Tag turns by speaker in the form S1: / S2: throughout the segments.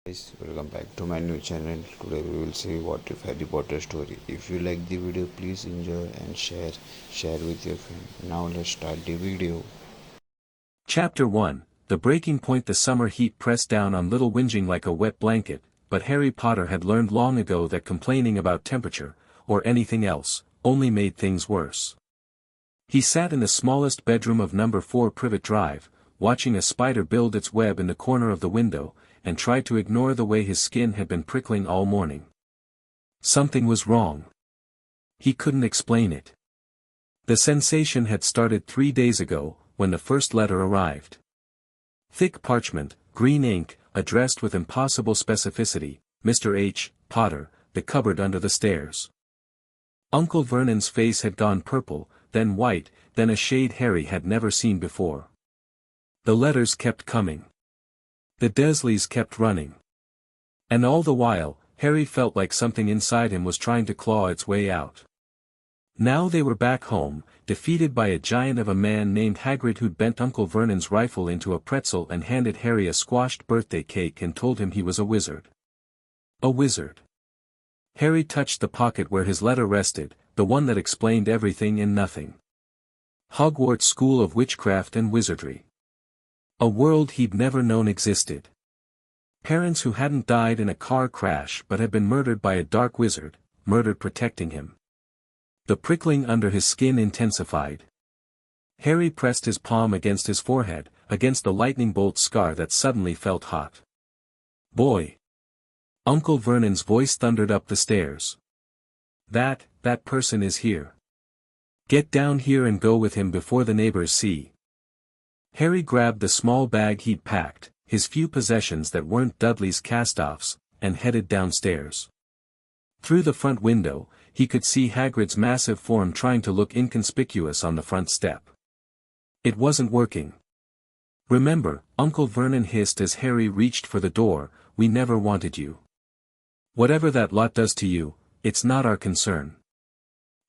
S1: Guys, welcome back to my new channel. Today we will see what if Harry Potter story. If you like the video, please enjoy and share with your friend. Now let's start the video.
S2: Chapter 1. The breaking point. The summer heat pressed down on little whinging like a wet blanket, but Harry Potter had learned long ago that complaining about temperature, or anything else, only made things worse. He sat in the smallest bedroom of number 4 Privet Drive, watching a spider build its web in the corner of the window, and tried to ignore the way his skin had been prickling all morning. Something was wrong. He couldn't explain it. The sensation had started 3 days ago, when the first letter arrived. Thick parchment, green ink, addressed with impossible specificity, Mr. H. Potter, the cupboard under the stairs. Uncle Vernon's face had gone purple, then white, then a shade Harry had never seen before. The letters kept coming. The Dursleys kept running. And all the while, Harry felt like something inside him was trying to claw its way out. Now they were back home, defeated by a giant of a man named Hagrid who'd bent Uncle Vernon's rifle into a pretzel and handed Harry a squashed birthday cake and told him he was a wizard. A wizard. Harry touched the pocket where his letter rested, the one that explained everything and nothing. Hogwarts School of Witchcraft and Wizardry. A world he'd never known existed. Parents who hadn't died in a car crash but had been murdered by a dark wizard, murdered protecting him. The prickling under his skin intensified. Harry pressed his palm against his forehead, against the lightning bolt scar that suddenly felt hot. "Boy!" Uncle Vernon's voice thundered up the stairs. That person is here. Get down here and go with him before the neighbors see." Harry grabbed the small bag he'd packed, his few possessions that weren't Dudley's cast-offs, and headed downstairs. Through the front window, he could see Hagrid's massive form trying to look inconspicuous on the front step. It wasn't working. "Remember," Uncle Vernon hissed as Harry reached for the door, "we never wanted you. Whatever that lot does to you, it's not our concern."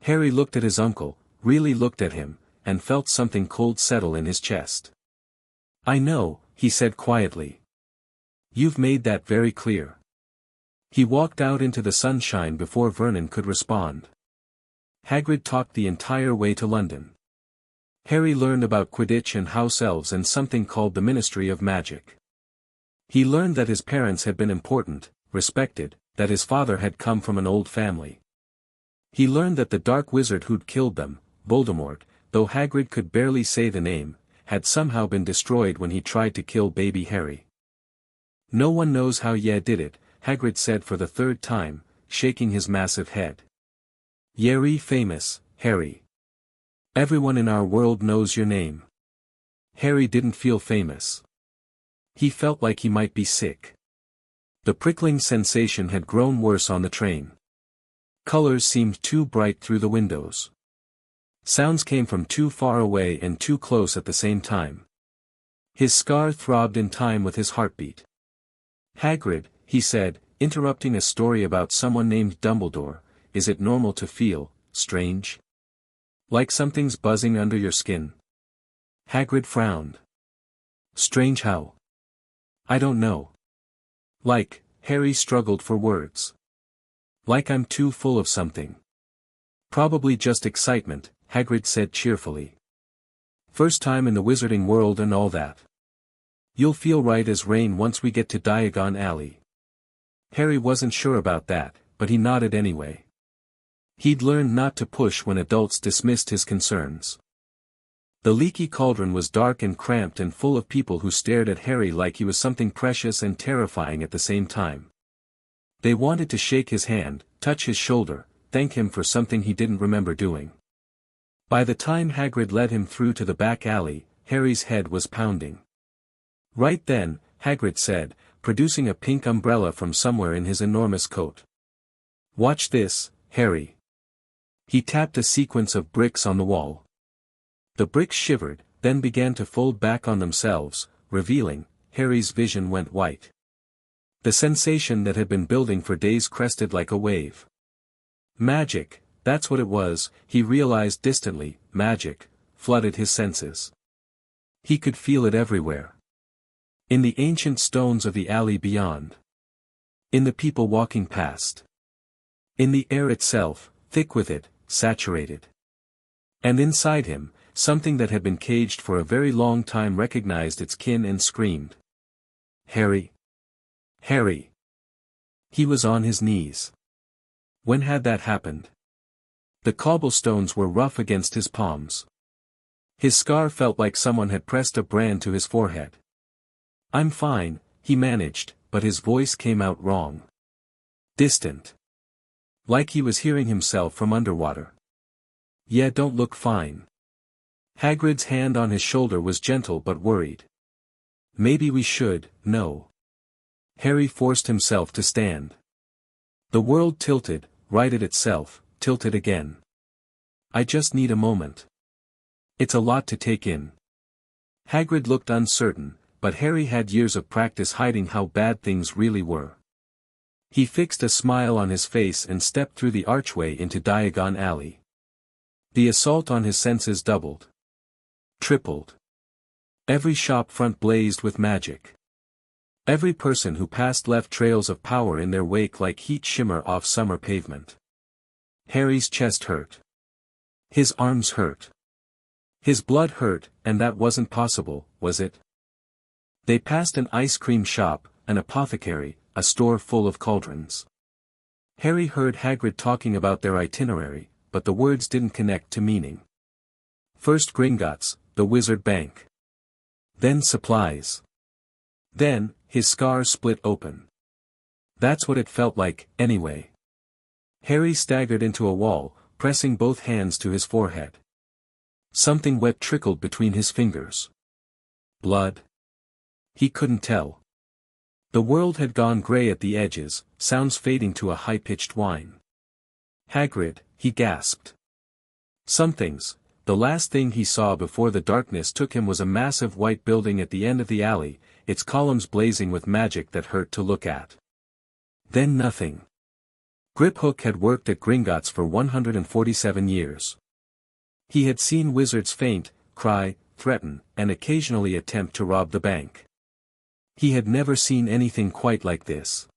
S2: Harry looked at his uncle, really looked at him, and felt something cold settle in his chest. "I know," he said quietly. "You've made that very clear." He walked out into the sunshine before Vernon could respond. Hagrid talked the entire way to London. Harry learned about Quidditch and house elves and something called the Ministry of Magic. He learned that his parents had been important, respected, that his father had come from an old family. He learned that the dark wizard who'd killed them, Voldemort, though Hagrid could barely say the name, had somehow been destroyed when he tried to kill baby Harry. "No one knows how ye did it," Hagrid said for the third time, shaking his massive head. "Ye're famous, Harry. Everyone in our world knows your name." Harry didn't feel famous. He felt like he might be sick. The prickling sensation had grown worse on the train. Colors seemed too bright through the windows. Sounds came from too far away and too close at the same time. His scar throbbed in time with his heartbeat. "Hagrid," he said, interrupting a story about someone named Dumbledore, "is it normal to feel strange? Like something's buzzing under your skin?" Hagrid frowned. "Strange how?" "I don't know. Like," Harry struggled for words. "Like I'm too full of something." "Probably just excitement," Hagrid said cheerfully. "First time in the wizarding world and all that. You'll feel right as rain once we get to Diagon Alley." Harry wasn't sure about that, but he nodded anyway. He'd learned not to push when adults dismissed his concerns. The leaky cauldron was dark and cramped and full of people who stared at Harry like he was something precious and terrifying at the same time. They wanted to shake his hand, touch his shoulder, thank him for something he didn't remember doing. By the time Hagrid led him through to the back alley, Harry's head was pounding. Right then, Hagrid said, producing a pink umbrella from somewhere in his enormous coat. "Watch this, Harry." He tapped a sequence of bricks on the wall. The bricks shivered, then began to fold back on themselves, revealing. Harry's vision went white. The sensation that had been building for days crested like a wave. Magic, that's what it was, he realized distantly. Magic flooded his senses. He could feel it everywhere. In the ancient stones of the alley beyond. In the people walking past. In the air itself, thick with it, saturated. And inside him, something that had been caged for a very long time recognized its kin and screamed. Harry! Harry! He was on his knees. When had that happened? The cobblestones were rough against his palms. His scar felt like someone had pressed a brand to his forehead. I'm fine, he managed, but his voice came out wrong. Distant. Like he was hearing himself from underwater. Yeah, don't look fine. Hagrid's hand on his shoulder was gentle but worried. Maybe we should, no. Harry forced himself to stand. The world tilted, righted itself, tilted again. I just need a moment. It's a lot to take in. Hagrid looked uncertain, but Harry had years of practice hiding how bad things really were. He fixed a smile on his face and stepped through the archway into Diagon Alley. The assault on his senses doubled. Tripled. Every shop front blazed with magic. Every person who passed left trails of power in their wake like heat shimmer off summer pavement. Harry's chest hurt. His arms hurt. His blood hurt, and that wasn't possible, was it? They passed an ice cream shop, an apothecary, a store full of cauldrons. Harry heard Hagrid talking about their itinerary, but the words didn't connect to meaning. First Gringotts, the wizard bank. Then supplies. Then, his scar split open. That's what it felt like, anyway. Harry staggered into a wall, pressing both hands to his forehead. Something wet trickled between his fingers. Blood? He couldn't tell. The world had gone grey at the edges, sounds fading to a high-pitched whine. Hagrid, he gasped. Something's. The last thing he saw before the darkness took him was a massive white building at the end of the alley, its columns blazing with magic that hurt to look at. Then nothing. Griphook had worked at Gringotts for 147 years. He had seen wizards faint, cry, threaten, and occasionally attempt to rob the bank. He had never seen anything quite like this.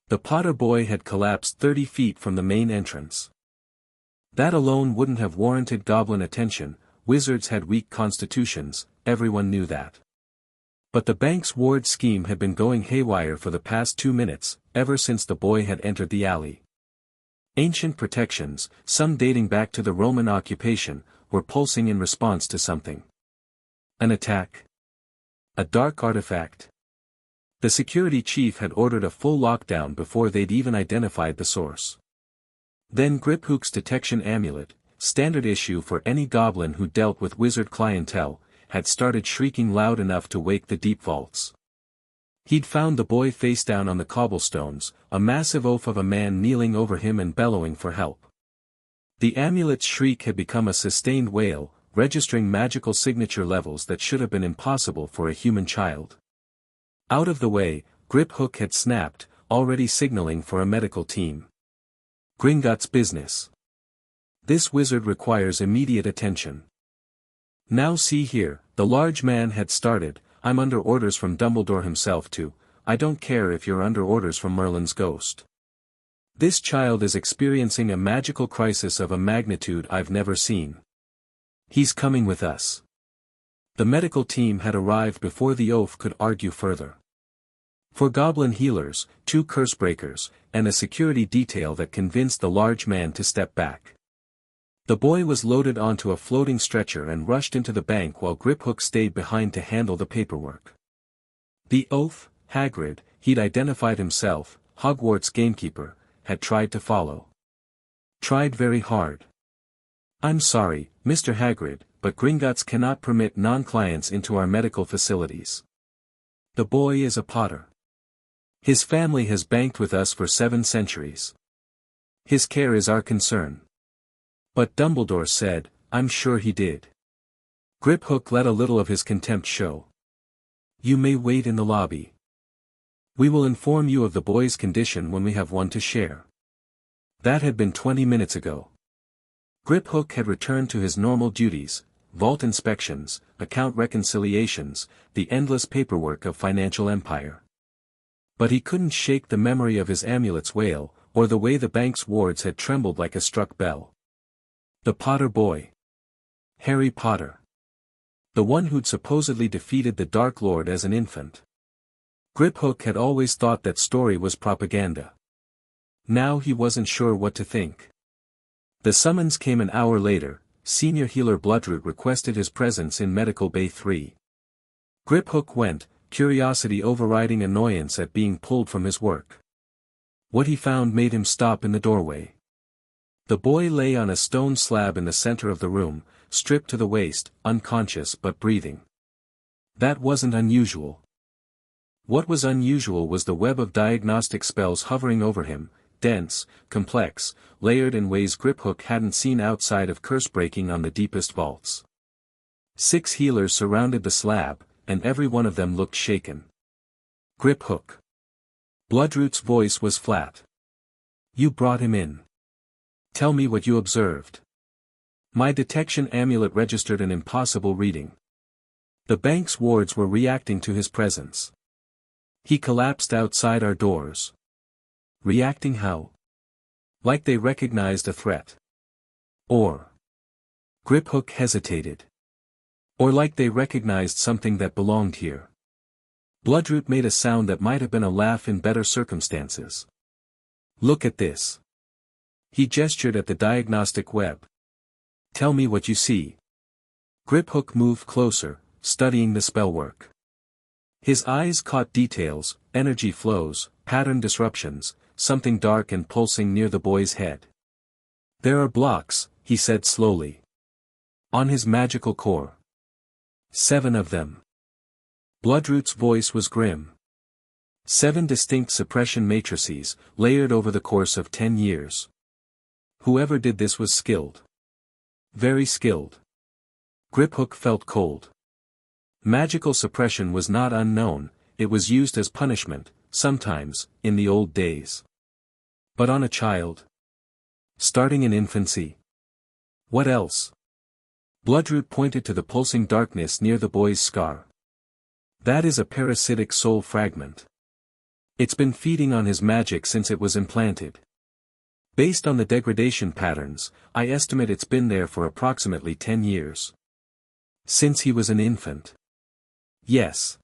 S2: The Potter boy had collapsed 30 feet from the main entrance. That alone wouldn't have warranted goblin attention, wizards had weak constitutions, everyone knew that. But the bank's ward scheme had been going haywire for the past 2 minutes, ever since the boy had entered the alley. Ancient protections, some dating back to the Roman occupation, were pulsing in response to something. An attack? A dark artifact? The security chief had ordered a full lockdown before they'd even identified the source. Then Griphook's detection amulet, standard issue for any goblin who dealt with wizard clientele, had started shrieking loud enough to wake the deep vaults. He'd found the boy face down on the cobblestones, a massive oaf of a man kneeling over him and bellowing for help. The amulet's shriek had become a sustained wail, registering magical signature levels that should have been impossible for a human child. Out of the way, Griphook had snapped, already signaling for a medical team. Gringotts business. This wizard requires immediate attention. Now see here, the large man had started, I'm under orders from Dumbledore himself to, I don't care if you're under orders from Merlin's ghost. This child is experiencing a magical crisis of a magnitude I've never seen. He's coming with us. The medical team had arrived before the oaf could argue further. 4 goblin healers, 2 cursebreakers, and a security detail that convinced the large man to step back. The boy was loaded onto a floating stretcher and rushed into the bank while Griphook stayed behind to handle the paperwork. The oaf, Hagrid, he'd identified himself, Hogwarts gamekeeper, had tried to follow. Tried very hard. I'm sorry, Mr. Hagrid, but Gringotts cannot permit non-clients into our medical facilities. The boy is a Potter. His family has banked with us for 7 centuries. His care is our concern. But Dumbledore said, I'm sure he did. Griphook let a little of his contempt show. You may wait in the lobby. We will inform you of the boy's condition when we have one to share. That had been 20 minutes ago. Griphook had returned to his normal duties, vault inspections, account reconciliations, the endless paperwork of financial empire. But he couldn't shake the memory of his amulet's wail, or the way the bank's wards had trembled like a struck bell. The Potter boy. Harry Potter. The one who'd supposedly defeated the Dark Lord as an infant. Griphook had always thought that story was propaganda. Now he wasn't sure what to think. The summons came an hour later. Senior healer Bloodroot requested his presence in Medical Bay 3. Griphook went, curiosity overriding annoyance at being pulled from his work. What he found made him stop in the doorway. The boy lay on a stone slab in the center of the room, stripped to the waist, unconscious but breathing. That wasn't unusual. What was unusual was the web of diagnostic spells hovering over him, dense, complex, layered in ways Griphook hadn't seen outside of curse breaking on the deepest vaults. 6 healers surrounded the slab, and every one of them looked shaken. Griphook. Bloodroot's voice was flat. You brought him in. Tell me what you observed. My detection amulet registered an impossible reading. The bank's wards were reacting to his presence. He collapsed outside our doors. Reacting how? Like they recognized a threat. Or. Griphook hesitated. Or like they recognized something that belonged here. Bloodroot made a sound that might have been a laugh in better circumstances. Look at this. He gestured at the diagnostic web. Tell me what you see. Griphook moved closer, studying the spellwork. His eyes caught details, energy flows, pattern disruptions, something dark and pulsing near the boy's head. There are blocks, he said slowly. On his magical core. 7 of them. Bloodroot's voice was grim. 7 distinct suppression matrices, layered over the course of 10 years. Whoever did this was skilled. Very skilled. Griphook felt cold. Magical suppression was not unknown, it was used as punishment, sometimes, in the old days. But on a child? Starting in infancy? What else? Bloodroot pointed to the pulsing darkness near the boy's scar. That is a parasitic soul fragment. It's been feeding on his magic since it was implanted. Based on the degradation patterns, I estimate it's been there for approximately 10 years. Since he was an infant. Yes.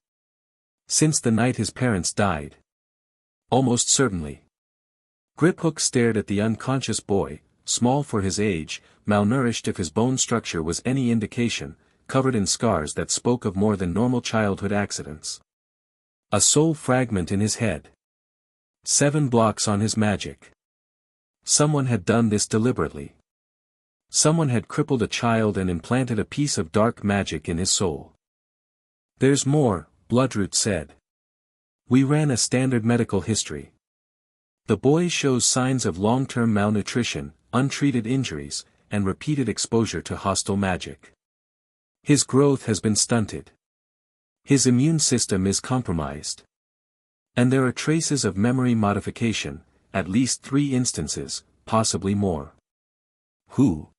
S2: Since the night his parents died. Almost certainly. Griphook stared at the unconscious boy, small for his age, malnourished if his bone structure was any indication, covered in scars that spoke of more than normal childhood accidents. A soul fragment in his head. 7 blocks on his magic. Someone had done this deliberately. Someone had crippled a child and implanted a piece of dark magic in his soul. There's more, Bloodroot said. We ran a standard medical history. The boy shows signs of long-term malnutrition, untreated injuries, and repeated exposure to hostile magic. His growth has been stunted. His immune system is compromised. And there are traces of memory modification, at least 3 instances, possibly more. Who?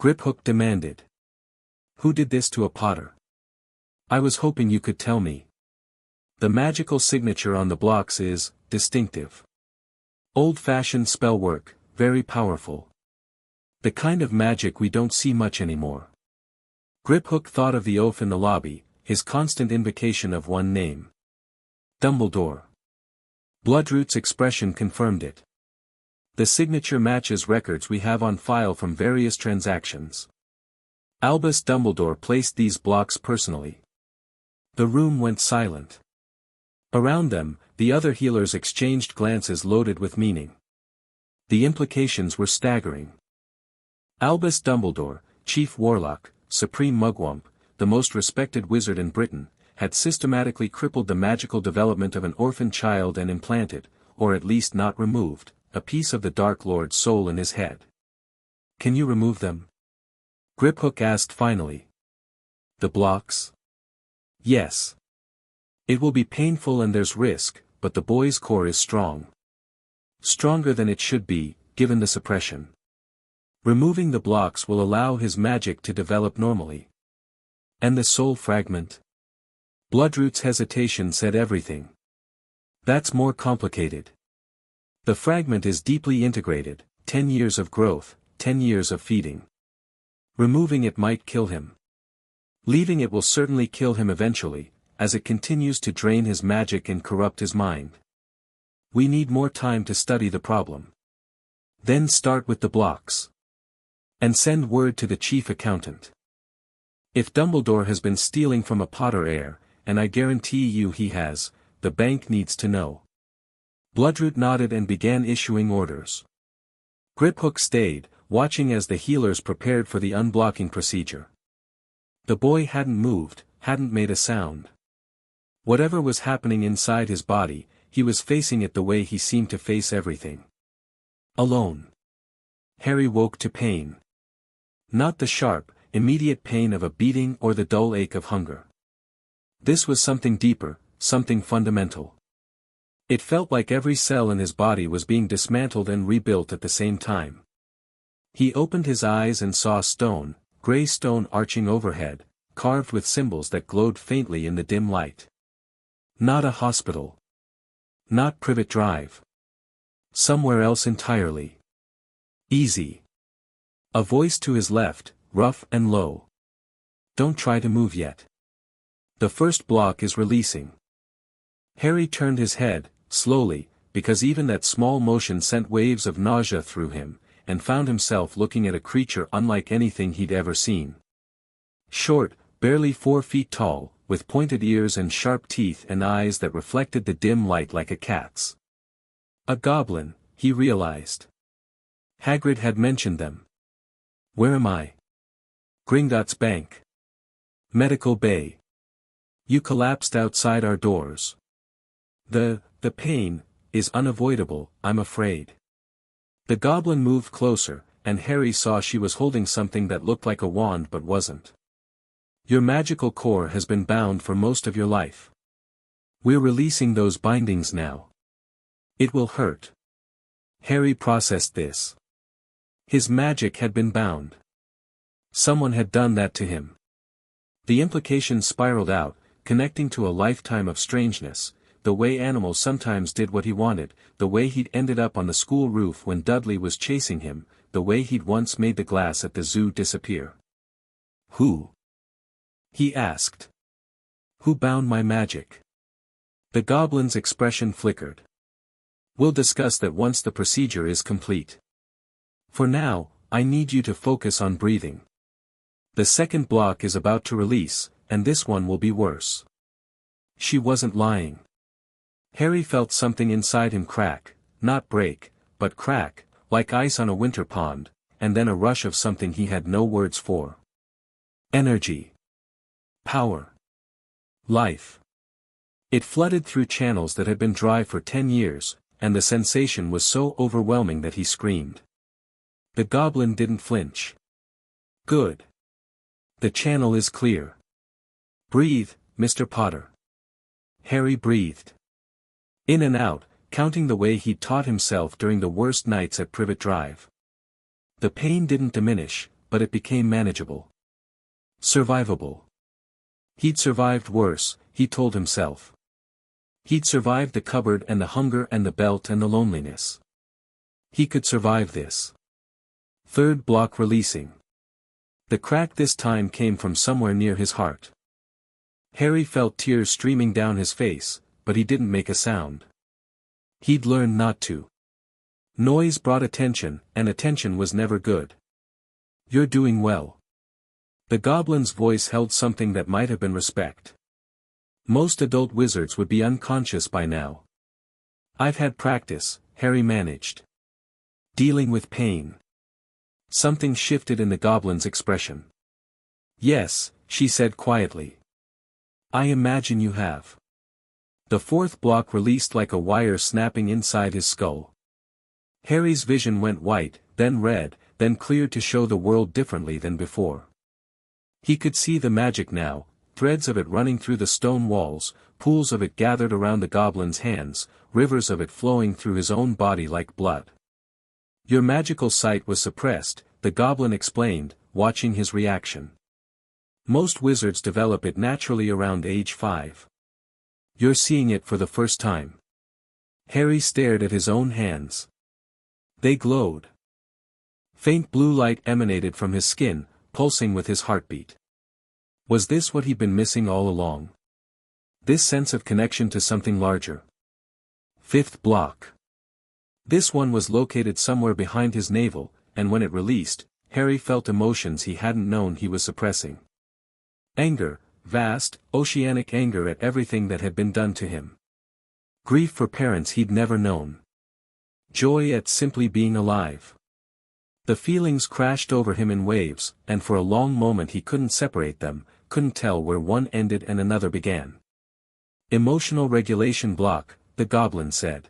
S2: Griphook demanded. Who did this to a Potter? I was hoping you could tell me. The magical signature on the blocks is distinctive. Old-fashioned spellwork, very powerful. The kind of magic we don't see much anymore. Griphook thought of the oaf in the lobby, his constant invocation of one name. Dumbledore. Bloodroot's expression confirmed it. The signature matches records we have on file from various transactions. Albus Dumbledore placed these blocks personally. The room went silent. Around them, the other healers exchanged glances loaded with meaning. The implications were staggering. Albus Dumbledore, Chief Warlock, Supreme Mugwump, the most respected wizard in Britain, had systematically crippled the magical development of an orphan child and implanted, or at least not removed, a piece of the Dark Lord's soul in his head. Can you remove them? Griphook asked finally. The blocks? Yes. It will be painful and there's risk, but the boy's core is strong. Stronger than it should be, given the suppression. Removing the blocks will allow his magic to develop normally. And the soul fragment? Bloodroot's hesitation said everything. That's more complicated. The fragment is deeply integrated, 10 years of growth, 10 years of feeding. Removing it might kill him. Leaving it will certainly kill him eventually, as it continues to drain his magic and corrupt his mind. We need more time to study the problem. Then start with the blocks. And send word to the chief accountant. If Dumbledore has been stealing from a Potter heir, and I guarantee you he has, the bank needs to know. Bloodroot nodded and began issuing orders. Griphook stayed, watching as the healers prepared for the unblocking procedure. The boy hadn't moved, hadn't made a sound. Whatever was happening inside his body, he was facing it the way he seemed to face everything. Alone. Harry woke to pain. Not the sharp, immediate pain of a beating or the dull ache of hunger. This was something deeper, something fundamental. It felt like every cell in his body was being dismantled and rebuilt at the same time. He opened his eyes and saw stone, gray stone arching overhead, carved with symbols that glowed faintly in the dim light. Not a hospital. Not Privet Drive. Somewhere else entirely. Easy. A voice to his left, rough and low. Don't try to move yet. The first block is releasing. Harry turned his head, slowly, because even that small motion sent waves of nausea through him, and found himself looking at a creature unlike anything he'd ever seen. Short, barely 4 feet tall, with pointed ears and sharp teeth and eyes that reflected the dim light like a cat's. A goblin, he realized. Hagrid had mentioned them. Where am I? Gringotts Bank. Medical Bay. You collapsed outside our doors. The pain, is unavoidable, I'm afraid. The goblin moved closer, and Harry saw she was holding something that looked like a wand but wasn't. Your magical core has been bound for most of your life. We're releasing those bindings now. It will hurt. Harry processed this. His magic had been bound. Someone had done that to him. The implications spiraled out, connecting to a lifetime of strangeness, the way animals sometimes did what he wanted, the way he'd ended up on the school roof when Dudley was chasing him, the way he'd once made the glass at the zoo disappear. Who? He asked. Who bound my magic? The goblin's expression flickered. We'll discuss that once the procedure is complete. For now, I need you to focus on breathing. The second block is about to release, and this one will be worse. She wasn't lying. Harry felt something inside him crack, not break, but crack, like ice on a winter pond, and then a rush of something he had no words for. Energy. Power. Life. It flooded through channels that had been dry for 10 years, and the sensation was so overwhelming that he screamed. The goblin didn't flinch. Good. The channel is clear. Breathe, Mr. Potter. Harry breathed. In and out, counting the way he'd taught himself during the worst nights at Privet Drive. The pain didn't diminish, but it became manageable. Survivable. He'd survived worse, he told himself. He'd survived the cupboard and the hunger and the belt and the loneliness. He could survive this. Third block releasing. The crack this time came from somewhere near his heart. Harry felt tears streaming down his face, but he didn't make a sound. He'd learned not to. Noise brought attention, and attention was never good. You're doing well. The goblin's voice held something that might have been respect. Most adult wizards would be unconscious by now. I've had practice, Harry managed. Dealing with pain. Something shifted in the goblin's expression. Yes, she said quietly. I imagine you have. The fourth block released like a wire snapping inside his skull. Harry's vision went white, then red, then cleared to show the world differently than before. He could see the magic now, threads of it running through the stone walls, pools of it gathered around the goblin's hands, rivers of it flowing through his own body like blood. Your magical sight was suppressed, the goblin explained, watching his reaction. Most wizards develop it naturally around age 5. You're seeing it for the first time. Harry stared at his own hands. They glowed. Faint blue light emanated from his skin, pulsing with his heartbeat. Was this what he'd been missing all along? This sense of connection to something larger. Fifth block. This one was located somewhere behind his navel, and when it released, Harry felt emotions he hadn't known he was suppressing. Anger, vast, oceanic anger at everything that had been done to him. Grief for parents he'd never known. Joy at simply being alive. The feelings crashed over him in waves, and for a long moment he couldn't separate them, couldn't tell where one ended and another began. Emotional regulation block, the goblin said.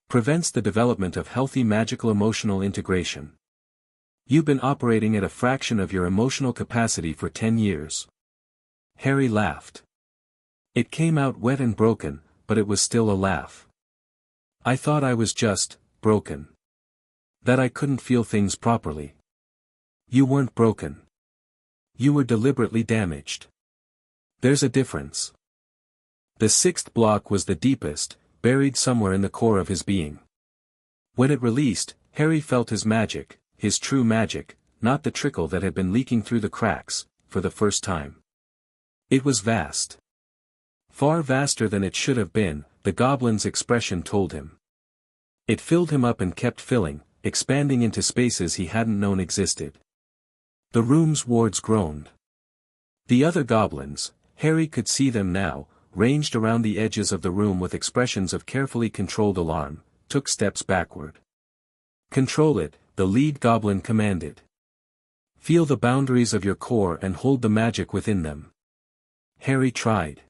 S2: Prevents the development of healthy magical emotional integration. You've been operating at a fraction of your emotional capacity for 10 years. Harry laughed. It came out wet and broken, but it was still a laugh. I thought I was just broken. That I couldn't feel things properly. You weren't broken. You were deliberately damaged. There's a difference. The sixth block was the deepest, buried somewhere in the core of his being. When it released, Harry felt his magic, his true magic, not the trickle that had been leaking through the cracks, for the first time. It was vast. Far vaster than it should have been, the goblin's expression told him. It filled him up and kept filling, expanding into spaces he hadn't known existed. The room's wards groaned. The other goblins, Harry could see them now, ranged around the edges of the room with expressions of carefully controlled alarm, took steps backward. Control it, the lead goblin commanded. Feel the boundaries of your core and hold the magic within them. Harry tried.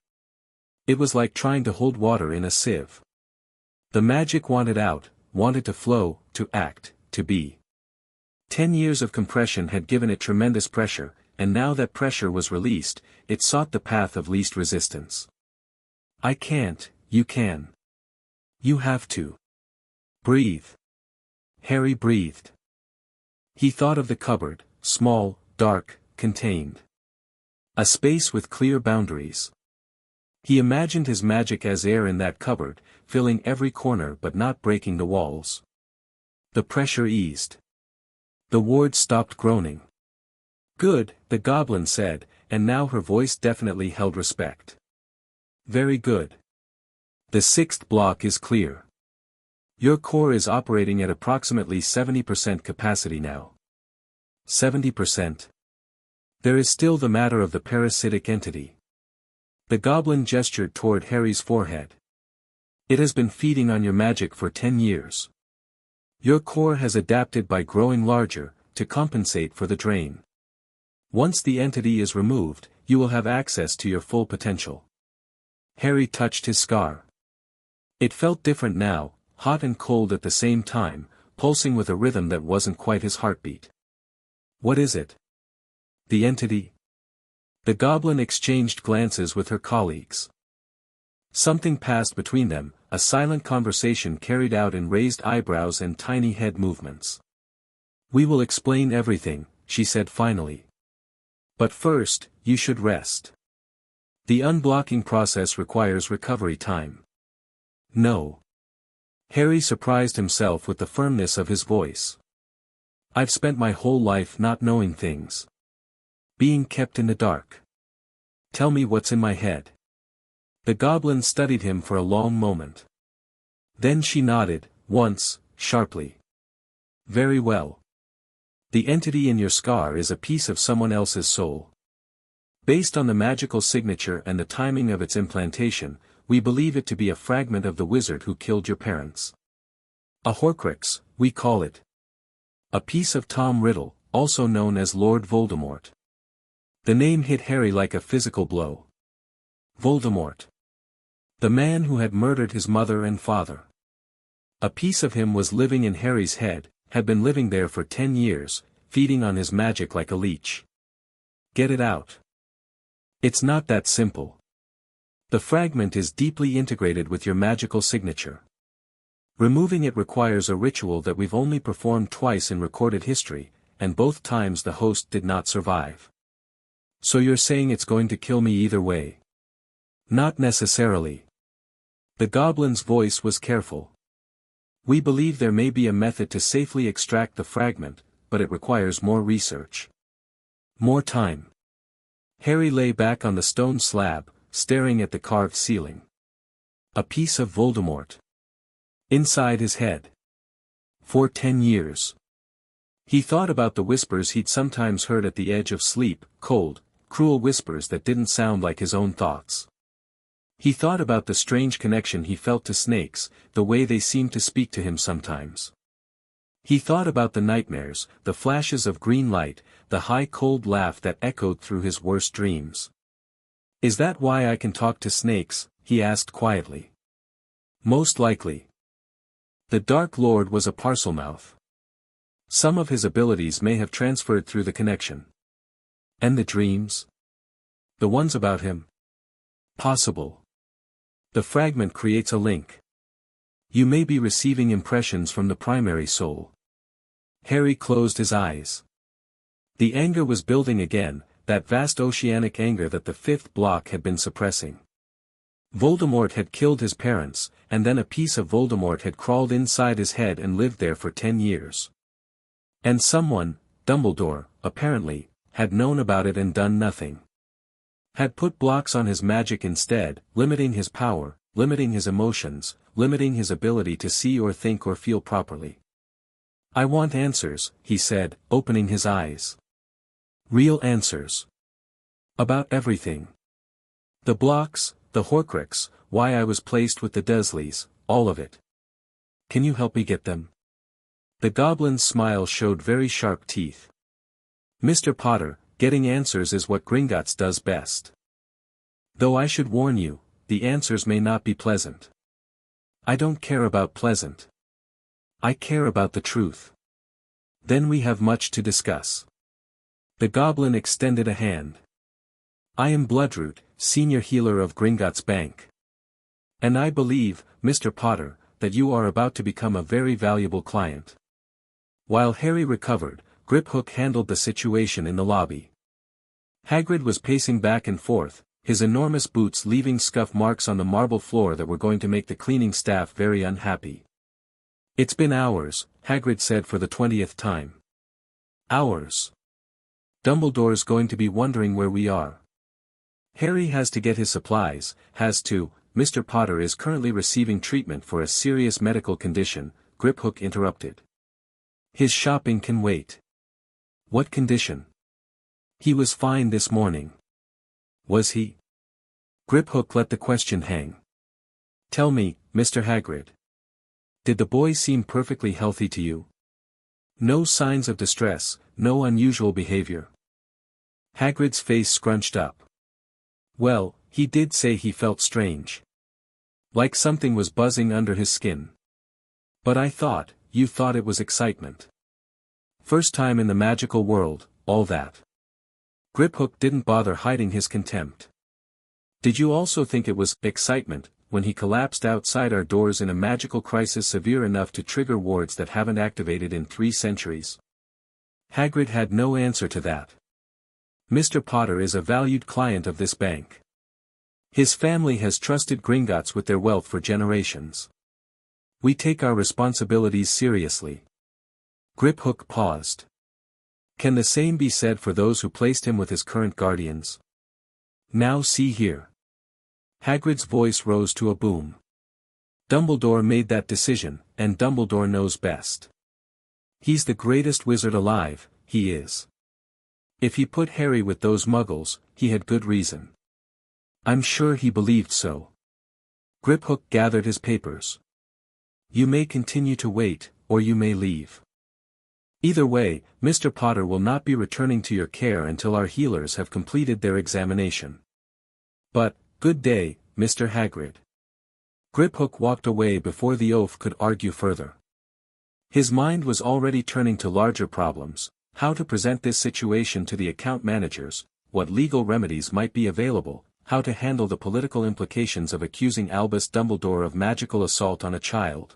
S2: It was like trying to hold water in a sieve. The magic wanted out, wanted to flow, to act, to be. 10 years of compression had given it tremendous pressure, and now that pressure was released, it sought the path of least resistance. I can't, you can. You have to. Breathe. Harry breathed. He thought of the cupboard, small, dark, contained. A space with clear boundaries. He imagined his magic as air in that cupboard, filling every corner but not breaking the walls. The pressure eased. The ward stopped groaning. Good, the goblin said, and now her voice definitely held respect. Very good. The sixth block is clear. Your core is operating at approximately 70% capacity now. 70%. There is still the matter of the parasitic entity. The goblin gestured toward Harry's forehead. It has been feeding on your magic for 10 years. Your core has adapted by growing larger, to compensate for the drain. Once the entity is removed, you will have access to your full potential. Harry touched his scar. It felt different now, hot and cold at the same time, pulsing with a rhythm that wasn't quite his heartbeat. What is it? The entity? The goblin exchanged glances with her colleagues. Something passed between them, a silent conversation carried out in raised eyebrows and tiny head movements. We will explain everything, she said finally. But first, you should rest. The unblocking process requires recovery time. No. Harry surprised himself with the firmness of his voice. I've spent my whole life not knowing things. Being kept in the dark. Tell me what's in my head. The goblin studied him for a long moment. Then she nodded, once, sharply. Very well. The entity in your scar is a piece of someone else's soul. Based on the magical signature and the timing of its implantation, we believe it to be a fragment of the wizard who killed your parents. A Horcrux, we call it. A piece of Tom Riddle, also known as Lord Voldemort. The name hit Harry like a physical blow. Voldemort. The man who had murdered his mother and father. A piece of him was living in Harry's head, had been living there for 10 years, feeding on his magic like a leech. Get it out. It's not that simple. The fragment is deeply integrated with your magical signature. Removing it requires a ritual that we've only performed twice in recorded history, and both times the host did not survive. So you're saying it's going to kill me either way? Not necessarily. The goblin's voice was careful. We believe there may be a method to safely extract the fragment, but it requires more research. More time. Harry lay back on the stone slab, staring at the carved ceiling. A piece of Voldemort. Inside his head. For 10 years. He thought about the whispers he'd sometimes heard at the edge of sleep, cold, cruel whispers that didn't sound like his own thoughts. He thought about the strange connection he felt to snakes, the way they seemed to speak to him sometimes. He thought about the nightmares, the flashes of green light, the high cold laugh that echoed through his worst dreams. Is that why I can talk to snakes? He asked quietly. Most likely. The Dark Lord was a Parselmouth. Some of his abilities may have transferred through the connection. And the dreams? The ones about him? Possible. The fragment creates a link. You may be receiving impressions from the primary soul. Harry closed his eyes. The anger was building again, that vast oceanic anger that the fifth block had been suppressing. Voldemort had killed his parents, and then a piece of Voldemort had crawled inside his head and lived there for 10 years. And someone, Dumbledore, apparently, had known about it and done nothing. Had put blocks on his magic instead, limiting his power, limiting his emotions, limiting his ability to see or think or feel properly. I want answers, he said, opening his eyes. Real answers. About everything. The blocks, the Horcrux, why I was placed with the Dursleys, all of it. Can you help me get them? The goblin's smile showed very sharp teeth. Mr. Potter, getting answers is what Gringotts does best. Though I should warn you, the answers may not be pleasant. I don't care about pleasant. I care about the truth. Then we have much to discuss. The goblin extended a hand. I am Bloodroot, senior healer of Gringotts Bank. And I believe, Mr. Potter, that you are about to become a very valuable client. While Harry recovered, Griphook handled the situation in the lobby. Hagrid was pacing back and forth, his enormous boots leaving scuff marks on the marble floor that were going to make the cleaning staff very unhappy. It's been hours, Hagrid said for the 20th time. Hours. Dumbledore's going to be wondering where we are. Harry has to get his supplies, Mr. Potter is currently receiving treatment for a serious medical condition, Griphook interrupted. His shopping can wait. What condition? He was fine this morning. Was he? Griphook let the question hang. Tell me, Mr. Hagrid. Did the boy seem perfectly healthy to you? No signs of distress, no unusual behavior. Hagrid's face scrunched up. Well, he did say he felt strange. Like something was buzzing under his skin. But you thought it was excitement. First time in the magical world, all that. Griphook didn't bother hiding his contempt. Did you also think it was excitement, when he collapsed outside our doors in a magical crisis severe enough to trigger wards that haven't activated in 3 centuries? Hagrid had no answer to that. Mr. Potter is a valued client of this bank. His family has trusted Gringotts with their wealth for generations. We take our responsibilities seriously. Griphook paused. Can the same be said for those who placed him with his current guardians? Now see here. Hagrid's voice rose to a boom. Dumbledore made that decision, and Dumbledore knows best. He's the greatest wizard alive, he is. If he put Harry with those muggles, he had good reason. I'm sure he believed so. Griphook gathered his papers. You may continue to wait, or you may leave. Either way, Mr. Potter will not be returning to your care until our healers have completed their examination. But, good day, Mr. Hagrid. Griphook walked away before the oaf could argue further. His mind was already turning to larger problems, how to present this situation to the account managers, what legal remedies might be available, how to handle the political implications of accusing Albus Dumbledore of magical assault on a child.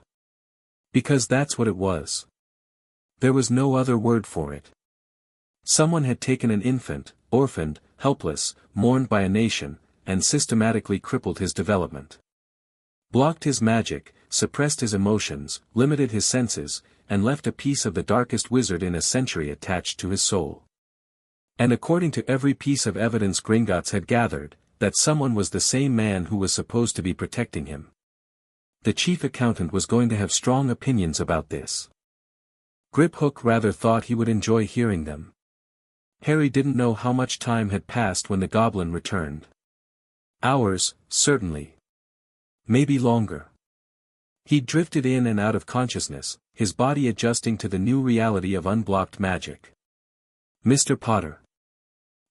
S2: Because that's what it was. There was no other word for it. Someone had taken an infant, orphaned, helpless, mourned by a nation, and systematically crippled his development. blocked his magic, suppressed his emotions, limited his senses, and left a piece of the darkest wizard in a century attached to his soul. And according to every piece of evidence Gringotts had gathered, that someone was the same man who was supposed to be protecting him. The chief accountant was going to have strong opinions about this. Griphook rather thought he would enjoy hearing them. Harry didn't know how much time had passed when the goblin returned. Hours, certainly. Maybe longer. He drifted in and out of consciousness, his body adjusting to the new reality of unblocked magic. Mr. Potter.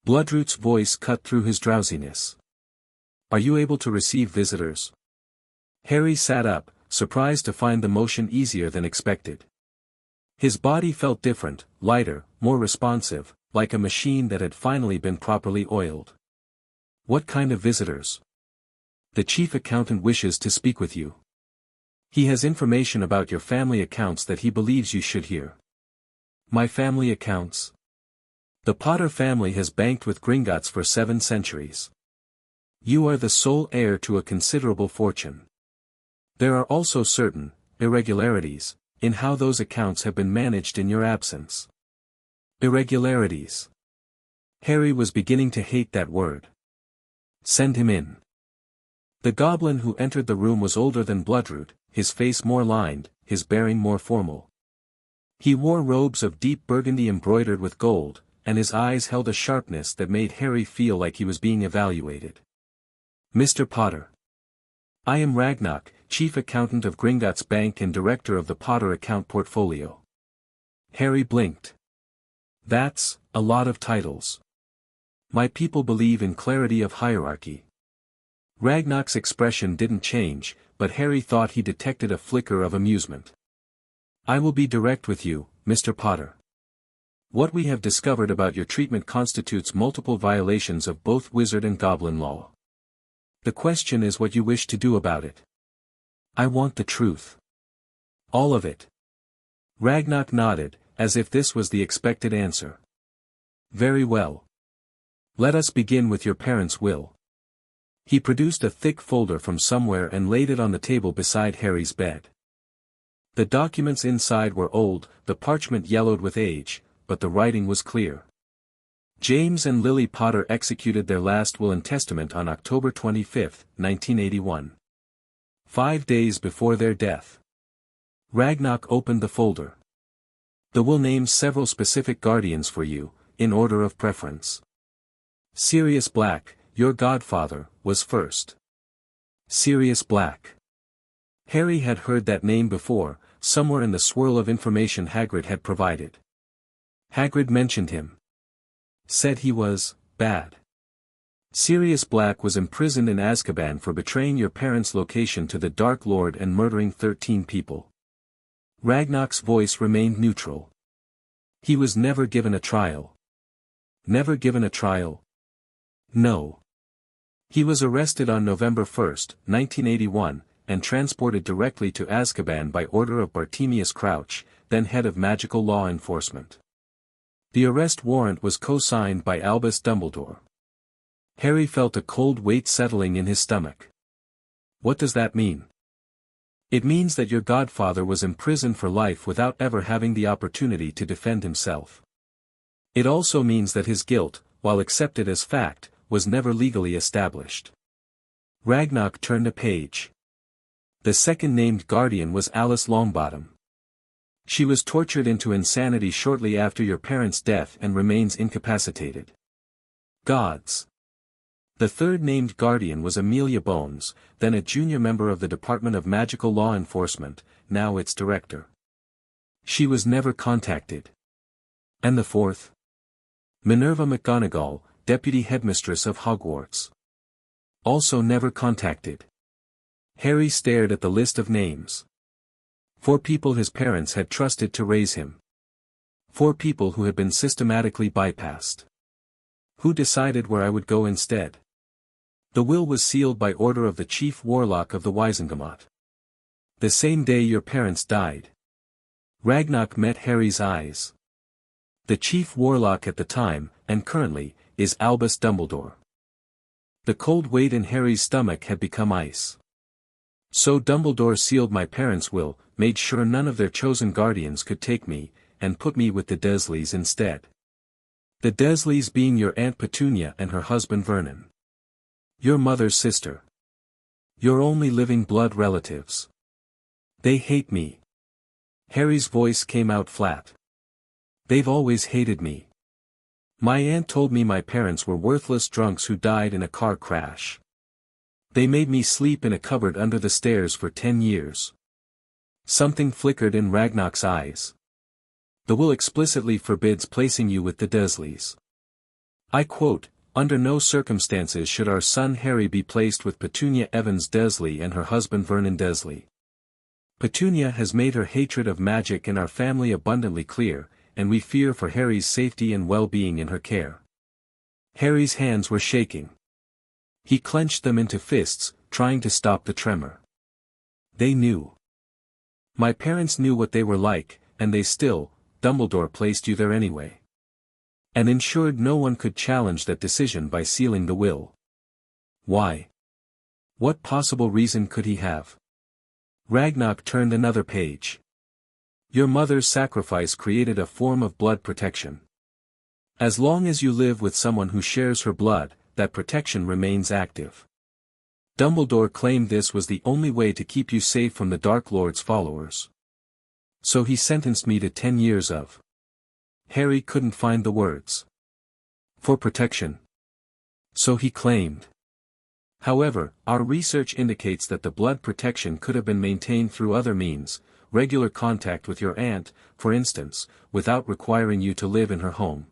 S2: Bloodroot's voice cut through his drowsiness. Are you able to receive visitors? Harry sat up, surprised to find the motion easier than expected. His body felt different, lighter, more responsive, like a machine that had finally been properly oiled. What kind of visitors? The chief accountant wishes to speak with you. He has information about your family accounts that he believes you should hear. My family accounts? The Potter family has banked with Gringotts for 7 centuries. You are the sole heir to a considerable fortune. There are also certain irregularities in how those accounts have been managed in your absence. Irregularities. Harry was beginning to hate that word. Send him in. The goblin who entered the room was older than Bloodroot, his face more lined, his bearing more formal. He wore robes of deep burgundy embroidered with gold, and his eyes held a sharpness that made Harry feel like he was being evaluated. Mr. Potter. I am Ragnarok, chief accountant of Gringotts Bank and director of the Potter account portfolio. Harry blinked. That's a lot of titles. My people believe in clarity of hierarchy. Ragnarok's expression didn't change, but Harry thought he detected a flicker of amusement. I will be direct with you, Mr. Potter. What we have discovered about your treatment constitutes multiple violations of both wizard and goblin law. The question is what you wish to do about it. I want the truth. All of it. Ragnarok nodded, as if this was the expected answer. Very well. Let us begin with your parents' will. He produced a thick folder from somewhere and laid it on the table beside Harry's bed. The documents inside were old, the parchment yellowed with age, but the writing was clear. James and Lily Potter executed their last will and testament on October 25, 1981. 5 days before their death. Ragnarok opened the folder. The will names several specific guardians for you, in order of preference. Sirius Black, your godfather, was first. Sirius Black. Harry had heard that name before, somewhere in the swirl of information Hagrid had provided. Hagrid mentioned him. Said he was bad. Sirius Black was imprisoned in Azkaban for betraying your parents' location to the Dark Lord and murdering 13 people. Ragnarok's voice remained neutral. He was never given a trial. Never given a trial? No. He was arrested on November 1, 1981, and transported directly to Azkaban by order of Bartemius Crouch, then head of magical law enforcement. The arrest warrant was co-signed by Albus Dumbledore. Harry felt a cold weight settling in his stomach. What does that mean? It means that your godfather was imprisoned for life without ever having the opportunity to defend himself. It also means that his guilt, while accepted as fact, was never legally established. Ragnarok turned a page. The second named guardian was Alice Longbottom. She was tortured into insanity shortly after your parents' death and remains incapacitated. Gods. The third named guardian was Amelia Bones, then a junior member of the Department of Magical Law Enforcement, now its director. She was never contacted. And the fourth? Minerva McGonagall, deputy headmistress of Hogwarts. Also never contacted. Harry stared at the list of names. 4 people his parents had trusted to raise him. 4 people who had been systematically bypassed. Who decided where I would go instead? The will was sealed by order of the chief warlock of the Wizengamot. The same day your parents died. Ragnarok met Harry's eyes. The chief warlock at the time, and currently, is Albus Dumbledore. The cold weight in Harry's stomach had become ice. So Dumbledore sealed my parents' will, made sure none of their chosen guardians could take me, and put me with the Dursleys instead. The Dursleys being your Aunt Petunia and her husband Vernon. Your mother's sister. Your only living blood relatives. They hate me. Harry's voice came out flat. They've always hated me. My aunt told me my parents were worthless drunks who died in a car crash. They made me sleep in a cupboard under the stairs for 10 years. Something flickered in Ragnar's eyes. The will explicitly forbids placing you with the Dursleys. I quote, "Under no circumstances should our son Harry be placed with Petunia Evans Dursley and her husband Vernon Dursley. Petunia has made her hatred of magic and our family abundantly clear, and we fear for Harry's safety and well-being in her care." Harry's hands were shaking. He clenched them into fists, trying to stop the tremor. They knew. My parents knew what they were like, and they still, Dumbledore placed you there anyway. And ensured no one could challenge that decision by sealing the will. Why? What possible reason could he have? Ragnar turned another page. Your mother's sacrifice created a form of blood protection. As long as you live with someone who shares her blood, that protection remains active. Dumbledore claimed this was the only way to keep you safe from the Dark Lord's followers. So he sentenced me to 10 years of. Harry couldn't find the words. For protection. So he claimed. However, our research indicates that the blood protection could have been maintained through other means, regular contact with your aunt, for instance, without requiring you to live in her home.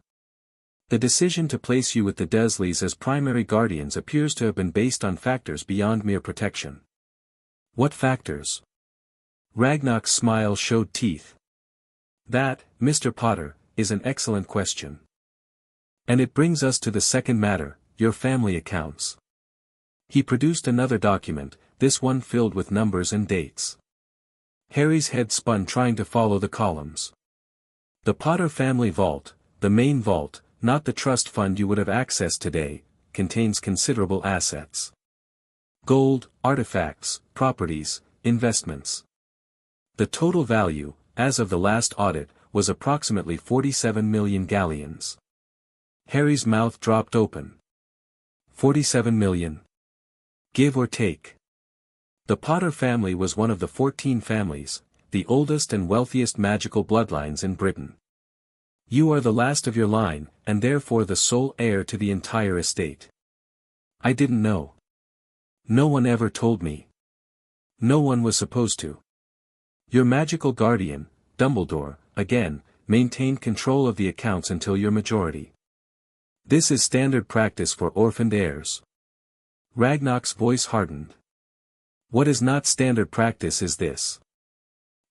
S2: The decision to place you with the Dursleys as primary guardians appears to have been based on factors beyond mere protection. What factors? Ragnar's smile showed teeth. That, Mr. Potter, is an excellent question. And it brings us to the second matter, your family accounts. He produced another document, this one filled with numbers and dates. Harry's head spun trying to follow the columns. The Potter family vault, the main vault, not the trust fund you would have access today, contains considerable assets. Gold, artifacts, properties, investments. The total value, as of the last audit, was approximately 47 million galleons. Harry's mouth dropped open. 47 million. Give or take. The Potter family was one of the 14 families, the oldest and wealthiest magical bloodlines in Britain. You are the last of your line, and therefore the sole heir to the entire estate. I didn't know. No one ever told me. No one was supposed to. Your magical guardian, Dumbledore, again, maintained control of the accounts until your majority. This is standard practice for orphaned heirs. Ragnar's voice hardened. What is not standard practice is this.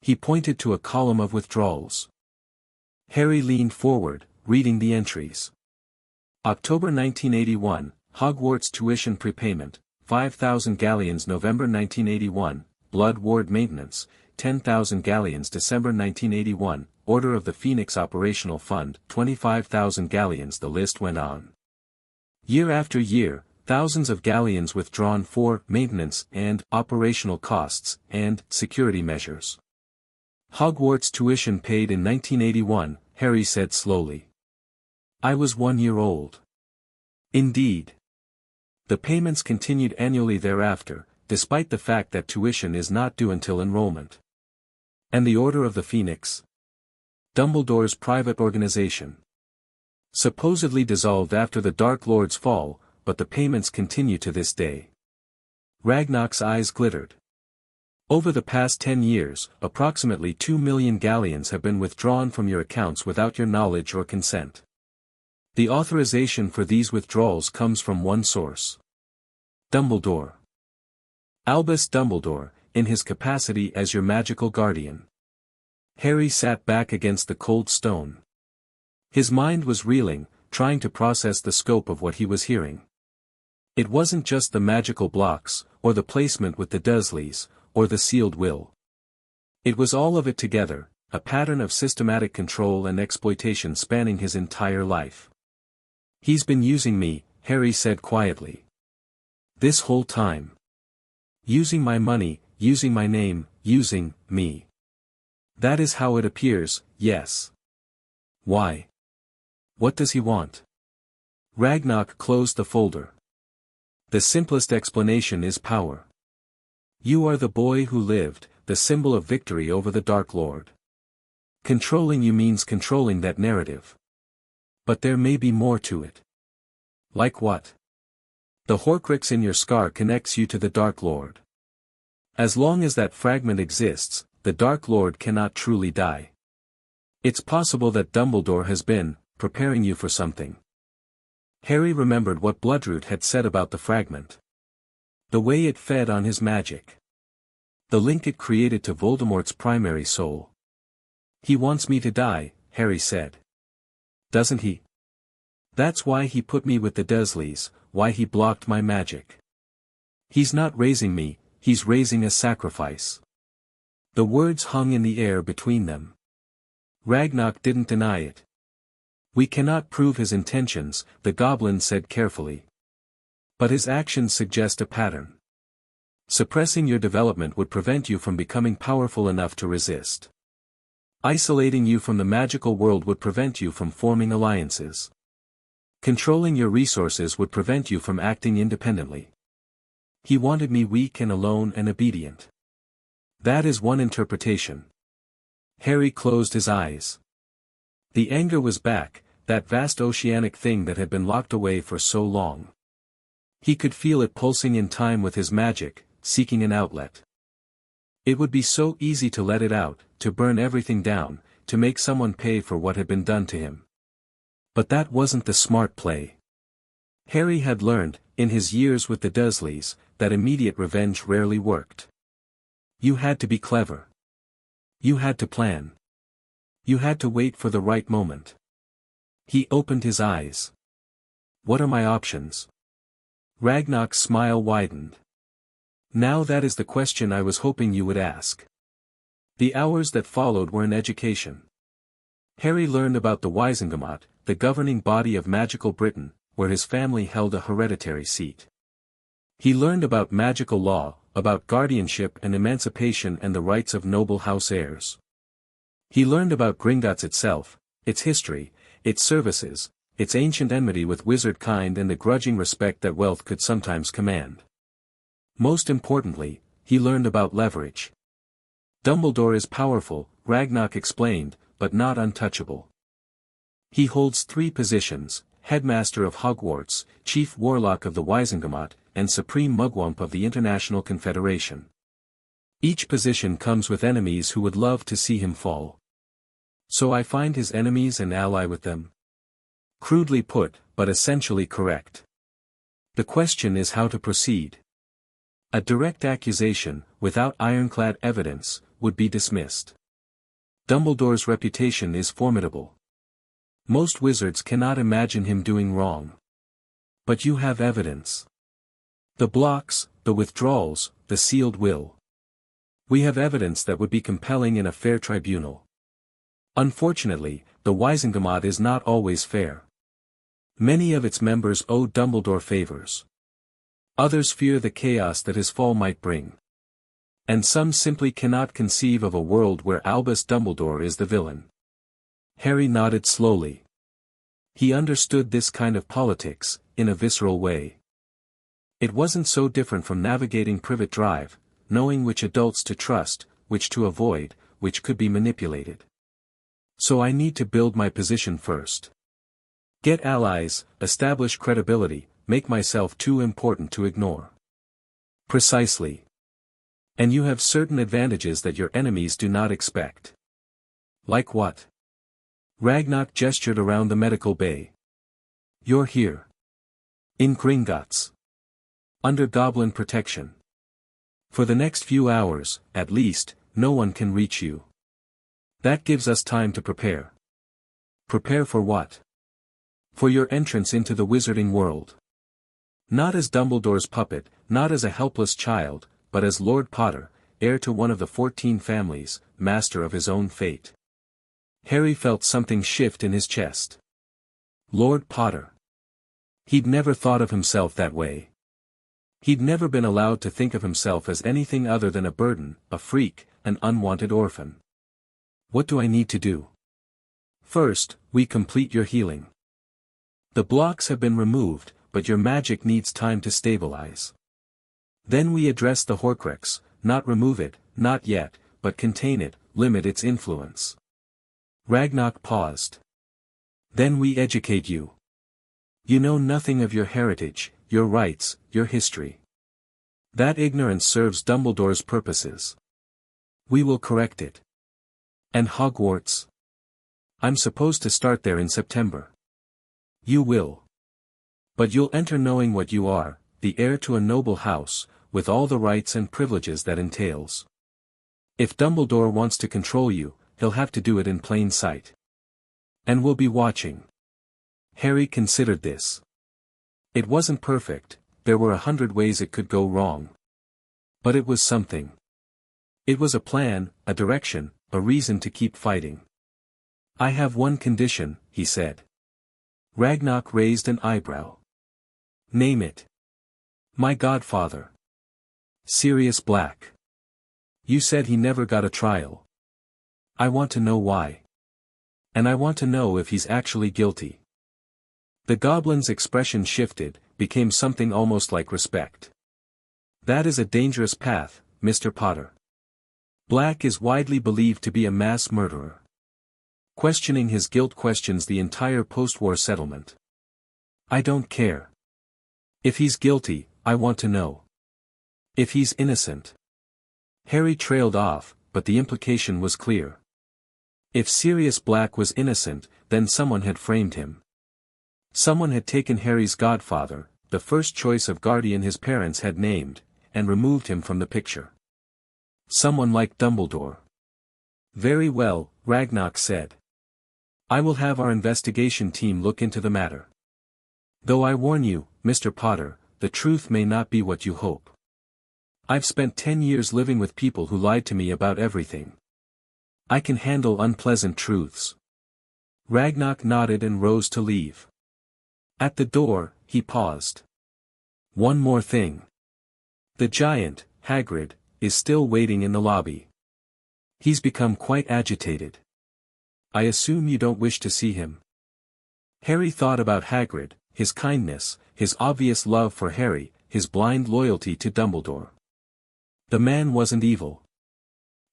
S2: He pointed to a column of withdrawals. Harry leaned forward, reading the entries. October 1981, Hogwarts tuition prepayment, 5,000 galleons November 1981, Blood Ward maintenance, 10,000 galleons December 1981, Order of the Phoenix Operational Fund, 25,000 galleons. The list went on. Year after year, thousands of galleons withdrawn for maintenance and operational costs and security measures. Hogwarts tuition paid in 1981, Harry said slowly. I was 1 year old. Indeed. The payments continued annually thereafter, despite the fact that tuition is not due until enrollment. And the Order of the Phoenix? Dumbledore's private organization. Supposedly dissolved after the Dark Lord's fall, but the payments continue to this day. Ragnar's eyes glittered. Over the past 10 years, approximately 2 million galleons have been withdrawn from your accounts without your knowledge or consent. The authorization for these withdrawals comes from one source. Dumbledore. Albus Dumbledore, in his capacity as your magical guardian. Harry sat back against the cold stone. His mind was reeling, trying to process the scope of what he was hearing. It wasn't just the magical blocks, or the placement with the Dursleys, or the sealed will. It was all of it together, a pattern of systematic control and exploitation spanning his entire life. He's been using me, Harry said quietly. This whole time. Using my money, using my name, using me. That is how it appears, yes. Why? What does he want? Ragnarok closed the folder. The simplest explanation is power. You are the boy who lived, the symbol of victory over the Dark Lord. Controlling you means controlling that narrative. But there may be more to it. Like what? The Horcrux in your scar connects you to the Dark Lord. As long as that fragment exists, the Dark Lord cannot truly die. It's possible that Dumbledore has been preparing you for something. Harry remembered what Bloodroot had said about the fragment. The way it fed on his magic. The link it created to Voldemort's primary soul. He wants me to die, Harry said. Doesn't he? That's why he put me with the Dursleys, why he blocked my magic. He's not raising me, he's raising a sacrifice. The words hung in the air between them. Ragnarok didn't deny it. We cannot prove his intentions, the goblin said carefully. But his actions suggest a pattern. Suppressing your development would prevent you from becoming powerful enough to resist. Isolating you from the magical world would prevent you from forming alliances. Controlling your resources would prevent you from acting independently. He wanted me weak and alone and obedient. That is one interpretation. Harry closed his eyes. The anger was back, that vast oceanic thing that had been locked away for so long. He could feel it pulsing in time with his magic, seeking an outlet. It would be so easy to let it out, to burn everything down, to make someone pay for what had been done to him. But that wasn't the smart play. Harry had learned, in his years with the Dursleys, that immediate revenge rarely worked. You had to be clever. You had to plan. You had to wait for the right moment. He opened his eyes. What are my options? Ragnarok's smile widened. Now that is the question I was hoping you would ask. The hours that followed were an education. Harry learned about the Wizengamot, the governing body of magical Britain, where his family held a hereditary seat. He learned about magical law, about guardianship and emancipation and the rights of noble house heirs. He learned about Gringotts itself, its history, its services, its ancient enmity with wizard kind and the grudging respect that wealth could sometimes command. Most importantly, he learned about leverage. Dumbledore is powerful, Ragnarok explained, but not untouchable. He holds 3 positions, Headmaster of Hogwarts, Chief Warlock of the Wizengamot, and Supreme Mugwump of the International Confederation. Each position comes with enemies who would love to see him fall. So I find his enemies and ally with them? Crudely put, but essentially correct. The question is how to proceed. A direct accusation, without ironclad evidence, would be dismissed. Dumbledore's reputation is formidable. Most wizards cannot imagine him doing wrong. But you have evidence. The blocks, the withdrawals, the sealed will. We have evidence that would be compelling in a fair tribunal. Unfortunately, the Wizengamot is not always fair. Many of its members owe Dumbledore favors. Others fear the chaos that his fall might bring. And some simply cannot conceive of a world where Albus Dumbledore is the villain. Harry nodded slowly. He understood this kind of politics, in a visceral way. It wasn't so different from navigating Privet Drive, knowing which adults to trust, which to avoid, which could be manipulated. So I need to build my position first. Get allies, establish credibility, make myself too important to ignore. Precisely. And you have certain advantages that your enemies do not expect. Like what? Ragnarok gestured around the medical bay. You're here. In Gringotts. Under goblin protection. For the next few hours, at least, no one can reach you. That gives us time to prepare. Prepare for what? For your entrance into the wizarding world. Not as Dumbledore's puppet, not as a helpless child, but as Lord Potter, heir to one of the 14 families, master of his own fate. Harry felt something shift in his chest. Lord Potter. He'd never thought of himself that way. He'd never been allowed to think of himself as anything other than a burden, a freak, an unwanted orphan. What do I need to do? First, we complete your healing. The blocks have been removed, but your magic needs time to stabilize. Then we address the Horcrux, not remove it, not yet, but contain it, limit its influence. Ragnarok paused. Then we educate you. You know nothing of your heritage, your rights, your history. That ignorance serves Dumbledore's purposes. We will correct it. And Hogwarts? I'm supposed to start there in September. You will. But you'll enter knowing what you are, the heir to a noble house, with all the rights and privileges that entails. If Dumbledore wants to control you, he'll have to do it in plain sight. And we'll be watching. Harry considered this. It wasn't perfect, there were 100 ways it could go wrong. But it was something. It was a plan, a direction, a reason to keep fighting. I have one condition, he said. Ragnarok raised an eyebrow. Name it. My godfather. Sirius Black. You said he never got a trial. I want to know why. And I want to know if he's actually guilty. The goblin's expression shifted, became something almost like respect. That is a dangerous path, Mr. Potter. Black is widely believed to be a mass murderer. Questioning his guilt questions the entire post-war settlement. I don't care. If he's guilty, I want to know. If he's innocent. Harry trailed off, but the implication was clear. If Sirius Black was innocent, then someone had framed him. Someone had taken Harry's godfather, the first choice of guardian his parents had named, and removed him from the picture. Someone like Dumbledore. Very well, Ragnarok said. I will have our investigation team look into the matter. Though I warn you, Mr. Potter, the truth may not be what you hope. I've spent 10 years living with people who lied to me about everything. I can handle unpleasant truths. Ragnarok nodded and rose to leave. At the door, he paused. One more thing. The giant, Hagrid, is still waiting in the lobby. He's become quite agitated. I assume you don't wish to see him. Harry thought about Hagrid, his kindness, his obvious love for Harry, his blind loyalty to Dumbledore. The man wasn't evil.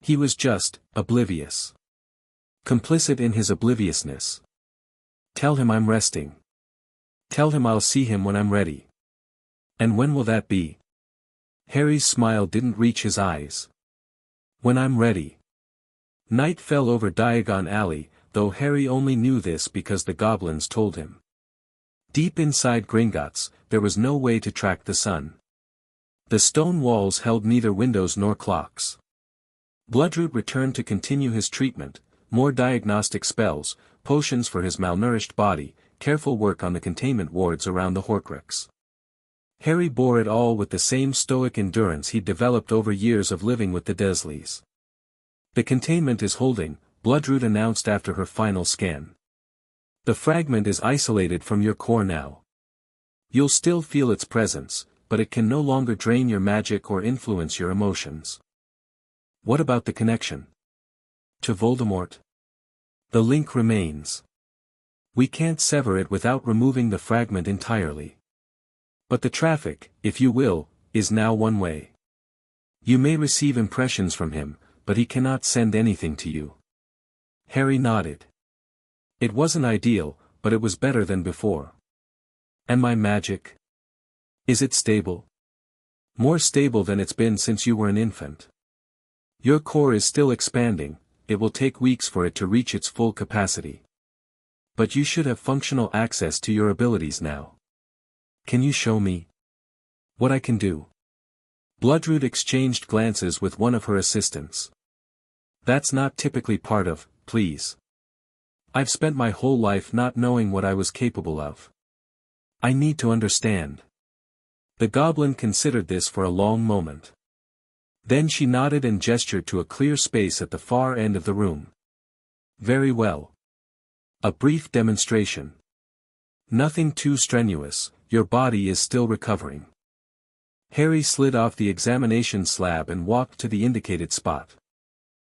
S2: He was just, oblivious. Complicit in his obliviousness. Tell him I'm resting. Tell him I'll see him when I'm ready. And when will that be? Harry's smile didn't reach his eyes. When I'm ready. Night fell over Diagon Alley, though Harry only knew this because the goblins told him. Deep inside Gringotts, there was no way to track the sun. The stone walls held neither windows nor clocks. Bloodroot returned to continue his treatment, more diagnostic spells, potions for his malnourished body, careful work on the containment wards around the Horcrux. Harry bore it all with the same stoic endurance he'd developed over years of living with the Dursleys. The containment is holding, Bloodroot announced after her final scan. The fragment is isolated from your core now. You'll still feel its presence, but it can no longer drain your magic or influence your emotions. What about the connection? To Voldemort? The link remains. We can't sever it without removing the fragment entirely. But the traffic, if you will, is now one way. You may receive impressions from him, but he cannot send anything to you. Harry nodded. It wasn't ideal, but it was better than before. And my magic? Is it stable? More stable than it's been since you were an infant. Your core is still expanding, it will take weeks for it to reach its full capacity. But you should have functional access to your abilities now. Can you show me what I can do? Bloodroot exchanged glances with one of her assistants. That's not typically part of, please. I've spent my whole life not knowing what I was capable of. I need to understand. The goblin considered this for a long moment. Then she nodded and gestured to a clear space at the far end of the room. Very well. A brief demonstration. Nothing too strenuous, your body is still recovering. Harry slid off the examination slab and walked to the indicated spot.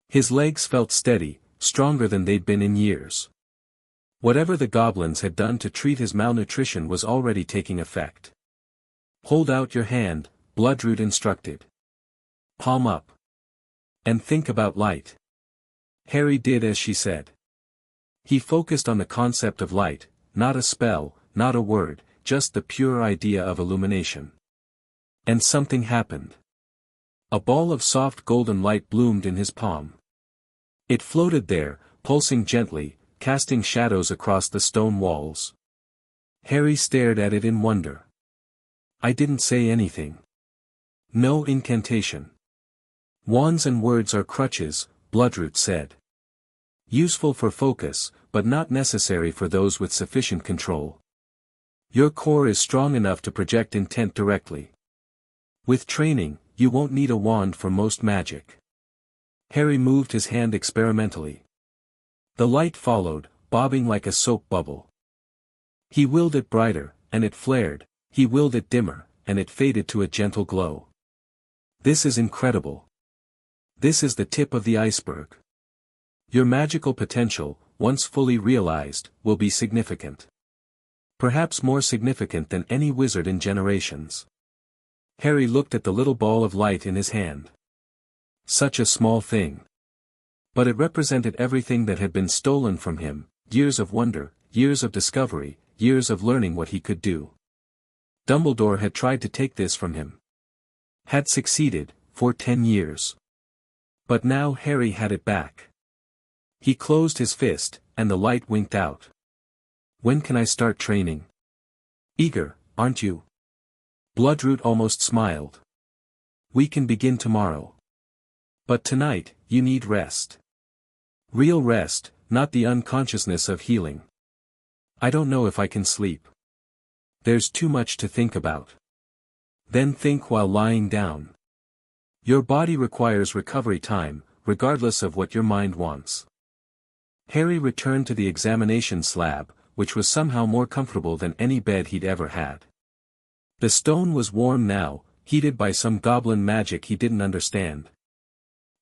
S2: His legs felt steady, stronger than they'd been in years. Whatever the goblins had done to treat his malnutrition was already taking effect. "Hold out your hand," Bloodroot instructed. "Palm up. And think about light." Harry did as she said. He focused on the concept of light, not a spell, not a word, just the pure idea of illumination. And something happened. A ball of soft golden light bloomed in his palm. It floated there, pulsing gently, casting shadows across the stone walls. Harry stared at it in wonder. "I didn't say anything. No incantation. Wands and words are crutches," Bloodroot said. "Useful for focus, but not necessary for those with sufficient control. Your core is strong enough to project intent directly. With training, you won't need a wand for most magic." Harry moved his hand experimentally. The light followed, bobbing like a soap bubble. He willed it brighter, and it flared. He willed it dimmer, and it faded to a gentle glow. "This is incredible. This is the tip of the iceberg. Your magical potential, once fully realized, will be significant. Perhaps more significant than any wizard in generations." Harry looked at the little ball of light in his hand. Such a small thing. But it represented everything that had been stolen from him, years of wonder, years of discovery, years of learning what he could do. Dumbledore had tried to take this from him. Had succeeded, for 10 years. But now Harry had it back. He closed his fist, and the light winked out. "When can I start training? Eager, aren't you?" Bloodroot almost smiled. "We can begin tomorrow. But tonight, you need rest. Real rest, not the unconsciousness of healing. I don't know if I can sleep. There's too much to think about. Then think while lying down. Your body requires recovery time, regardless of what your mind wants." Harry returned to the examination slab, which was somehow more comfortable than any bed he'd ever had. The stone was warm now, heated by some goblin magic he didn't understand.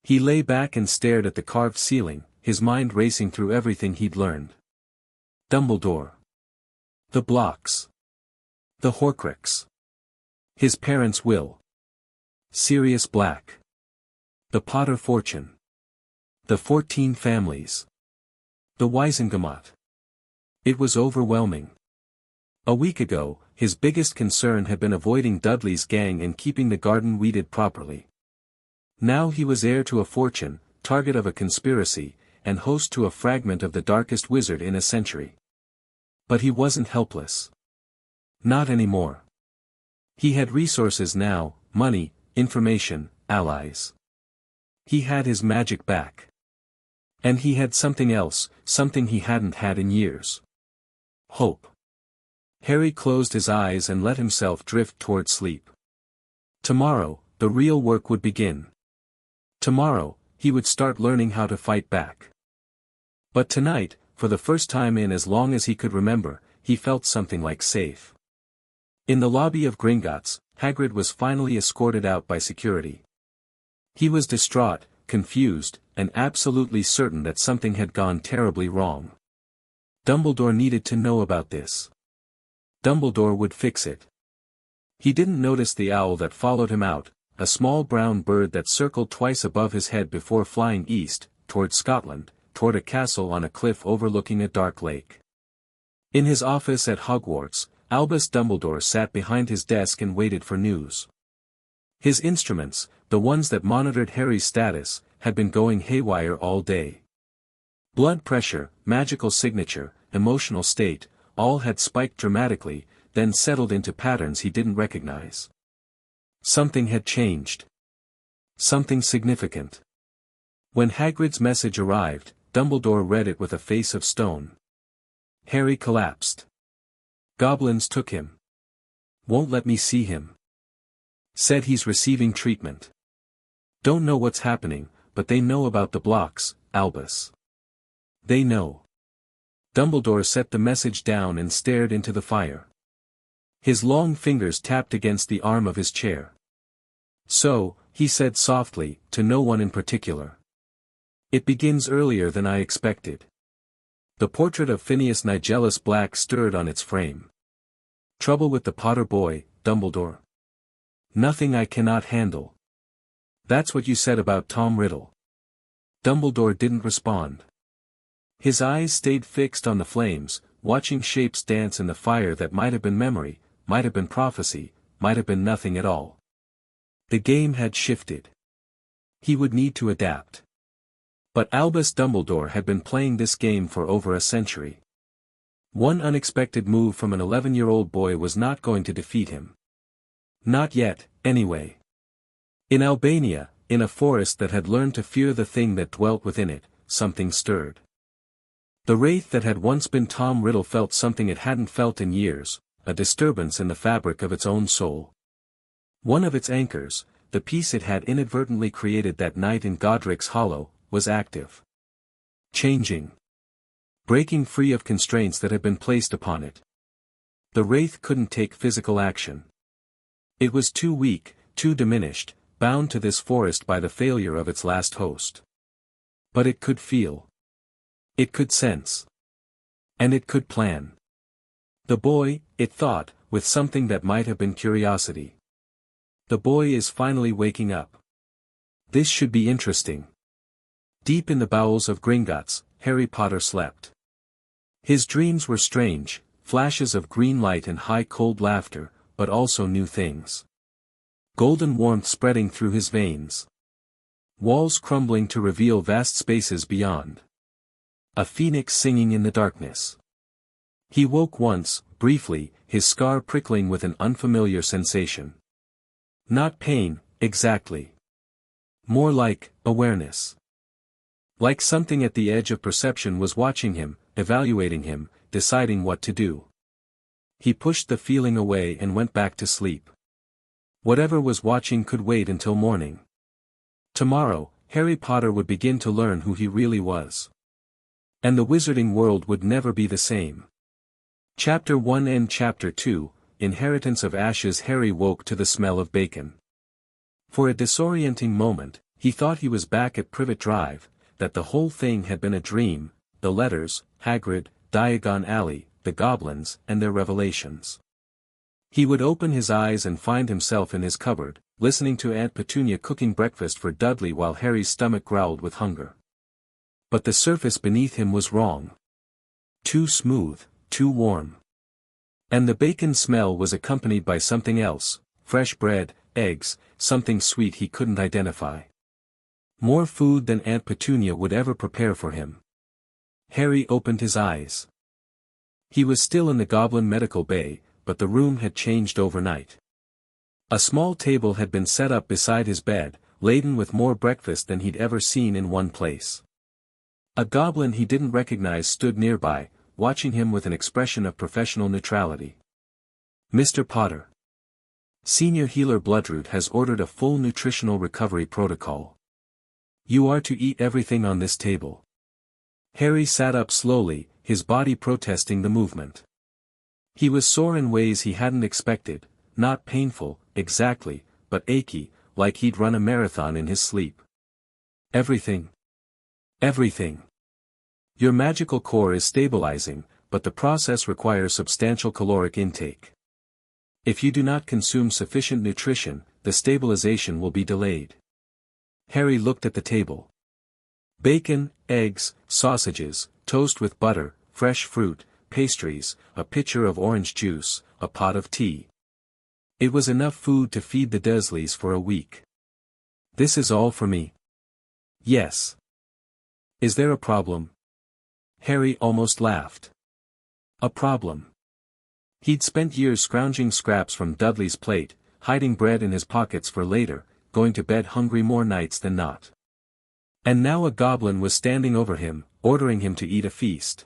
S2: He lay back and stared at the carved ceiling, his mind racing through everything he'd learned. Dumbledore. The blocks. The Horcrux. His parents' will. Sirius Black. The Potter fortune. The 14 families. The Wizengamot. It was overwhelming. A week ago, his biggest concern had been avoiding Dudley's gang and keeping the garden weeded properly. Now he was heir to a fortune, target of a conspiracy, and host to a fragment of the darkest wizard in a century. But he wasn't helpless. Not anymore. He had resources now, money, information, allies. He had his magic back. And he had something else, something he hadn't had in years. Hope. Harry closed his eyes and let himself drift toward sleep. Tomorrow, the real work would begin. Tomorrow, he would start learning how to fight back. But tonight, for the first time in as long as he could remember, he felt something like safe. In the lobby of Gringotts, Hagrid was finally escorted out by security. He was distraught, confused, and absolutely certain that something had gone terribly wrong. Dumbledore needed to know about this. Dumbledore would fix it. He didn't notice the owl that followed him out, a small brown bird that circled twice above his head before flying east, toward Scotland, toward a castle on a cliff overlooking a dark lake. In his office at Hogwarts, Albus Dumbledore sat behind his desk and waited for news. His instruments, the ones that monitored Harry's status, had been going haywire all day. Blood pressure, magical signature, emotional state, all had spiked dramatically, then settled into patterns he didn't recognize. Something had changed. Something significant. When Hagrid's message arrived, Dumbledore read it with a face of stone. Harry collapsed. Goblins took him. Won't let me see him. Said he's receiving treatment. Don't know what's happening, but they know about the blocks, Albus. They know. Dumbledore set the message down and stared into the fire. His long fingers tapped against the arm of his chair. So, he said softly, to no one in particular. It begins earlier than I expected. The portrait of Phineas Nigellus Black stirred on its frame. Trouble with the Potter boy, Dumbledore? Nothing I cannot handle. That's what you said about Tom Riddle. Dumbledore didn't respond. His eyes stayed fixed on the flames, watching shapes dance in the fire that might have been memory, might have been prophecy, might have been nothing at all. The game had shifted. He would need to adapt. But Albus Dumbledore had been playing this game for over a century. One unexpected move from an 11-year-old boy was not going to defeat him. Not yet, anyway. In Albania, in a forest that had learned to fear the thing that dwelt within it, something stirred. The wraith that had once been Tom Riddle felt something it hadn't felt in years, a disturbance in the fabric of its own soul. One of its anchors, the piece it had inadvertently created that night in Godric's Hollow, was active. Changing. Breaking free of constraints that had been placed upon it. The wraith couldn't take physical action. It was too weak, too diminished, bound to this forest by the failure of its last host. But it could feel. It could sense. And it could plan. The boy, it thought, with something that might have been curiosity. The boy is finally waking up. This should be interesting. Deep in the bowels of Gringotts, Harry Potter slept. His dreams were strange, flashes of green light and high cold laughter, but also new things. Golden warmth spreading through his veins. Walls crumbling to reveal vast spaces beyond. A phoenix singing in the darkness. He woke once, briefly, his scar prickling with an unfamiliar sensation. Not pain, exactly. More like, awareness. Like something at the edge of perception was watching him, evaluating him, deciding what to do. He pushed the feeling away and went back to sleep. Whatever was watching could wait until morning. Tomorrow, Harry Potter would begin to learn who he really was. And the wizarding world would never be the same. Chapter 1 and Chapter 2, Inheritance of Ashes. Harry woke to the smell of bacon. For a disorienting moment, he thought he was back at Privet Drive, that the whole thing had been a dream, the letters, Hagrid, Diagon Alley, the goblins, and their revelations. He would open his eyes and find himself in his cupboard, listening to Aunt Petunia cooking breakfast for Dudley while Harry's stomach growled with hunger. But the surface beneath him was wrong. Too smooth, too warm. And the bacon smell was accompanied by something else, fresh bread, eggs, something sweet he couldn't identify. More food than Aunt Petunia would ever prepare for him. Harry opened his eyes. He was still in the Goblin Medical Bay, but the room had changed overnight. A small table had been set up beside his bed, laden with more breakfast than he'd ever seen in one place. A goblin he didn't recognize stood nearby, watching him with an expression of professional neutrality. "Mr. Potter. Senior Healer Bloodroot has ordered a full nutritional recovery protocol. You are to eat everything on this table." Harry sat up slowly, his body protesting the movement. He was sore in ways he hadn't expected, not painful, exactly, but achy, like he'd run a marathon in his sleep. "Everything. Everything. Your magical core is stabilizing, but the process requires substantial caloric intake. If you do not consume sufficient nutrition, the stabilization will be delayed." Harry looked at the table. Bacon, eggs, sausages, toast with butter, fresh fruit, pastries, a pitcher of orange juice, a pot of tea. It was enough food to feed the Dursleys for a week. "This is all for me?" "Yes." "Is there a problem?" Harry almost laughed. A problem. He'd spent years scrounging scraps from Dudley's plate, hiding bread in his pockets for later, going to bed hungry more nights than not. And now a goblin was standing over him, ordering him to eat a feast.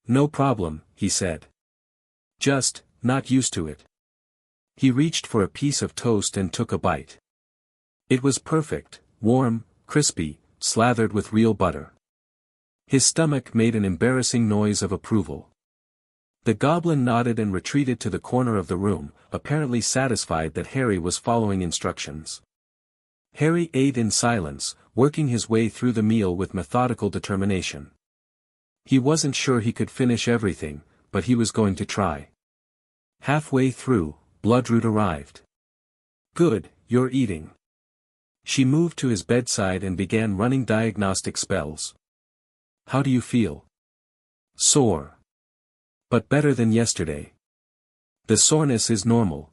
S2: "No problem," he said. "Just, not used to it." He reached for a piece of toast and took a bite. It was perfect, warm, crispy, slathered with real butter. His stomach made an embarrassing noise of approval. The goblin nodded and retreated to the corner of the room, apparently satisfied that Harry was following instructions. Harry ate in silence, working his way through the meal with methodical determination. He wasn't sure he could finish everything, but he was going to try. Halfway through, Bloodroot arrived. "Good, you're eating." She moved to his bedside and began running diagnostic spells. "How do you feel?" "Sore. But better than yesterday. The soreness is normal.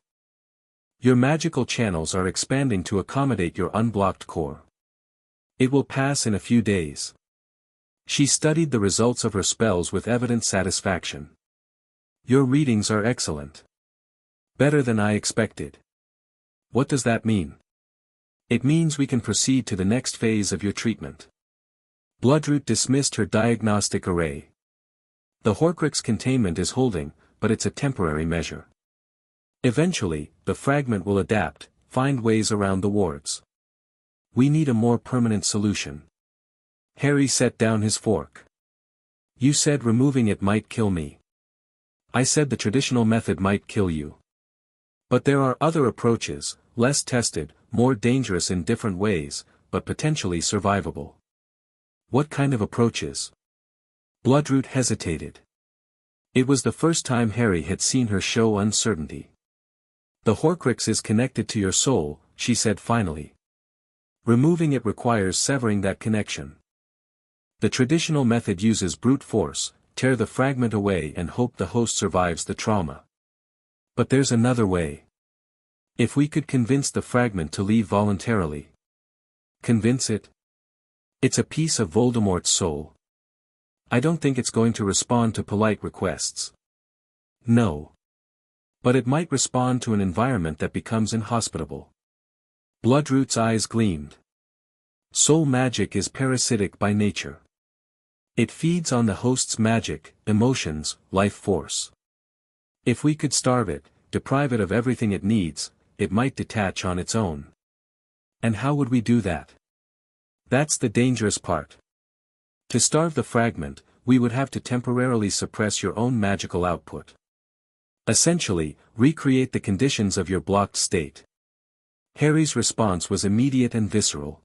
S2: Your magical channels are expanding to accommodate your unblocked core. It will pass in a few days." She studied the results of her spells with evident satisfaction. "Your readings are excellent. Better than I expected." "What does that mean?" "It means we can proceed to the next phase of your treatment." Bloodroot dismissed her diagnostic array. "The Horcrux containment is holding, but it's a temporary measure. Eventually, the fragment will adapt, find ways around the wards. We need a more permanent solution." Harry set down his fork. "You said removing it might kill me. I said the traditional method might kill you. But there are other approaches, less tested, more dangerous in different ways, but potentially survivable." "What kind of approaches?" Bloodroot hesitated. It was the first time Harry had seen her show uncertainty. "The Horcrux is connected to your soul," she said finally. "Removing it requires severing that connection. The traditional method uses brute force, tear the fragment away and hope the host survives the trauma. But there's another way. If we could convince the fragment to leave voluntarily." "Convince it?" "It's a piece of Voldemort's soul. I don't think it's going to respond to polite requests." "No. But it might respond to an environment that becomes inhospitable." Bloodroot's eyes gleamed. "Soul magic is parasitic by nature. It feeds on the host's magic, emotions, life force. If we could starve it, deprive it of everything it needs, it might detach on its own. And how would we do that? That's the dangerous part. To starve the fragment, we would have to temporarily suppress your own magical output. Essentially, recreate the conditions of your blocked state." Harry's response was immediate and visceral.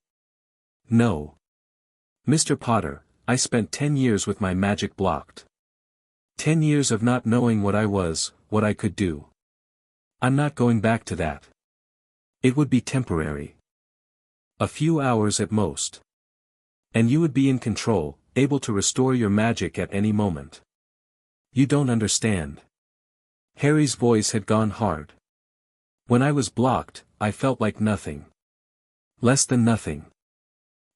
S2: "No. Mr. Potter, I spent 10 years with my magic blocked. 10 years of not knowing what I was, what I could do. I'm not going back to that. It would be temporary. A few hours at most. And you would be in control, able to restore your magic at any moment. You don't understand." Harry's voice had gone hard. "When I was blocked, I felt like nothing. Less than nothing.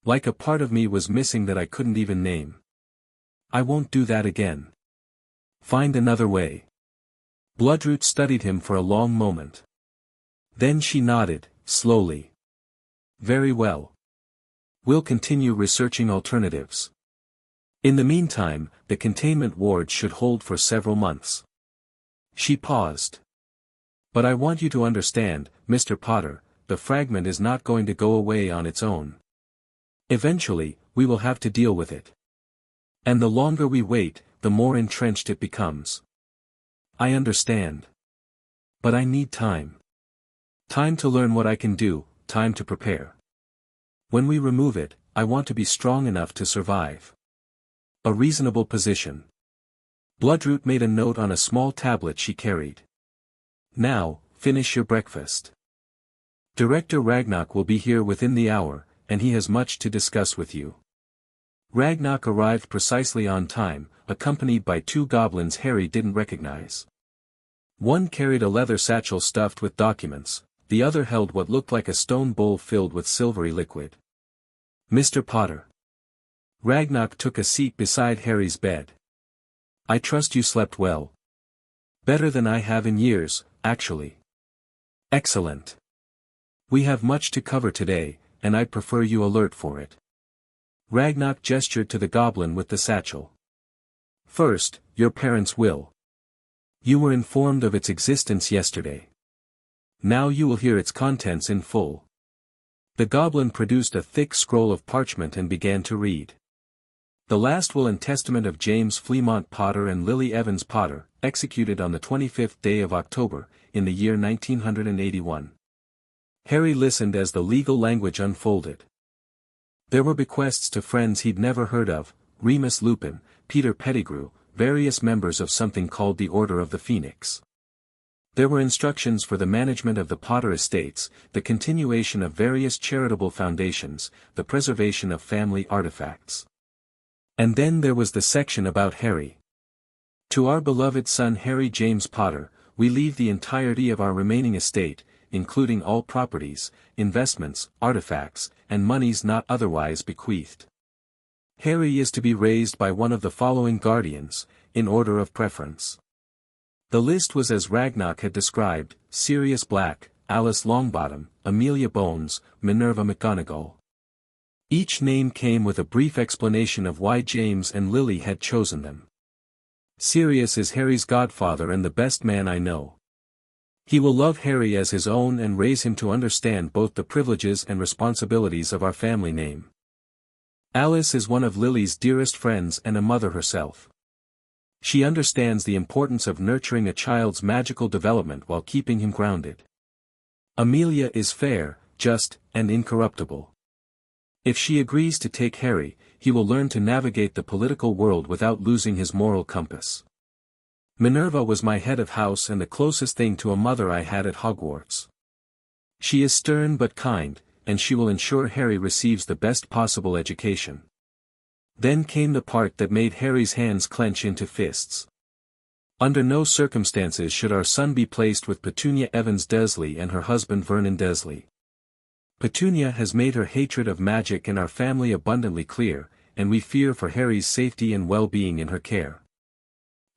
S2: Like a part of me was missing that I couldn't even name. I won't do that again. Find another way." Bloodroot studied him for a long moment. Then she nodded, slowly. "Very well. We'll continue researching alternatives. In the meantime, the containment ward should hold for several months." She paused. "But I want you to understand, Mr. Potter, the fragment is not going to go away on its own. Eventually, we will have to deal with it. And the longer we wait, the more entrenched it becomes. I understand. But I need time. Time to learn what I can do, time to prepare. When we remove it, I want to be strong enough to survive. A reasonable position." Bloodroot made a note on a small tablet she carried. "Now, finish your breakfast. Director Ragnarok will be here within the hour, and he has much to discuss with you." Ragnarok arrived precisely on time, accompanied by 2 goblins Harry didn't recognize. One carried a leather satchel stuffed with documents, the other held what looked like a stone bowl filled with silvery liquid. "Mr. Potter." Ragnarok took a seat beside Harry's bed. "I trust you slept well. Better than I have in years, actually." "Excellent. We have much to cover today, and I'd prefer you alert for it." Ragnarok gestured to the goblin with the satchel. "First, your parents' will. You were informed of its existence yesterday. Now you will hear its contents in full." The goblin produced a thick scroll of parchment and began to read. The last will and testament of James Fremont Potter and Lily Evans Potter, executed on the 25th day of October, in the year 1981. Harry listened as the legal language unfolded. There were bequests to friends he'd never heard of, Remus Lupin, Peter Pettigrew, various members of something called the Order of the Phoenix. There were instructions for the management of the Potter estates, the continuation of various charitable foundations, the preservation of family artifacts. And then there was the section about Harry. To our beloved son Harry James Potter, we leave the entirety of our remaining estate, including all properties, investments, artifacts, and monies not otherwise bequeathed. Harry is to be raised by one of the following guardians, in order of preference. The list was as Ragnarok had described: Sirius Black, Alice Longbottom, Amelia Bones, Minerva McGonagall. Each name came with a brief explanation of why James and Lily had chosen them. Sirius is Harry's godfather and the best man I know. He will love Harry as his own and raise him to understand both the privileges and responsibilities of our family name. Alice is one of Lily's dearest friends and a mother herself. She understands the importance of nurturing a child's magical development while keeping him grounded. Amelia is fair, just, and incorruptible. If she agrees to take Harry, he will learn to navigate the political world without losing his moral compass. Minerva was my head of house and the closest thing to a mother I had at Hogwarts. She is stern but kind, and she will ensure Harry receives the best possible education. Then came the part that made Harry's hands clench into fists. Under no circumstances should our son be placed with Petunia Evans Dursley and her husband Vernon Dursley. Petunia has made her hatred of magic and our family abundantly clear, and we fear for Harry's safety and well-being in her care.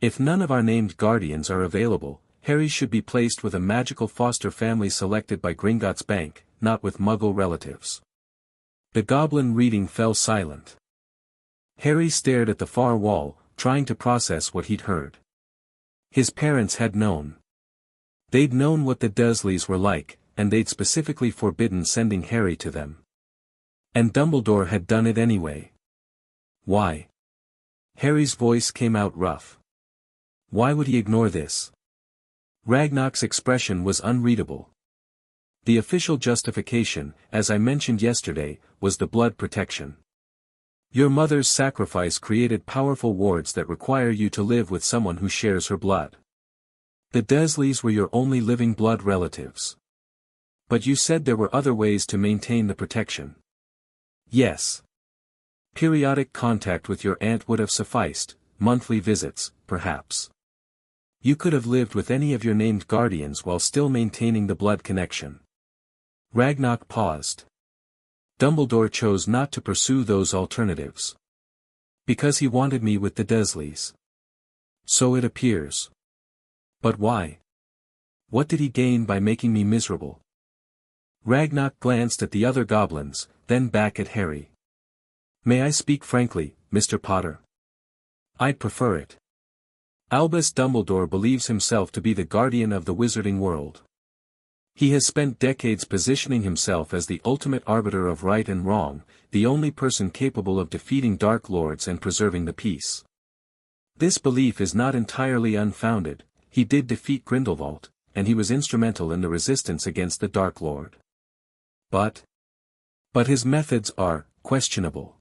S2: If none of our named guardians are available, Harry should be placed with a magical foster family selected by Gringotts Bank, not with Muggle relatives. The goblin reading fell silent. Harry stared at the far wall, trying to process what he'd heard. His parents had known. They'd known what the Dursleys were like, and they'd specifically forbidden sending Harry to them. And Dumbledore had done it anyway. Why? Harry's voice came out rough. Why would he ignore this? Ragnarok's expression was unreadable. The official justification, as I mentioned yesterday, was the blood protection. Your mother's sacrifice created powerful wards that require you to live with someone who shares her blood. The Dursleys were your only living blood relatives. But you said there were other ways to maintain the protection. Yes. Periodic contact with your aunt would have sufficed, monthly visits, perhaps. You could have lived with any of your named guardians while still maintaining the blood connection. Ragnarok paused. Dumbledore chose not to pursue those alternatives. Because he wanted me with the Dursleys. So it appears. But why? What did he gain by making me miserable? Ragnarok glanced at the other goblins, then back at Harry. May I speak frankly, Mr. Potter? I'd prefer it. Albus Dumbledore believes himself to be the guardian of the wizarding world. He has spent decades positioning himself as the ultimate arbiter of right and wrong, the only person capable of defeating Dark Lords and preserving the peace. This belief is not entirely unfounded. He did defeat Grindelwald, and he was instrumental in the resistance against the Dark Lord. But his methods are questionable.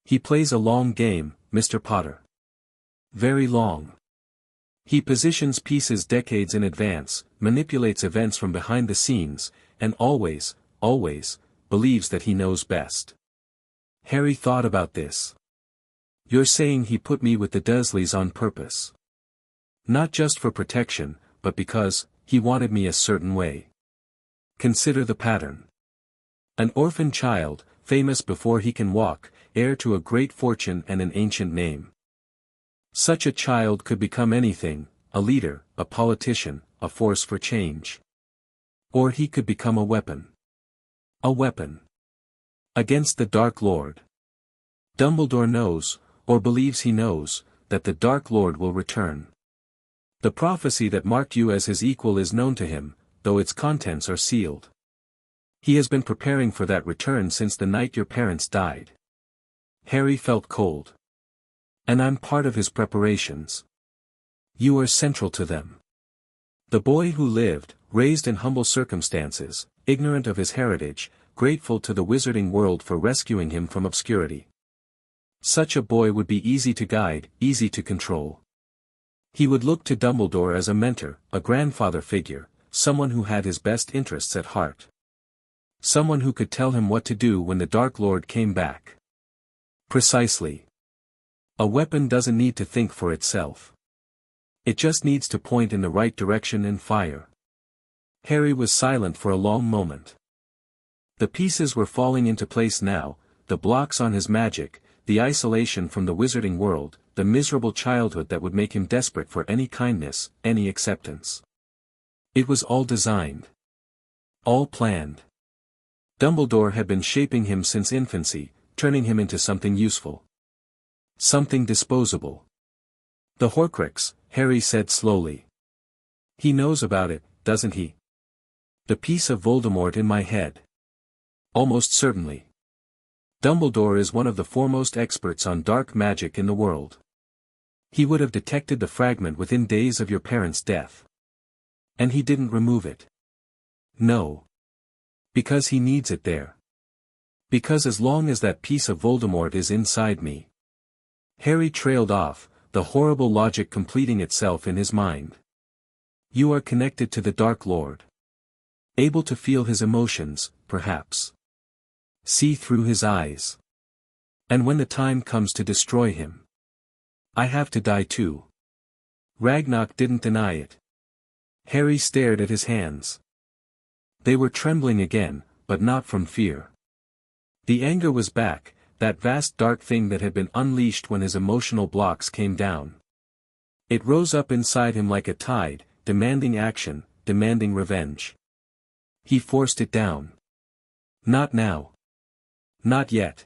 S2: He plays a long game, Mr. Potter. Very long. He positions pieces decades in advance, manipulates events from behind the scenes, and always, believes that he knows best. Harry thought about this. You're saying he put me with the Dursleys on purpose. Not just for protection, but because he wanted me a certain way. Consider the pattern. An orphan child, famous before he can walk, heir to a great fortune and an ancient name. Such a child could become anything, a leader, a politician, a force for change. Or he could become a weapon. A weapon. Against the Dark Lord. Dumbledore knows, or believes he knows, that the Dark Lord will return. The prophecy that marked you as his equal is known to him, though its contents are sealed. He has been preparing for that return since the night your parents died. Harry felt cold. And I'm part of his preparations. You are central to them. The boy who lived, raised in humble circumstances, ignorant of his heritage, grateful to the wizarding world for rescuing him from obscurity. Such a boy would be easy to guide, easy to control. He would look to Dumbledore as a mentor, a grandfather figure, someone who had his best interests at heart. Someone who could tell him what to do when the Dark Lord came back. Precisely. A weapon doesn't need to think for itself. It just needs to point in the right direction and fire. Harry was silent for a long moment. The pieces were falling into place now, the blocks on his magic, the isolation from the wizarding world, the miserable childhood that would make him desperate for any kindness, any acceptance. It was all designed. All planned. Dumbledore had been shaping him since infancy, turning him into something useful. Something disposable. The Horcrux, Harry said slowly. He knows about it, doesn't he? The piece of Voldemort in my head. Almost certainly. Dumbledore is one of the foremost experts on dark magic in the world. He would have detected the fragment within days of your parents' death. And he didn't remove it. No. Because he needs it there. Because as long as that piece of Voldemort is inside me. Harry trailed off, the horrible logic completing itself in his mind. You are connected to the Dark Lord. Able to feel his emotions, perhaps. See through his eyes. And when the time comes to destroy him. I have to die too. Ragnarok didn't deny it. Harry stared at his hands. They were trembling again, but not from fear. The anger was back, that vast dark thing that had been unleashed when his emotional blocks came down. It rose up inside him like a tide, demanding action, demanding revenge. He forced it down. Not now. Not yet.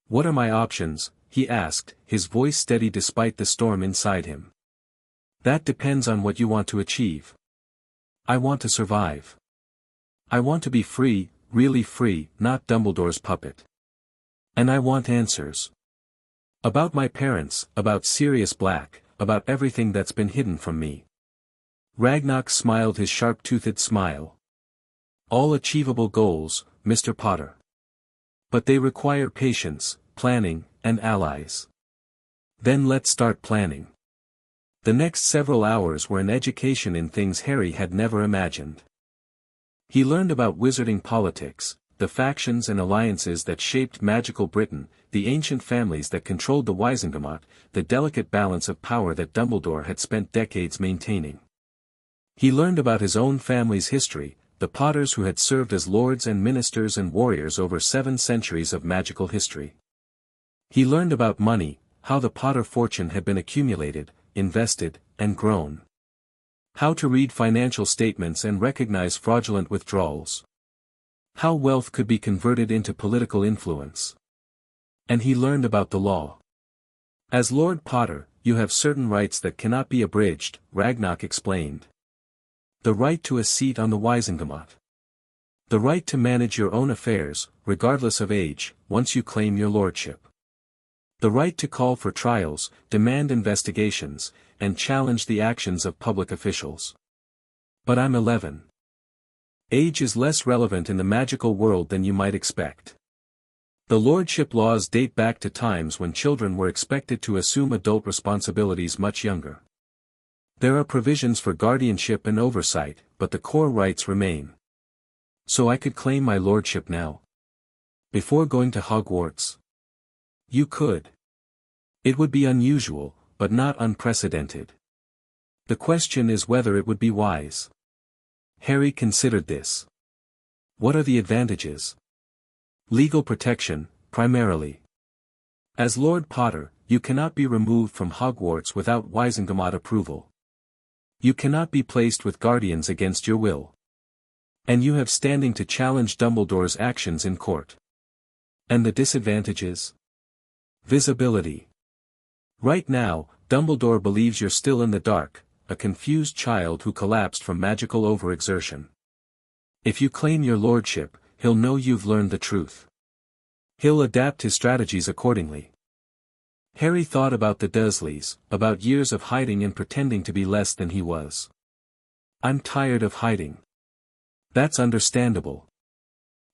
S2: What are my options? He asked, his voice steady despite the storm inside him. That depends on what you want to achieve. I want to survive. I want to be free, really free, not Dumbledore's puppet. And I want answers. About my parents, about Sirius Black, about everything that's been hidden from me. Ragnarok smiled his sharp-toothed smile. All achievable goals, Mr. Potter. But they require patience, planning, and allies. Then let's start planning. The next several hours were an education in things Harry had never imagined. He learned about wizarding politics, the factions and alliances that shaped magical Britain, the ancient families that controlled the Wizengamot, the delicate balance of power that Dumbledore had spent decades maintaining. He learned about his own family's history, the Potters who had served as lords and ministers and warriors over 7 centuries of magical history. He learned about money, how the Potter fortune had been accumulated, invested, and grown. How to read financial statements and recognize fraudulent withdrawals. How wealth could be converted into political influence. And he learned about the law. As Lord Potter, you have certain rights that cannot be abridged, Ragnarok explained. The right to a seat on the Wizengamot. The right to manage your own affairs, regardless of age, once you claim your lordship. The right to call for trials, demand investigations, and challenge the actions of public officials. But I'm 11. Age is less relevant in the magical world than you might expect. The lordship laws date back to times when children were expected to assume adult responsibilities much younger. There are provisions for guardianship and oversight, but the core rights remain. So I could claim my lordship now. Before going to Hogwarts. You could. It would be unusual, but not unprecedented. The question is whether it would be wise. Harry considered this. What are the advantages? Legal protection, primarily. As Lord Potter, you cannot be removed from Hogwarts without Wizengamot approval. You cannot be placed with guardians against your will. And you have standing to challenge Dumbledore's actions in court. And the disadvantages? Visibility. Right now, Dumbledore believes you're still in the dark, a confused child who collapsed from magical overexertion. If you claim your lordship, he'll know you've learned the truth. He'll adapt his strategies accordingly. Harry thought about the Dursleys, about years of hiding and pretending to be less than he was. I'm tired of hiding. That's understandable.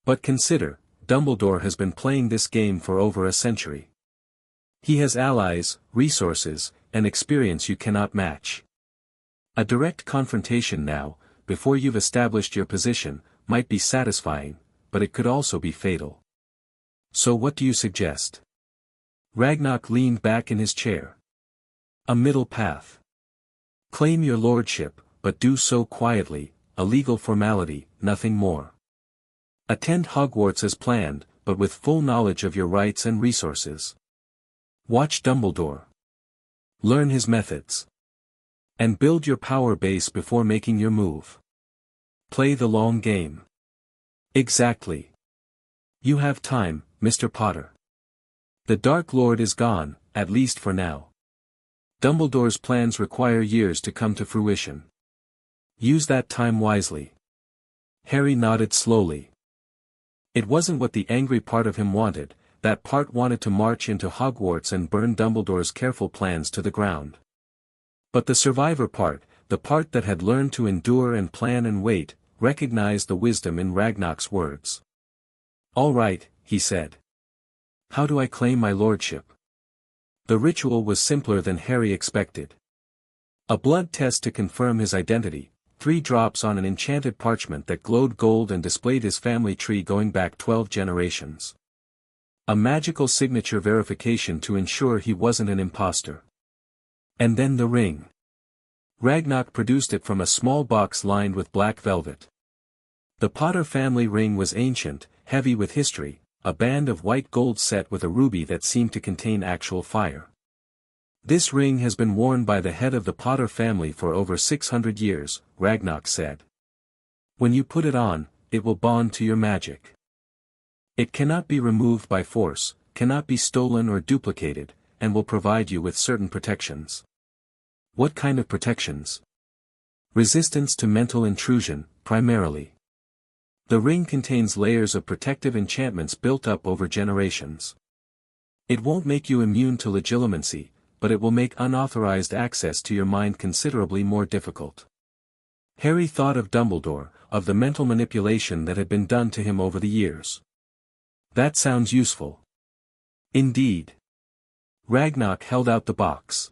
S2: But consider, Dumbledore has been playing this game for over a century. He has allies, resources, and experience you cannot match. A direct confrontation now, before you've established your position, might be satisfying, but it could also be fatal. So what do you suggest? Ragnarok leaned back in his chair. A middle path. Claim your lordship, but do so quietly, a legal formality, nothing more. Attend Hogwarts as planned, but with full knowledge of your rights and resources. Watch Dumbledore. Learn his methods. And build your power base before making your move. Play the long game. Exactly. You have time, Mr. Potter. The Dark Lord is gone, at least for now. Dumbledore's plans require years to come to fruition. Use that time wisely. Harry nodded slowly. It wasn't what the angry part of him wanted, that part wanted to march into Hogwarts and burn Dumbledore's careful plans to the ground. But the survivor part, the part that had learned to endure and plan and wait, recognized the wisdom in Ragnarok's words. All right, he said. How do I claim my lordship? The ritual was simpler than Harry expected. A blood test to confirm his identity, 3 drops on an enchanted parchment that glowed gold and displayed his family tree going back 12 generations. A magical signature verification to ensure he wasn't an imposter. And then the ring. Ragnarok produced it from a small box lined with black velvet. The Potter family ring was ancient, heavy with history, a band of white gold set with a ruby that seemed to contain actual fire. This ring has been worn by the head of the Potter family for over 600 years, Ragnarok said. When you put it on, it will bond to your magic. It cannot be removed by force, cannot be stolen or duplicated, and will provide you with certain protections. What kind of protections? Resistance to mental intrusion, primarily. The ring contains layers of protective enchantments built up over generations. It won't make you immune to legilimency, but it will make unauthorized access to your mind considerably more difficult. Harry thought of Dumbledore, of the mental manipulation that had been done to him over the years. That sounds useful. Indeed. Ragnarok held out the box.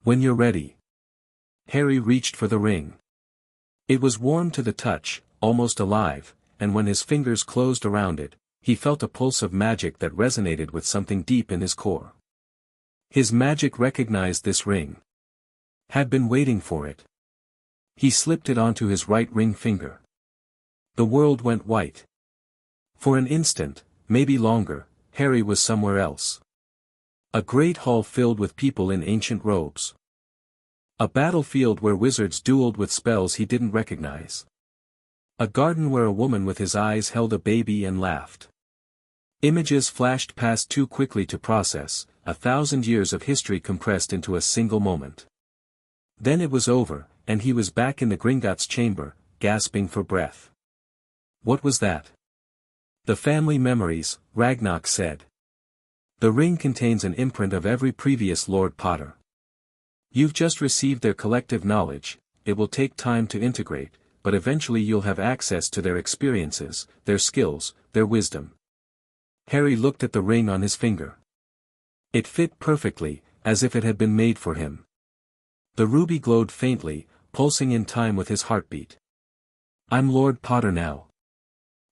S2: When you're ready. Harry reached for the ring. It was warm to the touch, almost alive, and when his fingers closed around it, he felt a pulse of magic that resonated with something deep in his core. His magic recognized this ring. Had been waiting for it. He slipped it onto his right ring finger. The world went white. For an instant, maybe longer, Harry was somewhere else. A great hall filled with people in ancient robes. A battlefield where wizards dueled with spells he didn't recognize. A garden where a woman with his eyes held a baby and laughed. Images flashed past too quickly to process, 1,000 years of history compressed into a single moment. Then it was over, and he was back in the Gringotts chamber, gasping for breath. What was that? The family memories, Ragnarok said. The ring contains an imprint of every previous Lord Potter. You've just received their collective knowledge, it will take time to integrate, but eventually you'll have access to their experiences, their skills, their wisdom. Harry looked at the ring on his finger. It fit perfectly, as if it had been made for him. The ruby glowed faintly, pulsing in time with his heartbeat. I'm Lord Potter now.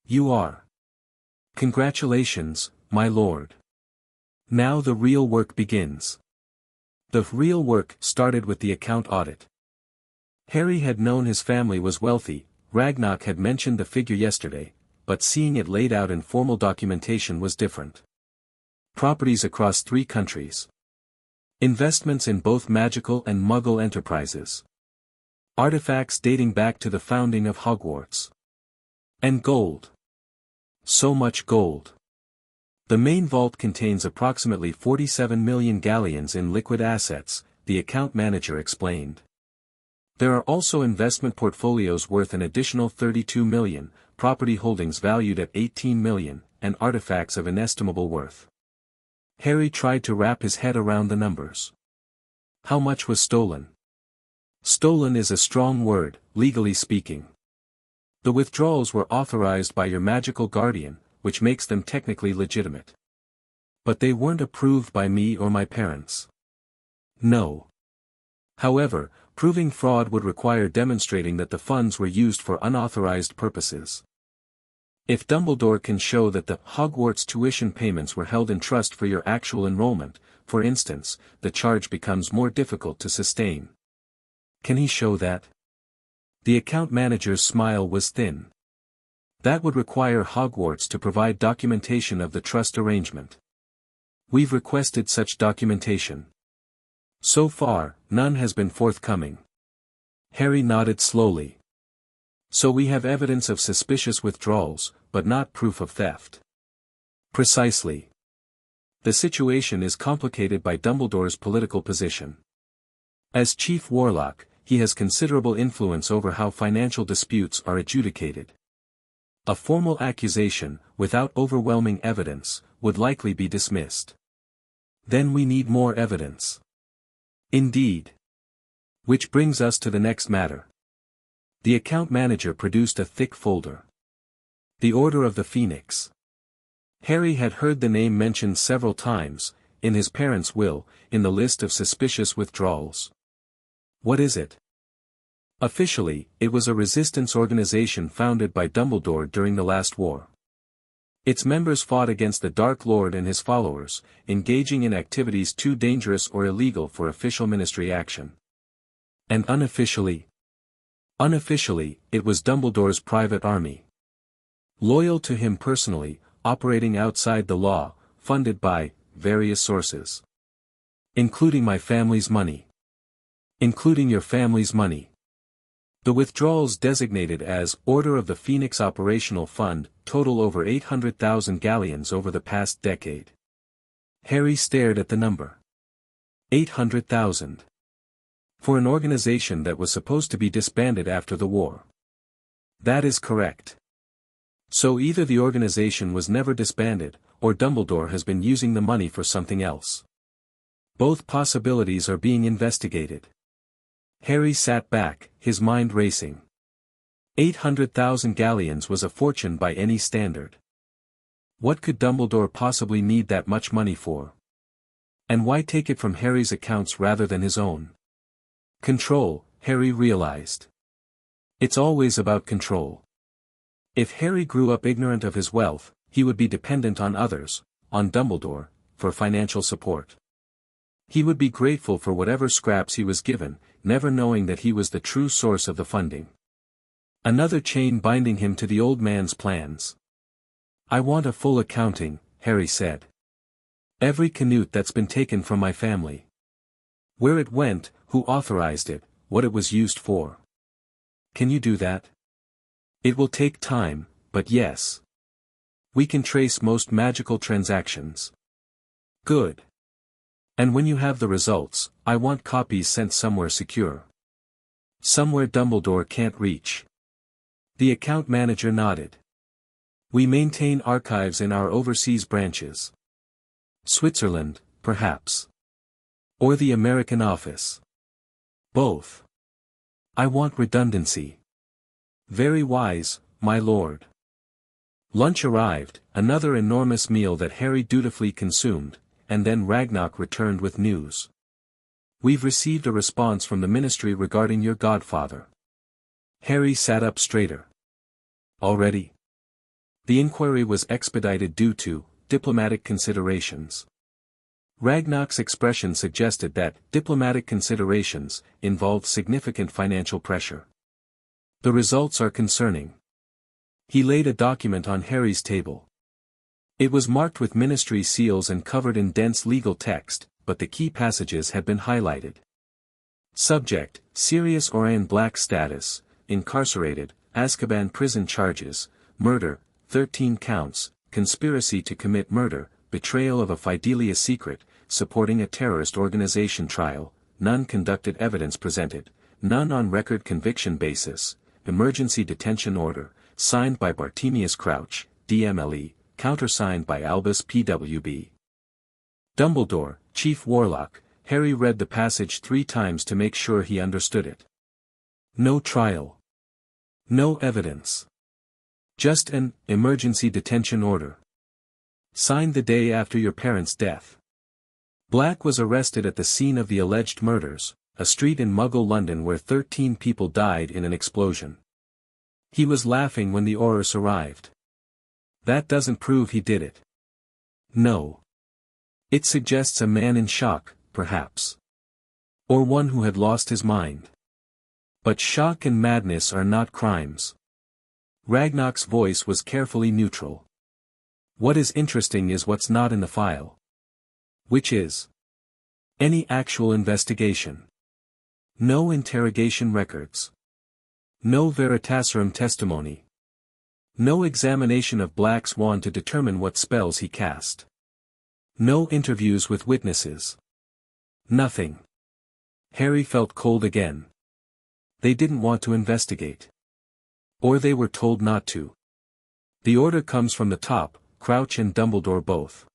S2: You are. Congratulations, my lord. Now the real work begins. The real work started with the account audit. Harry had known his family was wealthy, Ragnarok had mentioned the figure yesterday, but seeing it laid out in formal documentation was different. Properties across 3 countries. Investments in both magical and muggle enterprises. Artifacts dating back to the founding of Hogwarts. And gold. So much gold. The main vault contains approximately 47 million galleons in liquid assets, the account manager explained. There are also investment portfolios worth an additional 32 million, property holdings valued at 18 million, and artifacts of inestimable worth. Harry tried to wrap his head around the numbers. How much was stolen? Stolen is a strong word, legally speaking. The withdrawals were authorized by your magical guardian, which makes them technically legitimate. But they weren't approved by me or my parents. No. However, proving fraud would require demonstrating that the funds were used for unauthorized purposes. If Dumbledore can show that the Hogwarts tuition payments were held in trust for your actual enrollment, for instance, the charge becomes more difficult to sustain. Can he show that? The account manager's smile was thin. That would require Hogwarts to provide documentation of the trust arrangement. We've requested such documentation. So far, none has been forthcoming. Harry nodded slowly. So we have evidence of suspicious withdrawals, but not proof of theft. Precisely. The situation is complicated by Dumbledore's political position. As Chief Warlock, he has considerable influence over how financial disputes are adjudicated. A formal accusation, without overwhelming evidence, would likely be dismissed. Then we need more evidence. Indeed. Which brings us to the next matter. The account manager produced a thick folder. The Order of the Phoenix. Harry had heard the name mentioned several times, in his parents' will, in the list of suspicious withdrawals. What is it? Officially, it was a resistance organization founded by Dumbledore during the last war. Its members fought against the Dark Lord and his followers, engaging in activities too dangerous or illegal for official ministry action. And unofficially? Unofficially, it was Dumbledore's private army. Loyal to him personally, operating outside the law, funded by various sources. Including my family's money. Including your family's money. The withdrawals designated as Order of the Phoenix Operational Fund total over 800,000 galleons over the past decade. Harry stared at the number. 800,000. For an organization that was supposed to be disbanded after the war. That is correct. So either the organization was never disbanded, or Dumbledore has been using the money for something else. Both possibilities are being investigated. Harry sat back, his mind racing. 800,000 galleons was a fortune by any standard. What could Dumbledore possibly need that much money for? And why take it from Harry's accounts rather than his own? Control, Harry realized. It's always about control. If Harry grew up ignorant of his wealth, he would be dependent on others, on Dumbledore, for financial support. He would be grateful for whatever scraps he was given, never knowing that he was the true source of the funding. Another chain binding him to the old man's plans. I want a full accounting, Harry said. Every canute that's been taken from my family. Where it went, who authorized it, what it was used for. Can you do that? It will take time, but yes. We can trace most magical transactions. Good. And when you have the results, I want copies sent somewhere secure. Somewhere Dumbledore can't reach. The account manager nodded. We maintain archives in our overseas branches. Switzerland, perhaps. Or the American office. Both. I want redundancy. Very wise, my lord. Lunch arrived, another enormous meal that Harry dutifully consumed, and then Ragnarok returned with news. We've received a response from the ministry regarding your godfather. Harry sat up straighter. Already? The inquiry was expedited due to diplomatic considerations. Ragnarok's expression suggested that diplomatic considerations involved significant financial pressure. The results are concerning. He laid a document on Harry's table. It was marked with ministry seals and covered in dense legal text, but the key passages had been highlighted. Subject, Sirius Orion Black status, incarcerated, Azkaban prison charges, murder, 13 counts, conspiracy to commit murder, betrayal of a Fidelia secret, supporting a terrorist organization trial, none conducted evidence presented, none on record conviction basis, emergency detention order, signed by Bartemius Crouch, DMLE, countersigned by Albus PWB. Dumbledore, Chief Warlock. Harry read the passage 3 times to make sure he understood it. No trial. No evidence. Just an emergency detention order. Signed the day after your parents' death. Black was arrested at the scene of the alleged murders, a street in Muggle London where 13 people died in an explosion. He was laughing when the Aurors arrived. That doesn't prove he did it. No. It suggests a man in shock, perhaps. Or one who had lost his mind. But shock and madness are not crimes. Ragnar's voice was carefully neutral. What is interesting is what's not in the file. Which is? Any actual investigation. No interrogation records. No Veritaserum testimony. No examination of Black's wand to determine what spells he cast. No interviews with witnesses. Nothing. Harry felt cold again. They didn't want to investigate. Or they were told not to. The order comes from the top, Crouch and Dumbledore both.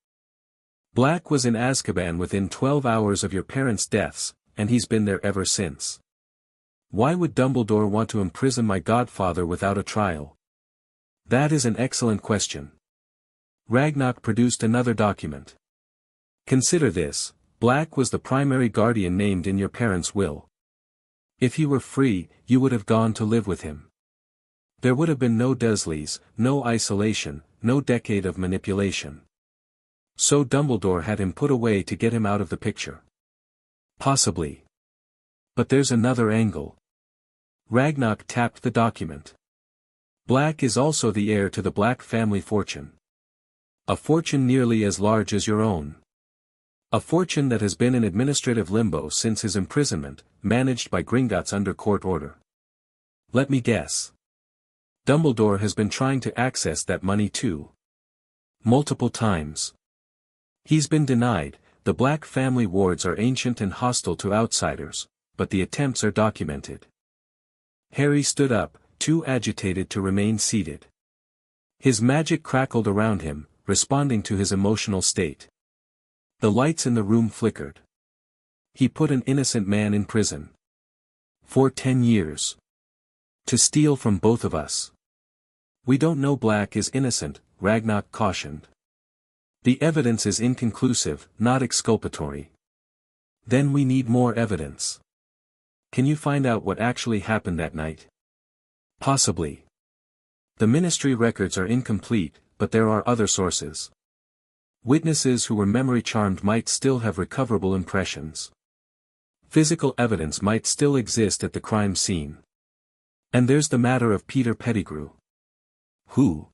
S2: Black was in Azkaban within 12 hours of your parents' deaths, and he's been there ever since. Why would Dumbledore want to imprison my godfather without a trial? That is an excellent question. Ragnar produced another document. Consider this, Black was the primary guardian named in your parents' will. If he were free, you would have gone to live with him. There would have been no Dursleys, no isolation, no decade of manipulation. So Dumbledore had him put away to get him out of the picture. Possibly. But there's another angle. Ragnar tapped the document. Black is also the heir to the Black family fortune. A fortune nearly as large as your own. A fortune that has been in administrative limbo since his imprisonment, managed by Gringotts under court order. Let me guess. Dumbledore has been trying to access that money too. Multiple times. He's been denied. The Black family wards are ancient and hostile to outsiders, but the attempts are documented. Harry stood up, too agitated to remain seated. His magic crackled around him, responding to his emotional state. The lights in the room flickered. He put an innocent man in prison. For 10 years. To steal from both of us. We don't know Black is innocent, Ragnar cautioned. The evidence is inconclusive, not exculpatory. Then we need more evidence. Can you find out what actually happened that night? Possibly. The ministry records are incomplete, but there are other sources. Witnesses who were memory-charmed might still have recoverable impressions. Physical evidence might still exist at the crime scene. And there's the matter of Peter Pettigrew. Who?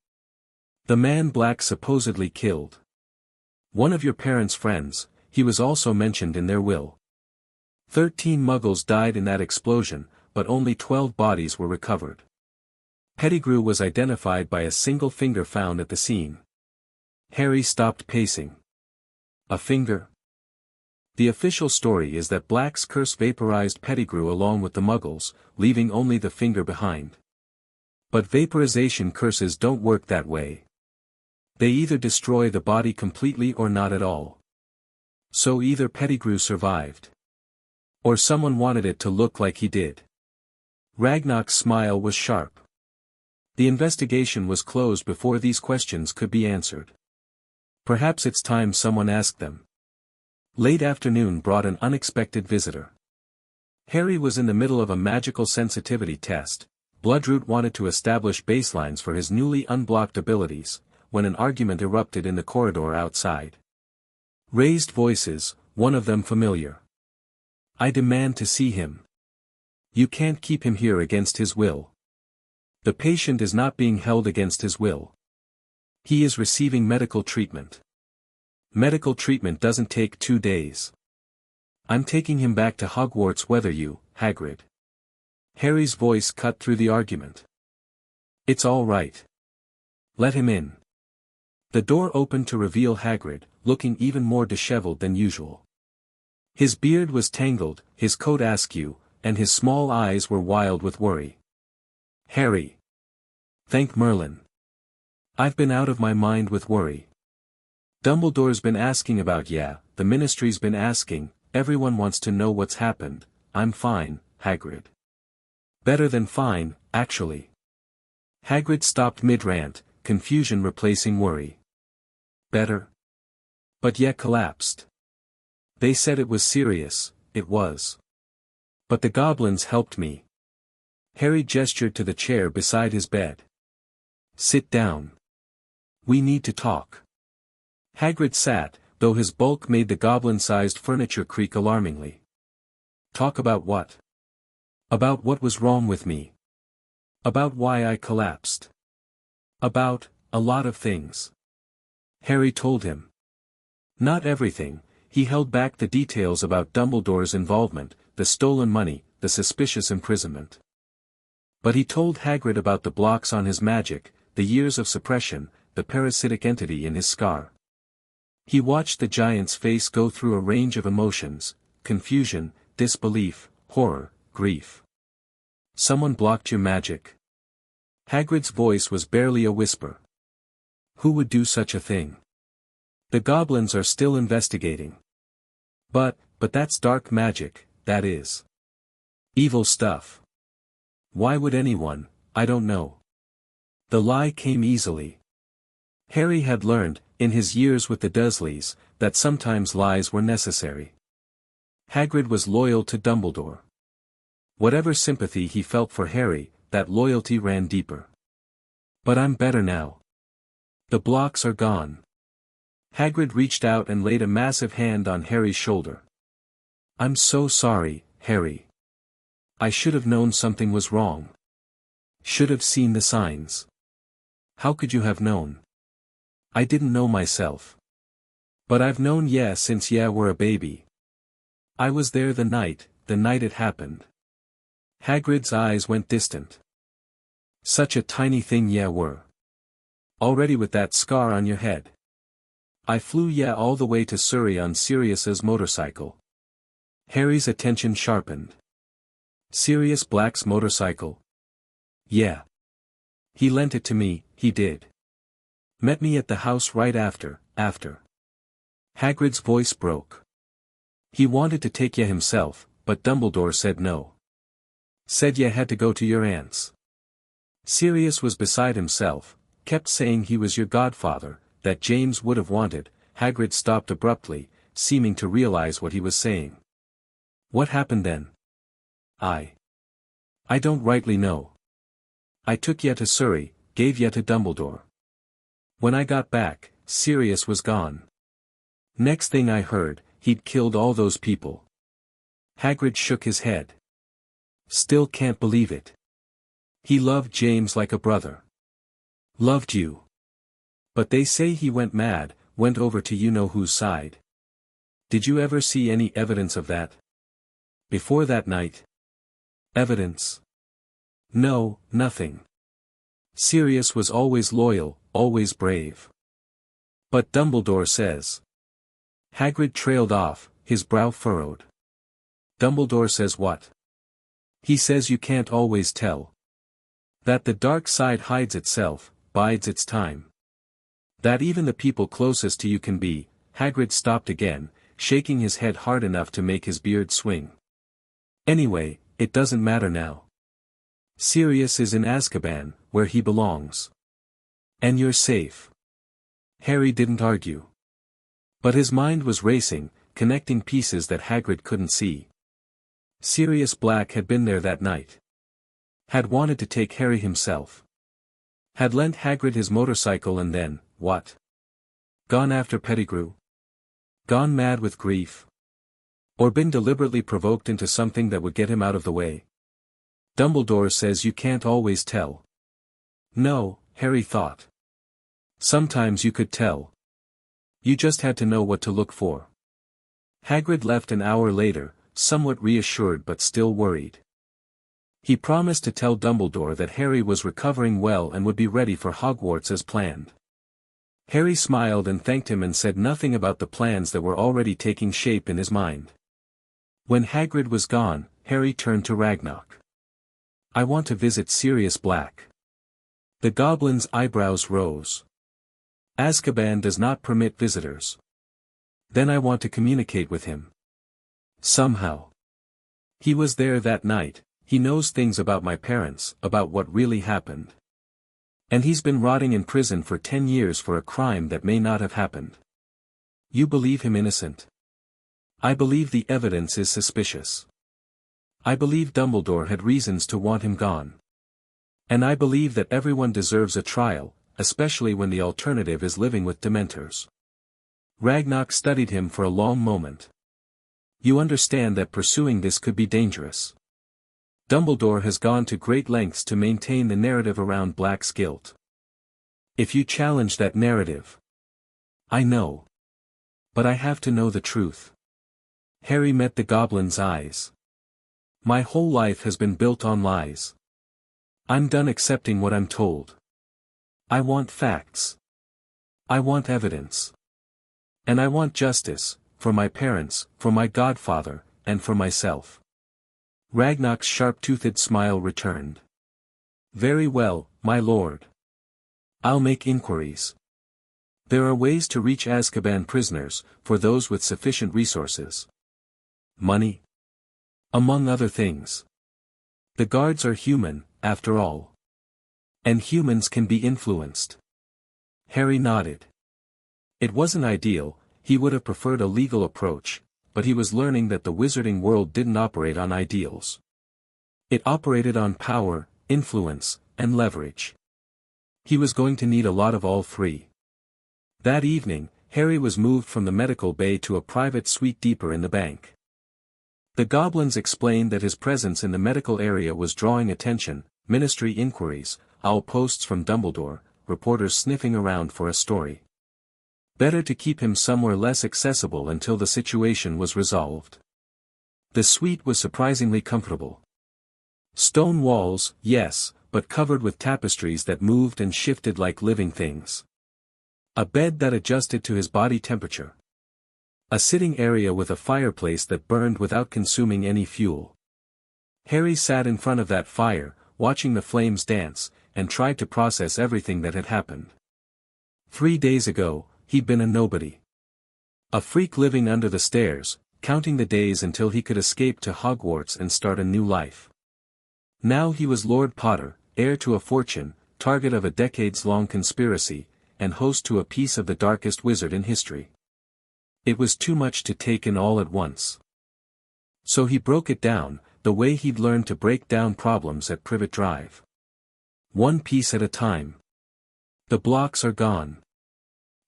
S2: The man Black supposedly killed. One of your parents' friends, he was also mentioned in their will. 13 Muggles died in that explosion, but only 12 bodies were recovered. Pettigrew was identified by a single finger found at the scene. Harry stopped pacing. A finger? The official story is that Black's curse vaporized Pettigrew along with the Muggles, leaving only the finger behind. But vaporization curses don't work that way. They either destroy the body completely or not at all. So either Pettigrew survived. Or someone wanted it to look like he did. Ragnar's smile was sharp. The investigation was closed before these questions could be answered. Perhaps it's time someone asked them. Late afternoon brought an unexpected visitor. Harry was in the middle of a magical sensitivity test. Bloodroot wanted to establish baselines for his newly unblocked abilities, when an argument erupted in the corridor outside. Raised voices, one of them familiar. I demand to see him. You can't keep him here against his will. The patient is not being held against his will. He is receiving medical treatment. Medical treatment doesn't take 2 days. I'm taking him back to Hogwarts whether you, Hagrid. Harry's voice cut through the argument. It's all right. Let him in. The door opened to reveal Hagrid, looking even more disheveled than usual. His beard was tangled, his coat askew, and his small eyes were wild with worry. Harry. Thank Merlin. I've been out of my mind with worry. Dumbledore's been asking about ya, the ministry's been asking, everyone wants to know what's happened. I'm fine, Hagrid. Better than fine, actually. Hagrid stopped mid-rant, confusion replacing worry. Better? But yet collapsed. They said it was serious, it was. But the goblins helped me. Harry gestured to the chair beside his bed. Sit down. We need to talk. Hagrid sat, though his bulk made the goblin-sized furniture creak alarmingly. Talk about what? About what was wrong with me. About why I collapsed. About a lot of things. Harry told him. Not everything, he held back the details about Dumbledore's involvement, the stolen money, the suspicious imprisonment. But he told Hagrid about the blocks on his magic, the years of suppression, the parasitic entity in his scar. He watched the giant's face go through a range of emotions, confusion, disbelief, horror, grief. Someone blocked your magic. Hagrid's voice was barely a whisper. Who would do such a thing? The goblins are still investigating. But that's dark magic, that is. Evil stuff. Why would anyone, I don't know. The lie came easily. Harry had learned, in his years with the Dursleys, that sometimes lies were necessary. Hagrid was loyal to Dumbledore. Whatever sympathy he felt for Harry, that loyalty ran deeper. But I'm better now. The blocks are gone. Hagrid reached out and laid a massive hand on Harry's shoulder. I'm so sorry, Harry. I should have known something was wrong. Should have seen the signs. How could you have known? I didn't know myself. But I've known since were a baby. I was there the night it happened. Hagrid's eyes went distant. Such a tiny thing were. Already with that scar on your head. I flew all the way to Surrey on Sirius's motorcycle. Harry's attention sharpened. Sirius Black's motorcycle? Yeah. He lent it to me, he did. Met me at the house right after. Hagrid's voice broke. He wanted to take you himself, but Dumbledore said no. Said you had to go to your aunt's. Sirius was beside himself, kept saying he was your godfather, that James would have wanted. Hagrid stopped abruptly, seeming to realize what he was saying. What happened then? I don't rightly know. I took you to Surrey, gave you to Dumbledore. When I got back, Sirius was gone. Next thing I heard, he'd killed all those people. Hagrid shook his head. Still can't believe it. He loved James like a brother. Loved you. But they say he went mad, went over to you-know-whose side. Did you ever see any evidence of that? Before that night? Evidence? No, nothing. Sirius was always loyal, always brave. But Dumbledore says. Hagrid trailed off, his brow furrowed. Dumbledore says what? He says you can't always tell. That the dark side hides itself, bides its time. That even the people closest to you can be. Hagrid stopped again, shaking his head hard enough to make his beard swing. Anyway, it doesn't matter now. Sirius is in Azkaban, where he belongs. And you're safe. Harry didn't argue. But his mind was racing, connecting pieces that Hagrid couldn't see. Sirius Black had been there that night. Had wanted to take Harry himself. Had lent Hagrid his motorcycle and then, what? Gone after Pettigrew? Gone mad with grief? Or been deliberately provoked into something that would get him out of the way? Dumbledore says you can't always tell. No, Harry thought. Sometimes you could tell. You just had to know what to look for. Hagrid left an hour later, somewhat reassured but still worried. He promised to tell Dumbledore that Harry was recovering well and would be ready for Hogwarts as planned. Harry smiled and thanked him and said nothing about the plans that were already taking shape in his mind. When Hagrid was gone, Harry turned to Ragnarok. I want to visit Sirius Black. The goblin's eyebrows rose. Azkaban does not permit visitors. Then I want to communicate with him. Somehow. He was there that night, he knows things about my parents, about what really happened. And he's been rotting in prison for 10 years for a crime that may not have happened. You believe him innocent? I believe the evidence is suspicious. I believe Dumbledore had reasons to want him gone. And I believe that everyone deserves a trial, especially when the alternative is living with Dementors. Ragnarok studied him for a long moment. You understand that pursuing this could be dangerous. Dumbledore has gone to great lengths to maintain the narrative around Black's guilt. If you challenge that narrative. I know. But I have to know the truth. Harry met the goblin's eyes. My whole life has been built on lies. I'm done accepting what I'm told. I want facts. I want evidence. And I want justice, for my parents, for my godfather, and for myself. Ragnarok's sharp-toothed smile returned. Very well, my lord. I'll make inquiries. There are ways to reach Azkaban prisoners, for those with sufficient resources. Money? Among other things. The guards are human, after all. And humans can be influenced. Harry nodded. It wasn't ideal, he would have preferred a legal approach, but he was learning that the wizarding world didn't operate on ideals. It operated on power, influence, and leverage. He was going to need a lot of all three. That evening, Harry was moved from the medical bay to a private suite deeper in the bank. The goblins explained that his presence in the medical area was drawing attention, ministry inquiries, owl posts from Dumbledore, reporters sniffing around for a story. Better to keep him somewhere less accessible until the situation was resolved. The suite was surprisingly comfortable. Stone walls, yes, but covered with tapestries that moved and shifted like living things. A bed that adjusted to his body temperature. A sitting area with a fireplace that burned without consuming any fuel. Harry sat in front of that fire, watching the flames dance, and tried to process everything that had happened. 3 days ago, he'd been a nobody. A freak living under the stairs, counting the days until he could escape to Hogwarts and start a new life. Now he was Lord Potter, heir to a fortune, target of a decades-long conspiracy, and host to a piece of the darkest wizard in history. It was too much to take in all at once. So he broke it down, the way he'd learned to break down problems at Privet Drive. One piece at a time. The blocks are gone.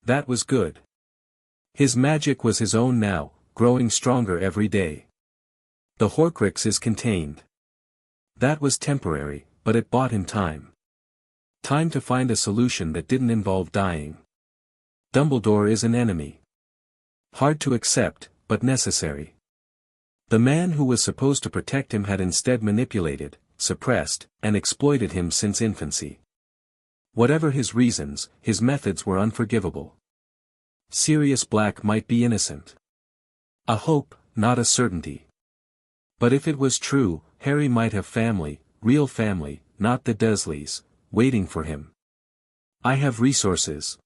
S2: That was good. His magic was his own now, growing stronger every day. The Horcrux is contained. That was temporary, but it bought him time. Time to find a solution that didn't involve dying. Dumbledore is an enemy. Hard to accept, but necessary. The man who was supposed to protect him had instead manipulated, suppressed, and exploited him since infancy. Whatever his reasons, his methods were unforgivable. Sirius Black might be innocent. A hope, not a certainty. But if it was true, Harry might have family, real family, not the Dursleys, waiting for him. I have resources.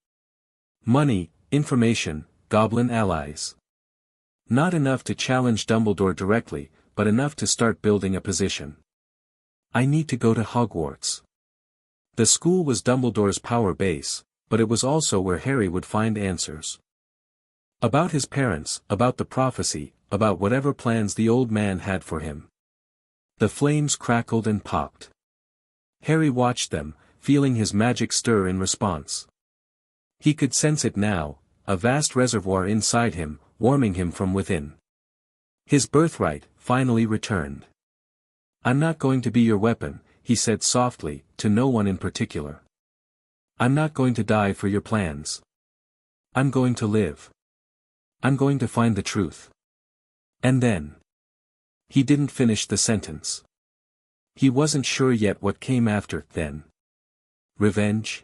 S2: Money, information, goblin allies. Not enough to challenge Dumbledore directly, but enough to start building a position. I need to go to Hogwarts. The school was Dumbledore's power base, but it was also where Harry would find answers. About his parents, about the prophecy, about whatever plans the old man had for him. The flames crackled and popped. Harry watched them, feeling his magic stir in response. He could sense it now, a vast reservoir inside him, warming him from within. His birthright, finally returned. I'm not going to be your weapon, he said softly, to no one in particular. I'm not going to die for your plans. I'm going to live. I'm going to find the truth. And then. He didn't finish the sentence. He wasn't sure yet what came after then. Revenge?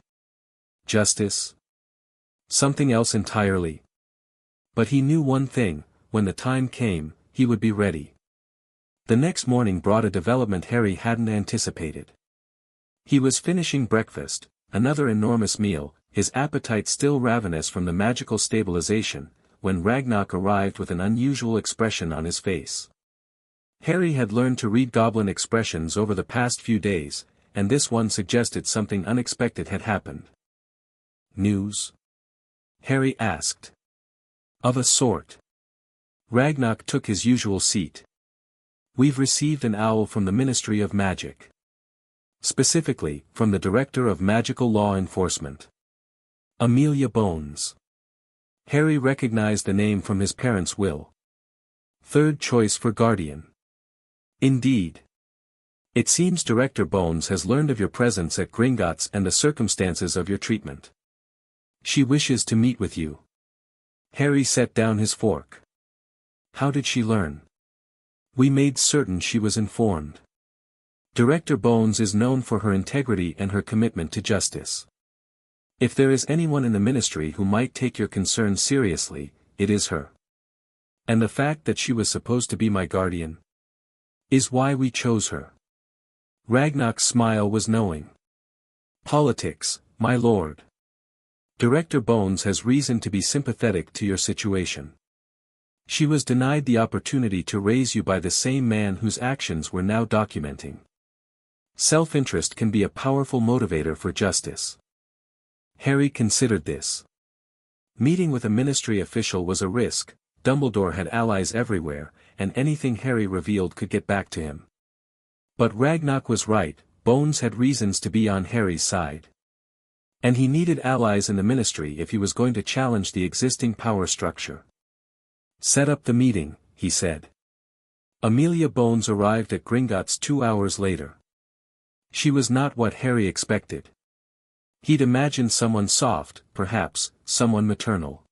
S2: Justice? Something else entirely? But he knew one thing, when the time came, he would be ready. The next morning brought a development Harry hadn't anticipated. He was finishing breakfast, another enormous meal, his appetite still ravenous from the magical stabilization, when Ragnar arrived with an unusual expression on his face. Harry had learned to read goblin expressions over the past few days, and this one suggested something unexpected had happened. "News?" Harry asked. "Of a sort." Ragnar took his usual seat. "We've received an owl from the Ministry of Magic. Specifically, from the Director of Magical Law Enforcement. Amelia Bones." Harry recognized the name from his parents' will. Third choice for guardian. "Indeed. It seems Director Bones has learned of your presence at Gringotts and the circumstances of your treatment. She wishes to meet with you." Harry set down his fork. "How did she learn?" "We made certain she was informed. Director Bones is known for her integrity and her commitment to justice. If there is anyone in the ministry who might take your concerns seriously, it is her. And the fact that she was supposed to be my guardian is why we chose her." Ragnar's smile was knowing. "Politics, my lord. Director Bones has reason to be sympathetic to your situation. She was denied the opportunity to raise you by the same man whose actions we're now documenting. Self-interest can be a powerful motivator for justice." Harry considered this. Meeting with a ministry official was a risk. Dumbledore had allies everywhere, and anything Harry revealed could get back to him. But Ragnar was right, Bones had reasons to be on Harry's side. And he needed allies in the ministry if he was going to challenge the existing power structure. "Set up the meeting," he said. Amelia Bones arrived at Gringotts 2 hours later. She was not what Harry expected. He'd imagined someone soft, perhaps, someone maternal.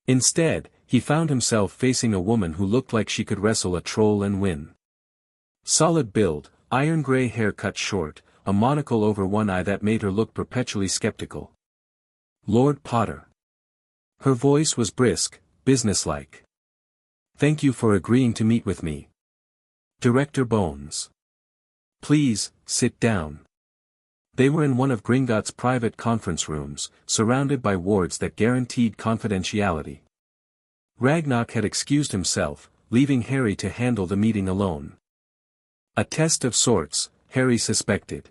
S2: Instead, he found himself facing a woman who looked like she could wrestle a troll and win. Solid build, iron-gray hair cut short, a monocle over one eye that made her look perpetually skeptical. "Lord Potter." Her voice was brisk, businesslike. "Thank you for agreeing to meet with me. Director Bones. Please, sit down." They were in one of Gringotts' private conference rooms, surrounded by wards that guaranteed confidentiality. Ragnar had excused himself, leaving Harry to handle the meeting alone. A test of sorts, Harry suspected.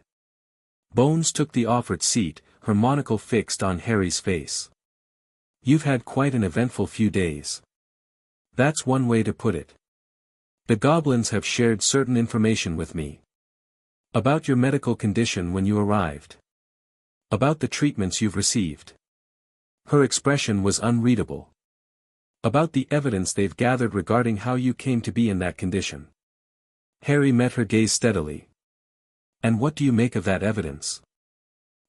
S2: Bones took the offered seat, her monocle fixed on Harry's face. "You've had quite an eventful few days. That's one way to put it. The goblins have shared certain information with me. About your medical condition when you arrived. About the treatments you've received." Her expression was unreadable. "About the evidence they've gathered regarding how you came to be in that condition." Harry met her gaze steadily. "And what do you make of that evidence?"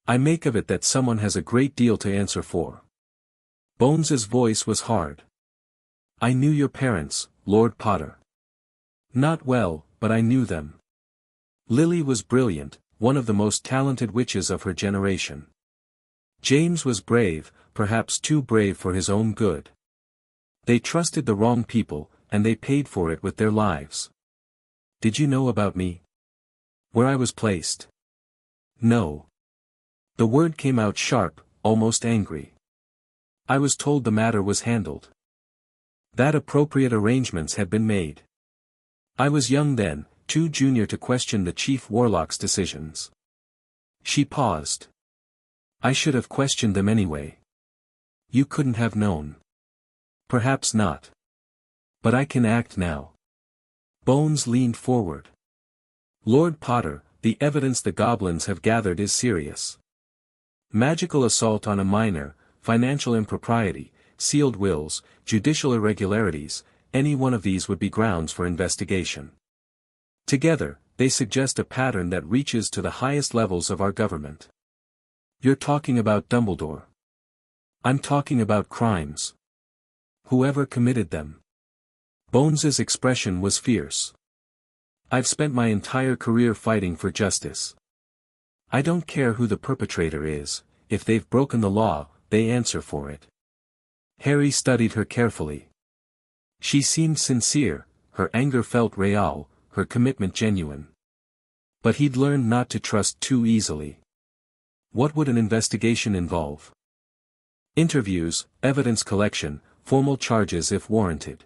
S2: "I make of it that someone has a great deal to answer for." Bones's voice was hard. "I knew your parents, Lord Potter. Not well, but I knew them. Lily was brilliant, one of the most talented witches of her generation. James was brave, perhaps too brave for his own good. They trusted the wrong people, and they paid for it with their lives. Did you know about me? Where I was placed?" "No." The word came out sharp, almost angry. "I was told the matter was handled. That appropriate arrangements had been made. I was young then, too junior to question the chief warlock's decisions." She paused. "I should have questioned them anyway. You couldn't have known." "Perhaps not. But I can act now." Bones leaned forward. "Lord Potter, the evidence the goblins have gathered is serious. Magical assault on a minor, financial impropriety, sealed wills, judicial irregularities, any one of these would be grounds for investigation. Together, they suggest a pattern that reaches to the highest levels of our government." "You're talking about Dumbledore." "I'm talking about crimes. Whoever committed them." Bones's expression was fierce. "I've spent my entire career fighting for justice. I don't care who the perpetrator is, if they've broken the law, they answer for it." Harry studied her carefully. She seemed sincere, her anger felt real, her commitment genuine. But he'd learned not to trust too easily. What would an investigation involve? Interviews, evidence collection, formal charges if warranted.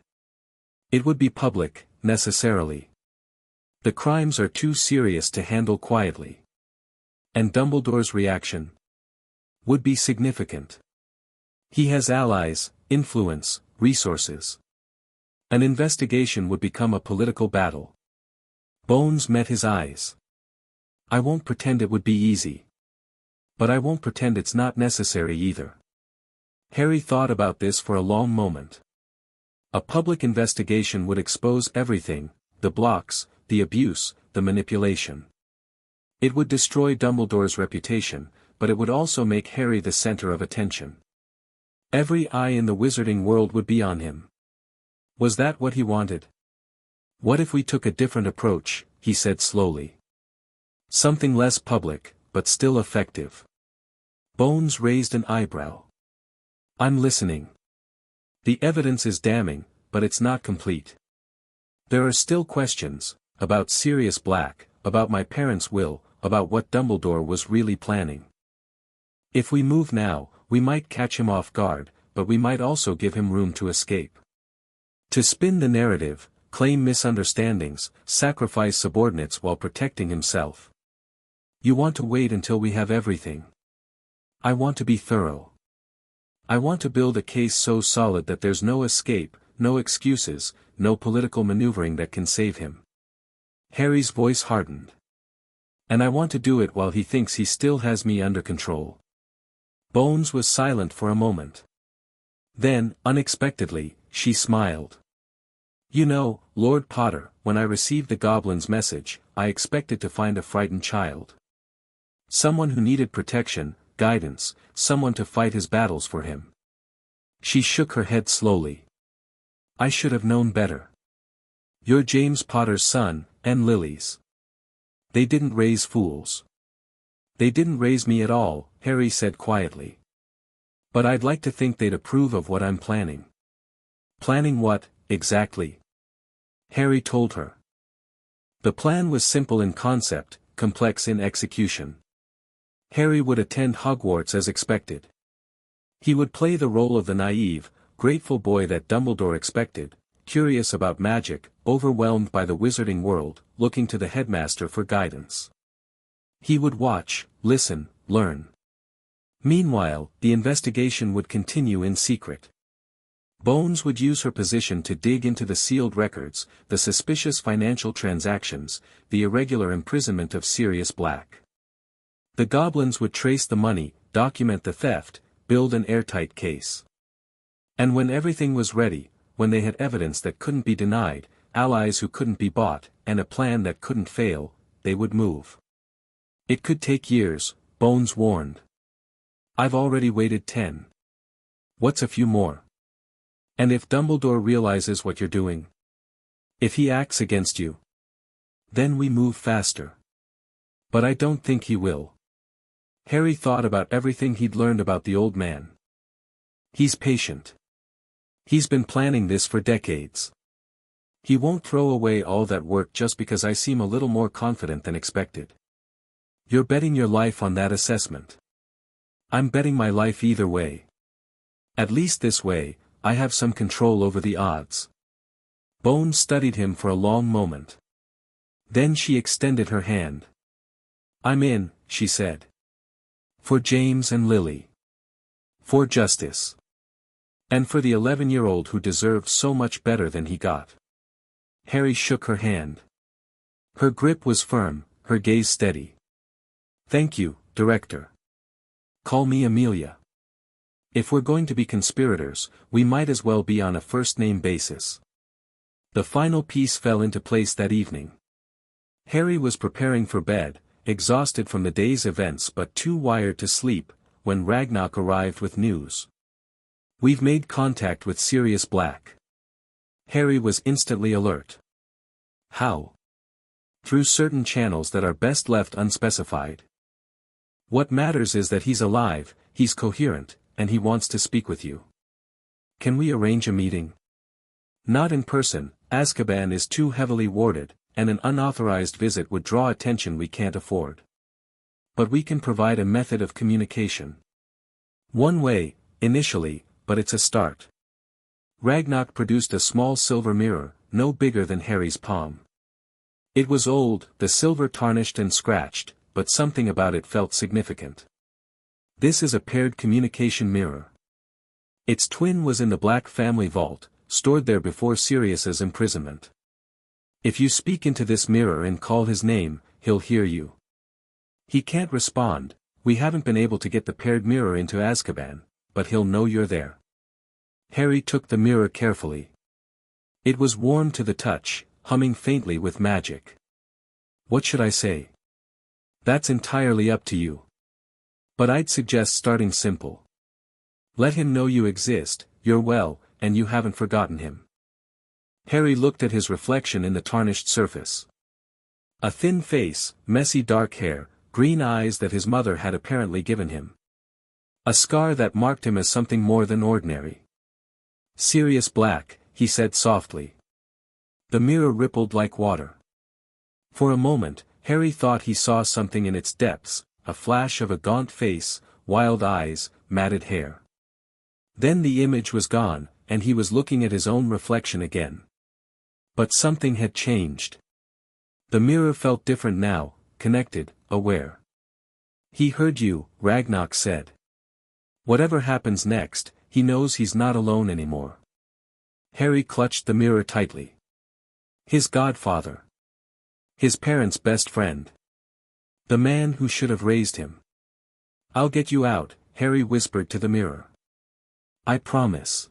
S2: It would be public, necessarily. The crimes are too serious to handle quietly. And Dumbledore's reaction would be significant. He has allies, influence, resources. An investigation would become a political battle. Bones met his eyes. I won't pretend it would be easy. But I won't pretend it's not necessary either. Harry thought about this for a long moment. A public investigation would expose everything, the blocks, the abuse, the manipulation. It would destroy Dumbledore's reputation, but it would also make Harry the center of attention. Every eye in the wizarding world would be on him. Was that what he wanted? What if we took a different approach, he said slowly. Something less public, but still effective. Bones raised an eyebrow. I'm listening. The evidence is damning, but it's not complete. There are still questions, about Sirius Black, about my parents' will, about what Dumbledore was really planning. If we move now, we might catch him off guard, but we might also give him room to escape. To spin the narrative, claim misunderstandings, sacrifice subordinates while protecting himself. You want to wait until we have everything. I want to be thorough. I want to build a case so solid that there's no escape, no excuses, no political maneuvering that can save him. Harry's voice hardened. And I want to do it while he thinks he still has me under control. Bones was silent for a moment. Then, unexpectedly, she smiled. You know, Lord Potter, when I received the goblin's message, I expected to find a frightened child. Someone who needed protection, guidance, someone to fight his battles for him. She shook her head slowly. I should have known better. You're James Potter's son, and Lily's. They didn't raise fools. They didn't raise me at all, Harry said quietly. But I'd like to think they'd approve of what I'm planning. Planning what, exactly? Harry told her. The plan was simple in concept, complex in execution. Harry would attend Hogwarts as expected. He would play the role of the naive, grateful boy that Dumbledore expected, curious about magic, overwhelmed by the wizarding world, looking to the headmaster for guidance. He would watch, listen, learn. Meanwhile, the investigation would continue in secret. Bones would use her position to dig into the sealed records, the suspicious financial transactions, the irregular imprisonment of Sirius Black. The goblins would trace the money, document the theft, build an airtight case. And when everything was ready, when they had evidence that couldn't be denied, allies who couldn't be bought, and a plan that couldn't fail, they would move. It could take years, Bones warned. I've already waited 10. What's a few more? And if Dumbledore realizes what you're doing? If he acts against you? Then we move faster. But I don't think he will. Harry thought about everything he'd learned about the old man. He's patient. He's been planning this for decades. He won't throw away all that work just because I seem a little more confident than expected. You're betting your life on that assessment. I'm betting my life either way. At least this way, I have some control over the odds. Bones studied him for a long moment. Then she extended her hand. I'm in, she said. For James and Lily. For justice. And for the 11-year-old who deserved so much better than he got. Harry shook her hand. Her grip was firm, her gaze steady. Thank you, Director. Call me Amelia. If we're going to be conspirators, we might as well be on a first-name basis. The final piece fell into place that evening. Harry was preparing for bed, exhausted from the day's events but too wired to sleep, when Ragnarok arrived with news. We've made contact with Sirius Black. Harry was instantly alert. How? Through certain channels that are best left unspecified. What matters is that he's alive, he's coherent, and he wants to speak with you. Can we arrange a meeting? Not in person, Azkaban is too heavily warded, and an unauthorized visit would draw attention we can't afford. But we can provide a method of communication. One way, initially, but it's a start. Ragnar produced a small silver mirror, no bigger than Harry's palm. It was old, the silver tarnished and scratched, but something about it felt significant. This is a paired communication mirror. Its twin was in the Black family vault, stored there before Sirius's imprisonment. If you speak into this mirror and call his name, he'll hear you. He can't respond. We haven't been able to get the paired mirror into Azkaban, but he'll know you're there. Harry took the mirror carefully. It was warm to the touch, humming faintly with magic. What should I say? That's entirely up to you. But I'd suggest starting simple. Let him know you exist, you're well, and you haven't forgotten him. Harry looked at his reflection in the tarnished surface. A thin face, messy dark hair, green eyes that his mother had apparently given him. A scar that marked him as something more than ordinary. Sirius Black, he said softly. The mirror rippled like water. For a moment, Harry thought he saw something in its depths, a flash of a gaunt face, wild eyes, matted hair. Then the image was gone, and he was looking at his own reflection again. But something had changed. The mirror felt different now, connected, aware. He heard you, Ragnar said. Whatever happens next, he knows he's not alone anymore. Harry clutched the mirror tightly. His godfather. His parents' best friend. The man who should have raised him. I'll get you out, Harry whispered to the mirror. I promise.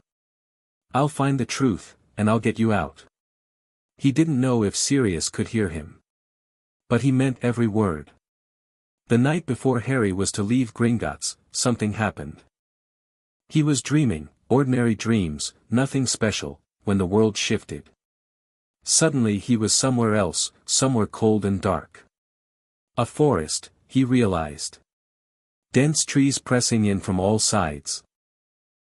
S2: I'll find the truth, and I'll get you out. He didn't know if Sirius could hear him. But he meant every word. The night before Harry was to leave Gringotts, something happened. He was dreaming, ordinary dreams, nothing special, when the world shifted. Suddenly he was somewhere else, somewhere cold and dark. A forest, he realized. Dense trees pressing in from all sides.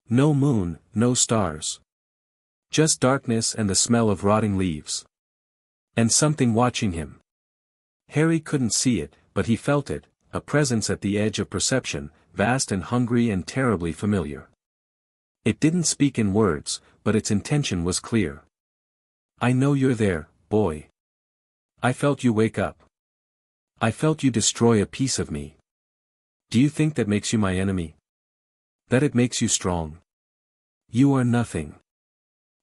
S2: No moon, no stars. Just darkness and the smell of rotting leaves. And something watching him. Harry couldn't see it, but he felt it, a presence at the edge of perception, vast and hungry and terribly familiar. It didn't speak in words, but its intention was clear. I know you're there, boy. I felt you wake up. I felt you destroy a piece of me. Do you think that makes you my enemy? That it makes you strong? You are nothing.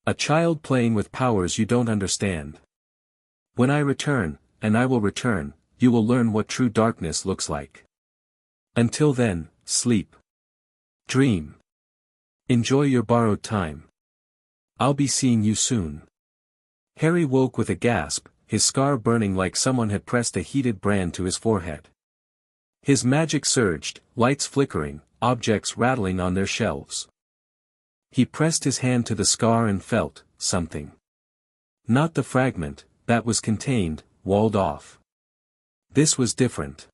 S2: A child playing with powers you don't understand. When I return, and I will return, you will learn what true darkness looks like. Until then, sleep. Dream. Enjoy your borrowed time. I'll be seeing you soon. Harry woke with a gasp, his scar burning like someone had pressed a heated brand to his forehead. His magic surged, lights flickering, objects rattling on their shelves. He pressed his hand to the scar and felt something. Not the fragment, that was contained, walled off. This was different.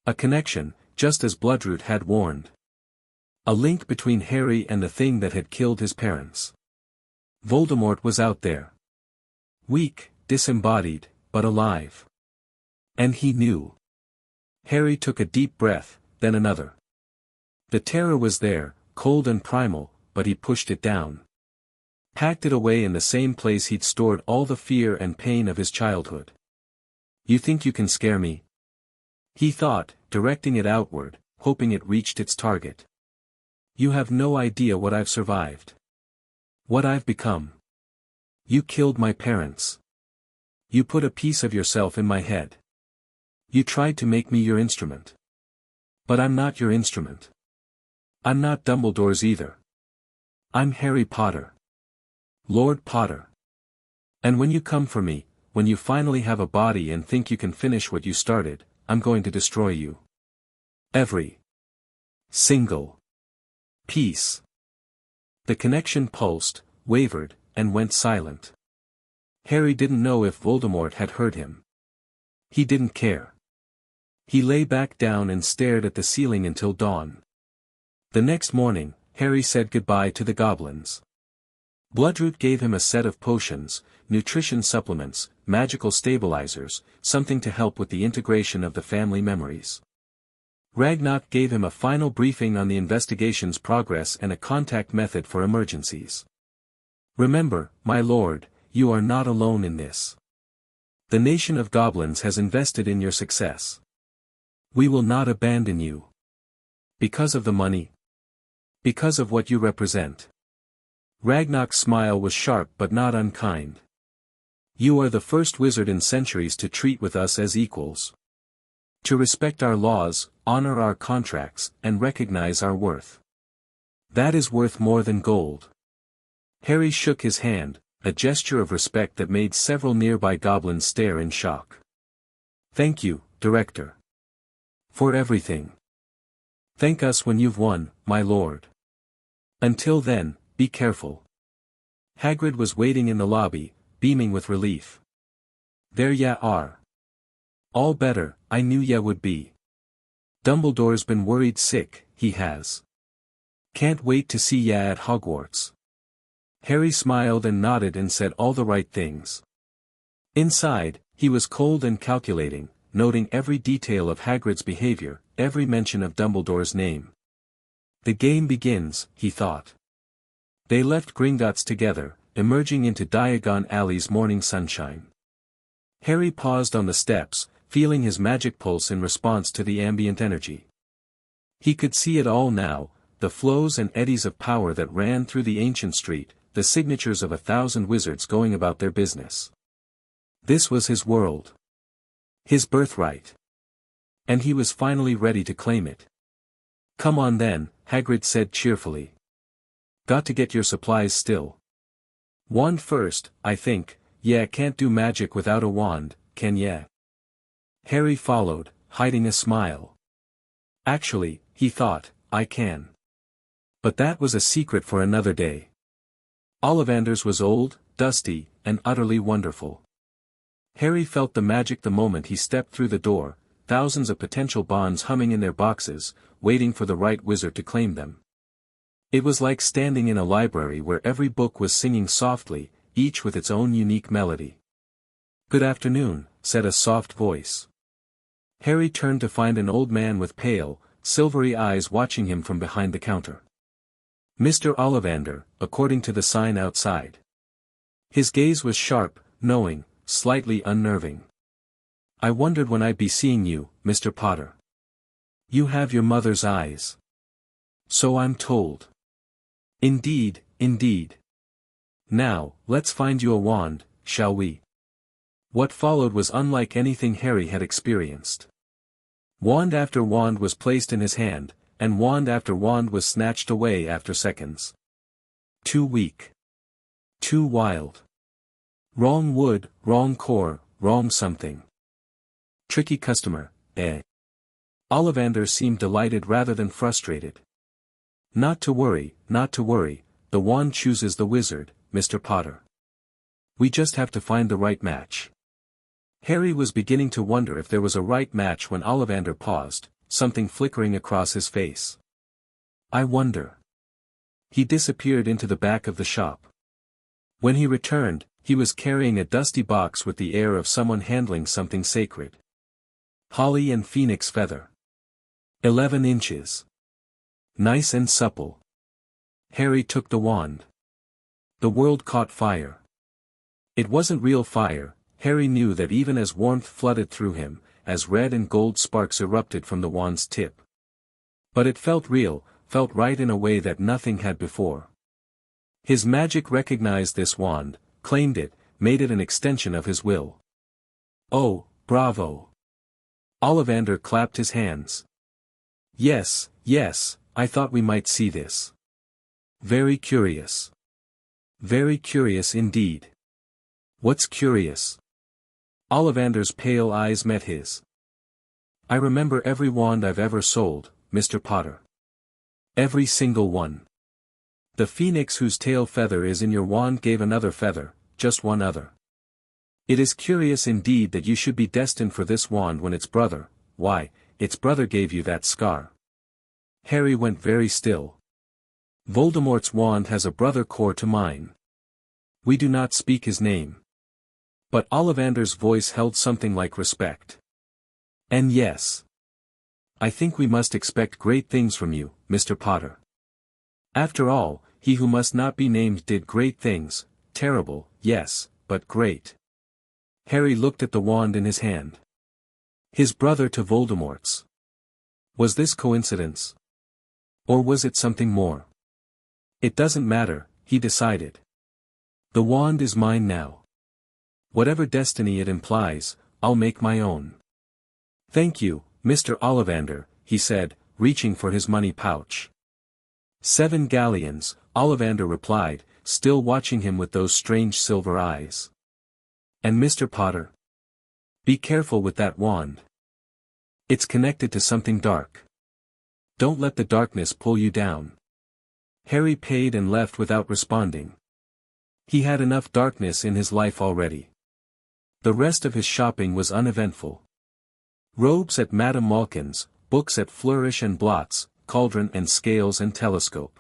S2: A connection, just as Bloodroot had warned. A link between Harry and the thing that had killed his parents. Voldemort was out there. Weak, disembodied, but alive. And he knew. Harry took a deep breath, then another. The terror was there, cold and primal, but he pushed it down. Packed it away in the same place he'd stored all the fear and pain of his childhood. You think you can scare me? He thought, directing it outward, hoping it reached its target. You have no idea what I've survived. What I've become. You killed my parents. You put a piece of yourself in my head. You tried to make me your instrument. But I'm not your instrument. I'm not Dumbledore's either. I'm Harry Potter. Lord Potter. And when you come for me, when you finally have a body and think you can finish what you started, I'm going to destroy you. Every single piece. The connection pulsed, wavered, and went silent. Harry didn't know if Voldemort had heard him. He didn't care. He lay back down and stared at the ceiling until dawn. The next morning, Harry said goodbye to the goblins. Bloodroot gave him a set of potions, nutrition supplements, magical stabilizers, something to help with the integration of the family memories. Ragnar gave him a final briefing on the investigation's progress and a contact method for emergencies. Remember, my lord, you are not alone in this. The nation of goblins has invested in your success. We will not abandon you. Because of the money. Because of what you represent. Ragnar's smile was sharp but not unkind. You are the first wizard in centuries to treat with us as equals. To respect our laws, honor our contracts, and recognize our worth. That is worth more than gold. Harry shook his hand, a gesture of respect that made several nearby goblins stare in shock. Thank you, Director. For everything. Thank us when you've won, my lord. Until then, be careful. Hagrid was waiting in the lobby, beaming with relief. There ya are. All better, I knew ya would be. Dumbledore's been worried sick, he has. Can't wait to see ya at Hogwarts. Harry smiled and nodded and said all the right things. Inside, he was cold and calculating, noting every detail of Hagrid's behavior, every mention of Dumbledore's name. The game begins, he thought. They left Gringotts together, emerging into Diagon Alley's morning sunshine. Harry paused on the steps, feeling his magic pulse in response to the ambient energy. He could see it all now, the flows and eddies of power that ran through the ancient street, the signatures of 1,000 wizards going about their business. This was his world. His birthright. And he was finally ready to claim it. Come on then, Hagrid said cheerfully. Got to get your supplies still. Wand first, I think. Yeah, can't do magic without a wand, can ya? Harry followed, hiding a smile. Actually, he thought, I can. But that was a secret for another day. Ollivander's was old, dusty, and utterly wonderful. Harry felt the magic the moment he stepped through the door, thousands of potential bonds humming in their boxes, waiting for the right wizard to claim them. It was like standing in a library where every book was singing softly, each with its own unique melody. Good afternoon, said a soft voice. Harry turned to find an old man with pale, silvery eyes watching him from behind the counter. Mr. Ollivander, according to the sign outside. His gaze was sharp, knowing, slightly unnerving. I wondered when I'd be seeing you, Mr. Potter. You have your mother's eyes. So I'm told. Indeed, indeed. Now, let's find you a wand, shall we? What followed was unlike anything Harry had experienced. Wand after wand was placed in his hand, and wand after wand was snatched away after seconds. Too weak. Too wild. Wrong wood, wrong core, wrong something. Tricky customer, eh? Ollivander seemed delighted rather than frustrated. Not to worry, the wand chooses the wizard, Mr. Potter. We just have to find the right match. Harry was beginning to wonder if there was a right match when Ollivander paused, something flickering across his face. I wonder. He disappeared into the back of the shop. When he returned, he was carrying a dusty box with the air of someone handling something sacred. Holly and phoenix feather. 11 inches. Nice and supple. Harry took the wand. The world caught fire. It wasn't real fire, Harry knew that even as warmth flooded through him, as red and gold sparks erupted from the wand's tip. But it felt real, felt right in a way that nothing had before. His magic recognized this wand, claimed it, made it an extension of his will. Oh, bravo! Ollivander clapped his hands. Yes, yes, I thought we might see this. Very curious. Very curious indeed. What's curious? Ollivander's pale eyes met his. I remember every wand I've ever sold, Mr. Potter. Every single one. The phoenix whose tail feather is in your wand gave another feather, just one other. It is curious indeed that you should be destined for this wand when its brother, why, its brother gave you that scar. Harry went very still. Voldemort's wand has a brother core to mine. We do not speak his name. But Ollivander's voice held something like respect. And yes. I think we must expect great things from you, Mr. Potter. After all, he who must not be named did great things, terrible, yes, but great. Harry looked at the wand in his hand. His brother to Voldemort's. Was this coincidence? Or was it something more? It doesn't matter, he decided. The wand is mine now. Whatever destiny it implies, I'll make my own. Thank you, Mr. Ollivander, he said, reaching for his money pouch. 7 galleons, Ollivander replied, still watching him with those strange silver eyes. And Mr. Potter? Be careful with that wand. It's connected to something dark. Don't let the darkness pull you down. Harry paid and left without responding. He had enough darkness in his life already. The rest of his shopping was uneventful. Robes at Madame Malkin's, books at Flourish and Blot's, Cauldron and Scales and Telescope.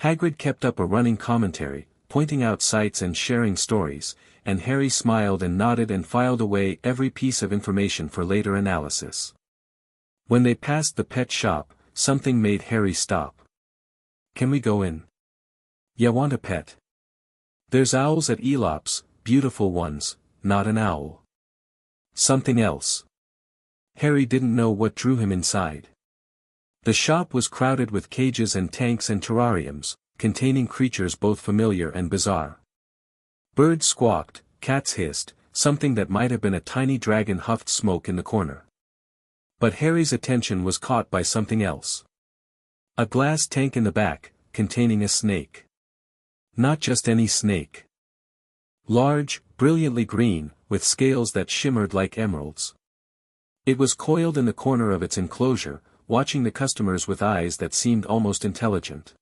S2: Hagrid kept up a running commentary, pointing out sights and sharing stories, and Harry smiled and nodded and filed away every piece of information for later analysis. When they passed the pet shop, something made Harry stop. Can we go in? Ya want a pet? There's owls at Elop's, beautiful ones, not an owl. Something else. Harry didn't know what drew him inside. The shop was crowded with cages and tanks and terrariums, containing creatures both familiar and bizarre. Birds squawked, cats hissed, something that might have been a tiny dragon huffed smoke in the corner. But Harry's attention was caught by something else. A glass tank in the back, containing a snake. Not just any snake. Large, brilliantly green, with scales that shimmered like emeralds. It was coiled in the corner of its enclosure, watching the customers with eyes that seemed almost intelligent.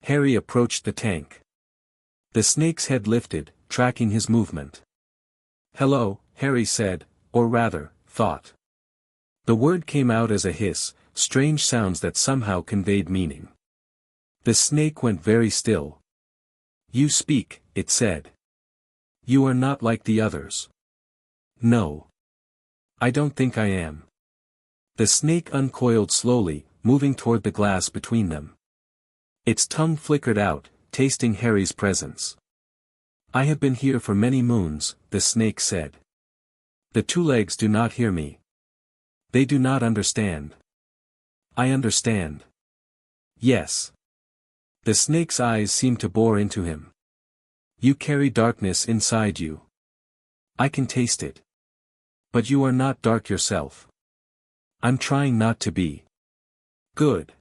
S2: Harry approached the tank. The snake's head lifted, tracking his movement. Hello, Harry said, or rather, thought. The word came out as a hiss, strange sounds that somehow conveyed meaning. The snake went very still. You speak, it said. You are not like the others. No. I don't think I am. The snake uncoiled slowly, moving toward the glass between them. Its tongue flickered out, tasting Harry's presence. I have been here for many moons, the snake said. The 2 legs do not hear me. They do not understand. I understand. Yes. The snake's eyes seemed to bore into him. You carry darkness inside you. I can taste it. But you are not dark yourself. I'm trying not to be. Good.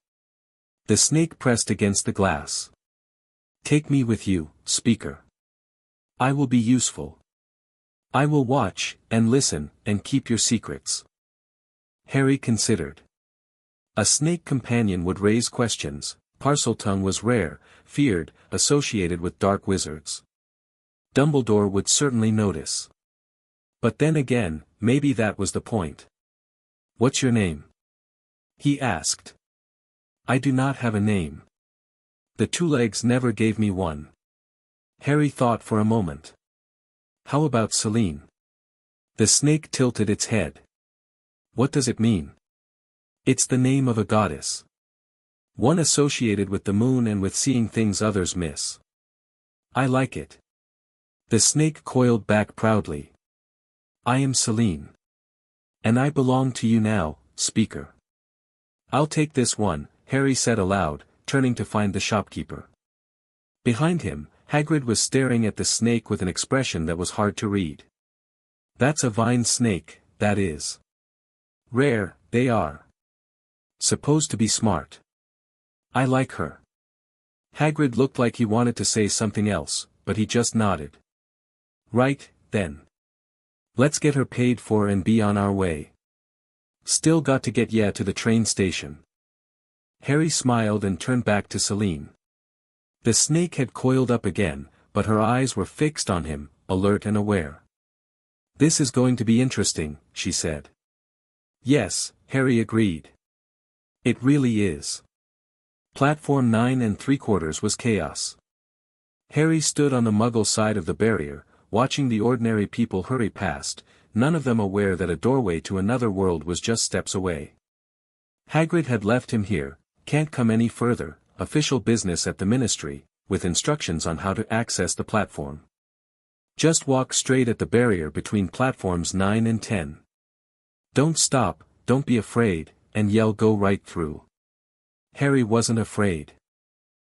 S2: The snake pressed against the glass. Take me with you, speaker. I will be useful. I will watch, and listen, and keep your secrets. Harry considered. A snake companion would raise questions. Parseltongue was rare, feared, associated with dark wizards. Dumbledore would certainly notice. But then again, maybe that was the point. What's your name? He asked. I do not have a name. The 2 legs never gave me one. Harry thought for a moment. How about Celine? The snake tilted its head. What does it mean? It's the name of a goddess. One associated with the moon and with seeing things others miss. I like it. The snake coiled back proudly. I am Celine. And I belong to you now, speaker. I'll take this one, Harry said aloud, turning to find the shopkeeper. Behind him, Hagrid was staring at the snake with an expression that was hard to read. That's a vine snake, that is. Rare, they are. Supposed to be smart. I like her. Hagrid looked like he wanted to say something else, but he just nodded. Right, then. Let's get her paid for and be on our way. Still got to get ya to the train station. Harry smiled and turned back to Celine. The snake had coiled up again, but her eyes were fixed on him, alert and aware. This is going to be interesting, she said. Yes, Harry agreed. It really is. Platform 9 3/4 was chaos. Harry stood on the Muggle side of the barrier, watching the ordinary people hurry past, none of them aware that a doorway to another world was just steps away. Hagrid had left him here, can't come any further, official business at the ministry, with instructions on how to access the platform. Just walk straight at the barrier between platforms 9 and 10. Don't stop, don't be afraid, and yell go right through. Harry wasn't afraid.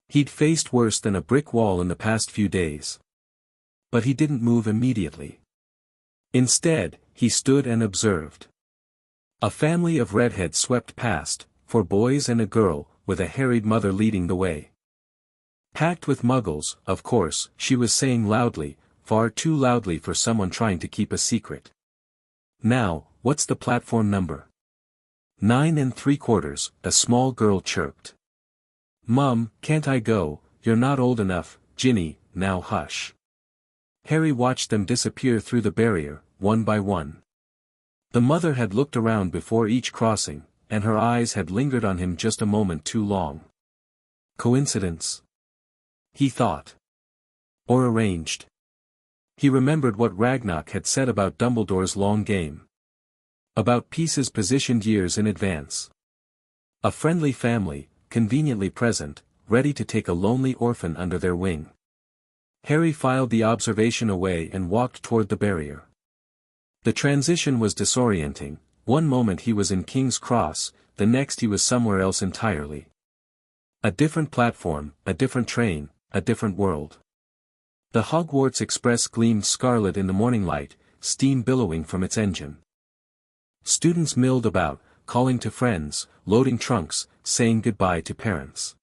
S2: He'd faced worse than a brick wall in the past few days. But he didn't move immediately. Instead, he stood and observed. A family of redheads swept past, 4 boys and a girl, with a harried mother leading the way. Packed with muggles, of course, she was saying loudly, far too loudly for someone trying to keep a secret. Now, what's the platform number? 9 3/4, a small girl chirped. Mum, can't I go? You're not old enough, Ginny, now hush. Harry watched them disappear through the barrier, one by one. The mother had looked around before each crossing, and her eyes had lingered on him just a moment too long. Coincidence? He thought. Or arranged. He remembered what Ragnarok had said about Dumbledore's long game. About pieces positioned years in advance. A friendly family, conveniently present, ready to take a lonely orphan under their wing. Harry filed the observation away and walked toward the barrier. The transition was disorienting. One moment he was in King's Cross, the next he was somewhere else entirely. A different platform, a different train, a different world. The Hogwarts Express gleamed scarlet in the morning light, steam billowing from its engine. Students milled about, calling to friends, loading trunks, saying goodbye to parents.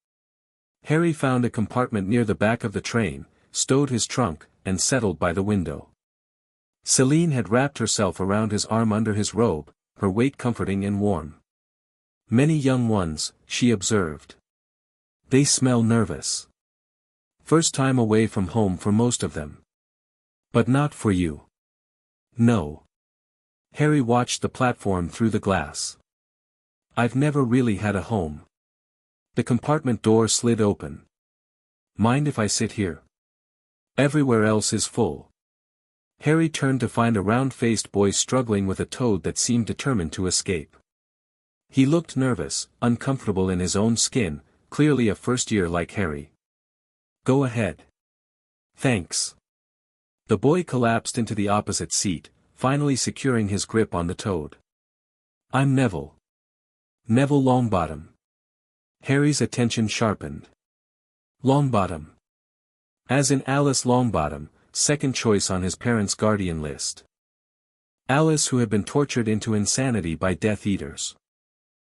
S2: Harry found a compartment near the back of the train, stowed his trunk, and settled by the window. Celine had wrapped herself around his arm under his robe, her weight comforting and warm. Many young ones, she observed. They smell nervous. First time away from home for most of them. But not for you. No. Harry watched the platform through the glass. I've never really had a home. The compartment door slid open. Mind if I sit here? Everywhere else is full. Harry turned to find a round-faced boy struggling with a toad that seemed determined to escape. He looked nervous, uncomfortable in his own skin, clearly a first year like Harry. Go ahead. Thanks. The boy collapsed into the opposite seat, finally securing his grip on the toad. I'm Neville. Neville Longbottom. Harry's attention sharpened. Longbottom. As in Alice Longbottom, second choice on his parents' guardian list. Alice who had been tortured into insanity by Death Eaters.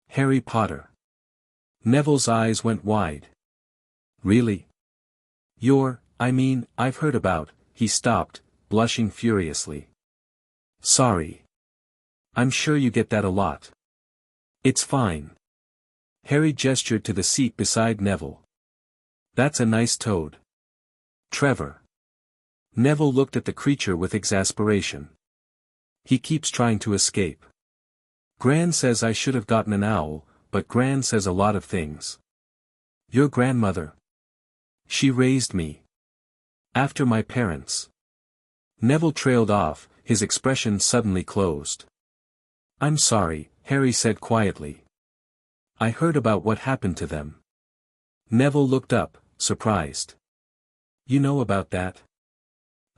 S2: Harry Potter. Neville's eyes went wide. Really? I've heard about, he stopped, blushing furiously. Sorry. I'm sure you get that a lot. It's fine. Harry gestured to the seat beside Neville. That's a nice toad. Trevor. Neville looked at the creature with exasperation. He keeps trying to escape. Gran says I should have gotten an owl, but Gran says a lot of things. Your grandmother. She raised me. After my parents. Neville trailed off, his expression suddenly closed. I'm sorry, Harry said quietly. I heard about what happened to them. Neville looked up, surprised. You know about that?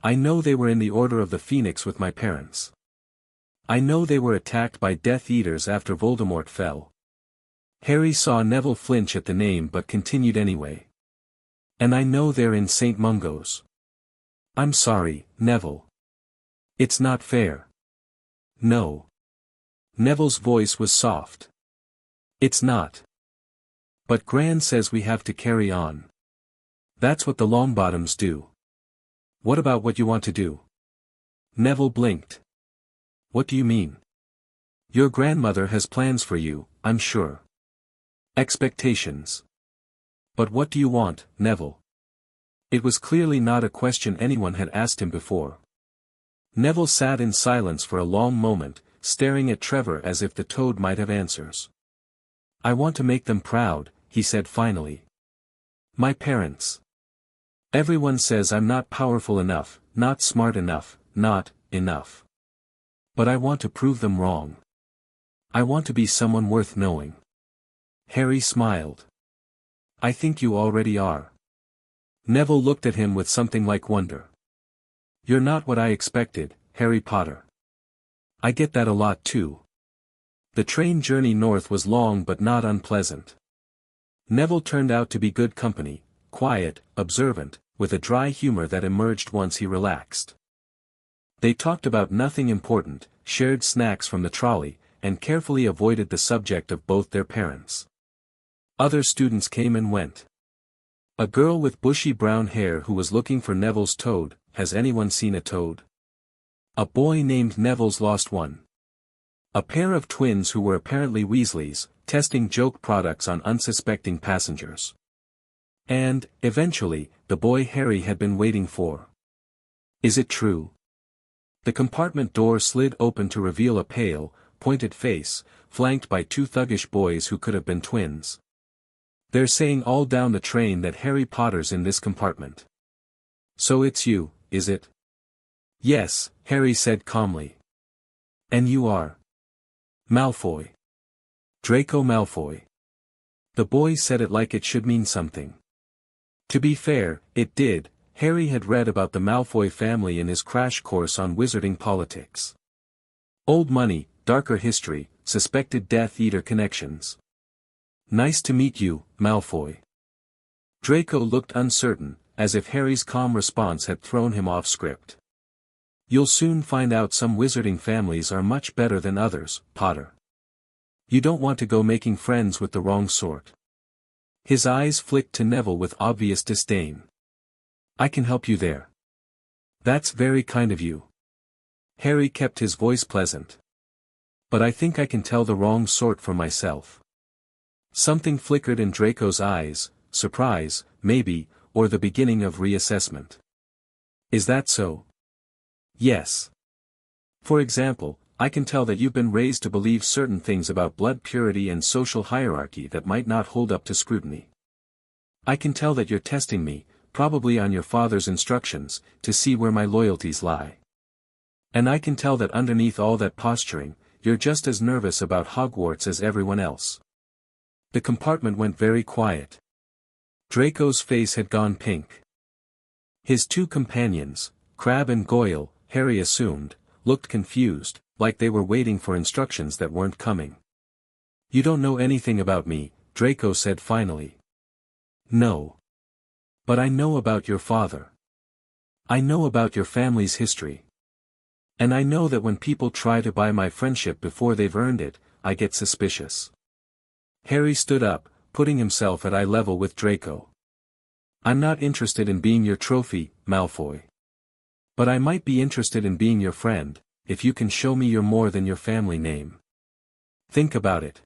S2: I know they were in the Order of the Phoenix with my parents. I know they were attacked by Death Eaters after Voldemort fell. Harry saw Neville flinch at the name but continued anyway. And I know they're in St. Mungo's. I'm sorry, Neville. It's not fair. No. Neville's voice was soft. It's not. But Gran says we have to carry on. That's what the Longbottoms do. What about what you want to do? Neville blinked. What do you mean? Your grandmother has plans for you, I'm sure. Expectations. But what do you want, Neville? It was clearly not a question anyone had asked him before. Neville sat in silence for a long moment, staring at Trevor as if the toad might have answers. I want to make them proud, he said finally. My parents. Everyone says I'm not powerful enough, not smart enough, not enough. But I want to prove them wrong. I want to be someone worth knowing. Harry smiled. I think you already are. Neville looked at him with something like wonder. You're not what I expected, Harry Potter. I get that a lot too. The train journey north was long but not unpleasant. Neville turned out to be good company, quiet, observant, with a dry humor that emerged once he relaxed. They talked about nothing important, shared snacks from the trolley, and carefully avoided the subject of both their parents. Other students came and went. A girl with bushy brown hair who was looking for Neville's toad. Has anyone seen a toad? A boy named Neville's lost one. A pair of twins who were apparently Weasleys, testing joke products on unsuspecting passengers. And, eventually, the boy Harry had been waiting for. Is it true? The compartment door slid open to reveal a pale, pointed face, flanked by two thuggish boys who could have been twins. They're saying all down the train that Harry Potter's in this compartment. So it's you, is it? Yes, Harry said calmly. And you are? Malfoy. Draco Malfoy. The boy said it like it should mean something. To be fair, it did. Harry had read about the Malfoy family in his crash course on wizarding politics. Old money, darker history, suspected Death Eater connections. Nice to meet you, Malfoy. Draco looked uncertain, as if Harry's calm response had thrown him off script. You'll soon find out some wizarding families are much better than others, Potter. You don't want to go making friends with the wrong sort. His eyes flicked to Neville with obvious disdain. I can help you there. That's very kind of you. Harry kept his voice pleasant. But I think I can tell the wrong sort for myself. Something flickered in Draco's eyes, surprise, maybe, or the beginning of reassessment. Is that so? Yes. For example, I can tell that you've been raised to believe certain things about blood purity and social hierarchy that might not hold up to scrutiny. I can tell that you're testing me, probably on your father's instructions, to see where my loyalties lie. And I can tell that underneath all that posturing, you're just as nervous about Hogwarts as everyone else. The compartment went very quiet. Draco's face had gone pink. His two companions, Crabbe and Goyle, Harry assumed, looked confused, like they were waiting for instructions that weren't coming. You don't know anything about me, Draco said finally. No. But I know about your father. I know about your family's history. And I know that when people try to buy my friendship before they've earned it, I get suspicious. Harry stood up, putting himself at eye level with Draco. I'm not interested in being your trophy, Malfoy. But I might be interested in being your friend, if you can show me you're more than your family name. Think about it.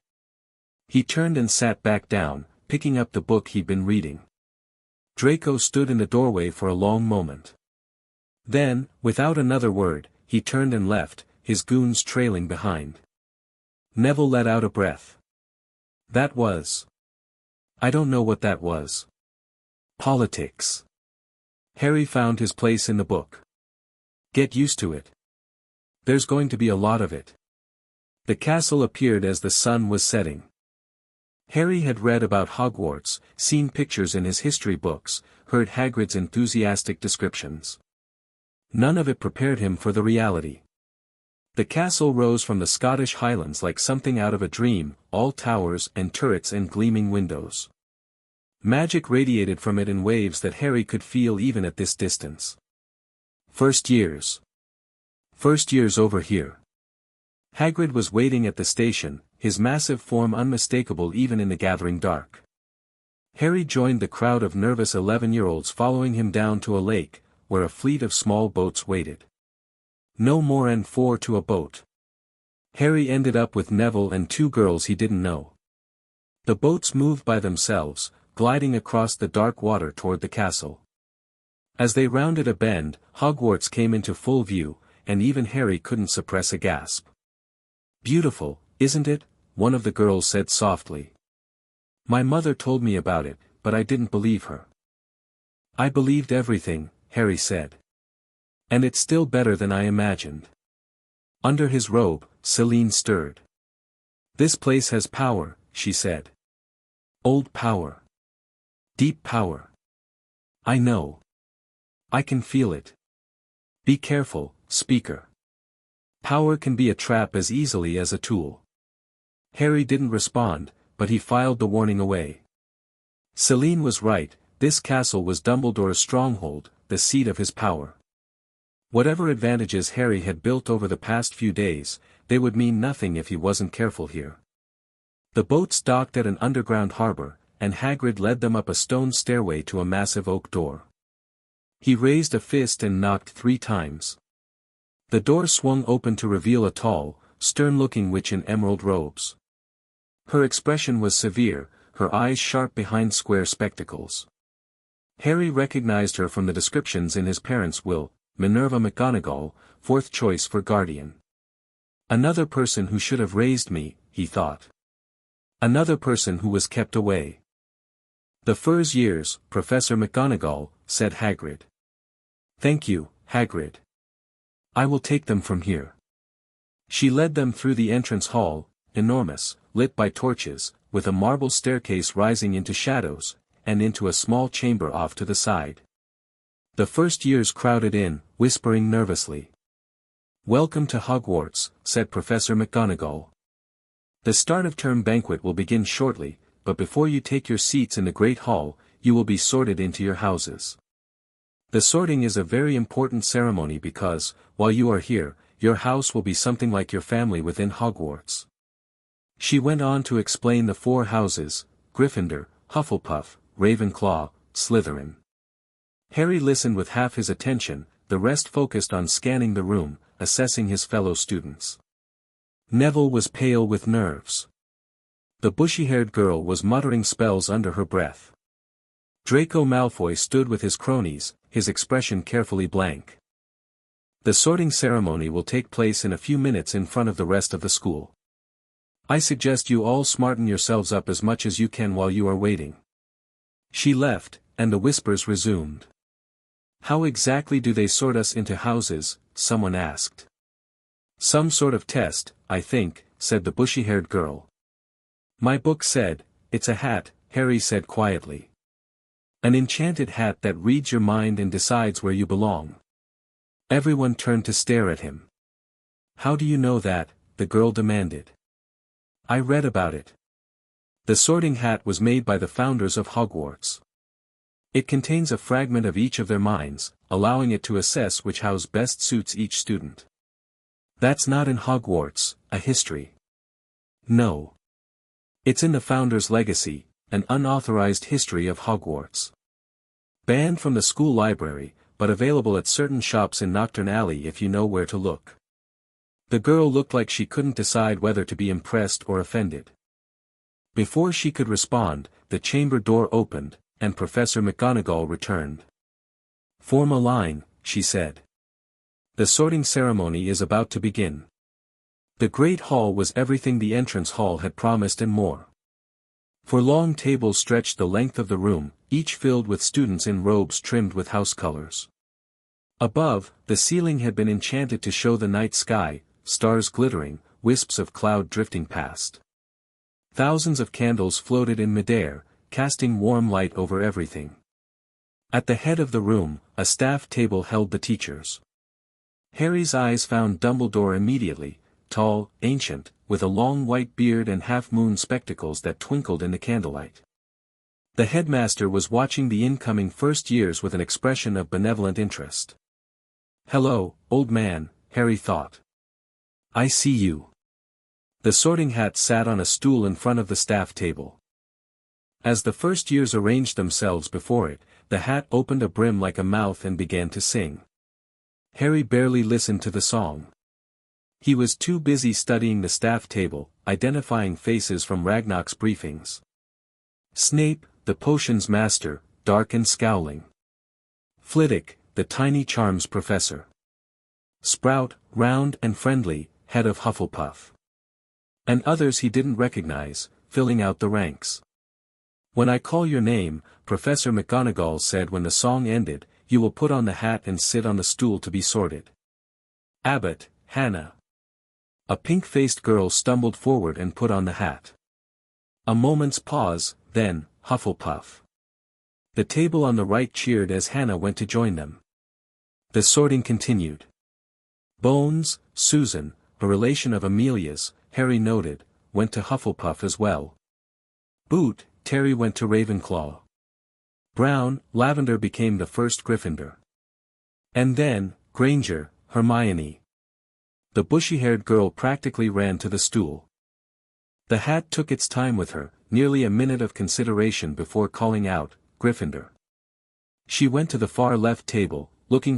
S2: He turned and sat back down, picking up the book he'd been reading. Draco stood in the doorway for a long moment. Then, without another word, he turned and left, his goons trailing behind. Neville let out a breath. That was. I don't know what that was. Politics. Harry found his place in the book. Get used to it. There's going to be a lot of it. The castle appeared as the sun was setting. Harry had read about Hogwarts, seen pictures in his history books, heard Hagrid's enthusiastic descriptions. None of it prepared him for the reality. The castle rose from the Scottish Highlands like something out of a dream, all towers and turrets and gleaming windows. Magic radiated from it in waves that Harry could feel even at this distance. First years. First years over here. Hagrid was waiting at the station, his massive form unmistakable even in the gathering dark. Harry joined the crowd of nervous 11-year-olds following him down to a lake, where a fleet of small boats waited. No more than 4 to a boat. Harry ended up with Neville and 2 girls he didn't know. The boats moved by themselves, gliding across the dark water toward the castle. As they rounded a bend, Hogwarts came into full view, and even Harry couldn't suppress a gasp. Beautiful, isn't it? One of the girls said softly. My mother told me about it, but I didn't believe her. I believed everything, Harry said. And it's still better than I imagined. Under his robe, Celine stirred. This place has power, she said. Old power. Deep power. I know. I can feel it. Be careful, speaker. Power can be a trap as easily as a tool. Harry didn't respond, but he filed the warning away. Celine was right, this castle was Dumbledore's stronghold, the seat of his power. Whatever advantages Harry had built over the past few days, they would mean nothing if he wasn't careful here. The boats docked at an underground harbor, and Hagrid led them up a stone stairway to a massive oak door. He raised a fist and knocked 3 times. The door swung open to reveal a tall, stern-looking witch in emerald robes. Her expression was severe, her eyes sharp behind square spectacles. Harry recognized her from the descriptions in his parents' will: Minerva McGonagall, 4th choice for guardian. Another person who should have raised me, he thought. Another person who was kept away. The Fur's years, Professor McGonagall, said Hagrid. Thank you, Hagrid. I will take them from here. She led them through the entrance hall, enormous, lit by torches, with a marble staircase rising into shadows, and into a small chamber off to the side. The first years crowded in, whispering nervously. Welcome to Hogwarts, said Professor McGonagall. The start of term banquet will begin shortly, but before you take your seats in the Great Hall, you will be sorted into your houses. The sorting is a very important ceremony because, while you are here, your house will be something like your family within Hogwarts. She went on to explain the 4 houses: Gryffindor, Hufflepuff, Ravenclaw, Slytherin. Harry listened with half his attention, the rest focused on scanning the room, assessing his fellow students. Neville was pale with nerves. The bushy-haired girl was muttering spells under her breath. Draco Malfoy stood with his cronies, his expression carefully blank. The sorting ceremony will take place in a few minutes in front of the rest of the school. I suggest you all smarten yourselves up as much as you can while you are waiting. She left, and the whispers resumed. How exactly do they sort us into houses? Someone asked. Some sort of test, I think, said the bushy-haired girl. My book said, it's a hat, Harry said quietly. An enchanted hat that reads your mind and decides where you belong. Everyone turned to stare at him. How do you know that? The girl demanded. I read about it. The sorting hat was made by the founders of Hogwarts. It contains a fragment of each of their minds, allowing it to assess which house best suits each student. That's not in Hogwarts, a history. No. It's in the founder's legacy, an unauthorized history of Hogwarts. Banned from the school library, but available at certain shops in Knockturn Alley if you know where to look. The girl looked like she couldn't decide whether to be impressed or offended. Before she could respond, the chamber door opened, and Professor McGonagall returned. Form a line, she said. The sorting ceremony is about to begin. The Great Hall was everything the entrance hall had promised and more. For long tables stretched the length of the room, each filled with students in robes trimmed with house colors. Above, the ceiling had been enchanted to show the night sky, stars glittering, wisps of cloud drifting past. Thousands of candles floated in midair, casting warm light over everything. At the head of the room, a staff table held the teachers. Harry's eyes found Dumbledore immediately, tall, ancient, with a long white beard and half-moon spectacles that twinkled in the candlelight. The headmaster was watching the incoming first years with an expression of benevolent interest. Hello, old man, Harry thought. I see you. The sorting hat sat on a stool in front of the staff table. As the first years arranged themselves before it, the hat opened a brim like a mouth and began to sing. Harry barely listened to the song. He was too busy studying the staff table, identifying faces from Ragnarok's briefings. Snape, the potions master, dark and scowling. Flitwick, the tiny charms professor. Sprout, round and friendly, head of Hufflepuff. And others he didn't recognize, filling out the ranks. When I call your name, Professor McGonagall said when the song ended, you will put on the hat and sit on the stool to be sorted. Abbott, Hannah. A pink-faced girl stumbled forward and put on the hat. A moment's pause, then, Hufflepuff. The table on the right cheered as Hannah went to join them. The sorting continued. Bones, Susan, a relation of Amelia's, Harry noted, went to Hufflepuff as well. Boot, Terry went to Ravenclaw. Brown, Lavender became the first Gryffindor. And then, Granger, Hermione. The bushy-haired girl practically ran to the stool. The hat took its time with her, nearly a minute of consideration before calling out, Gryffindor. She went to the far left table, looking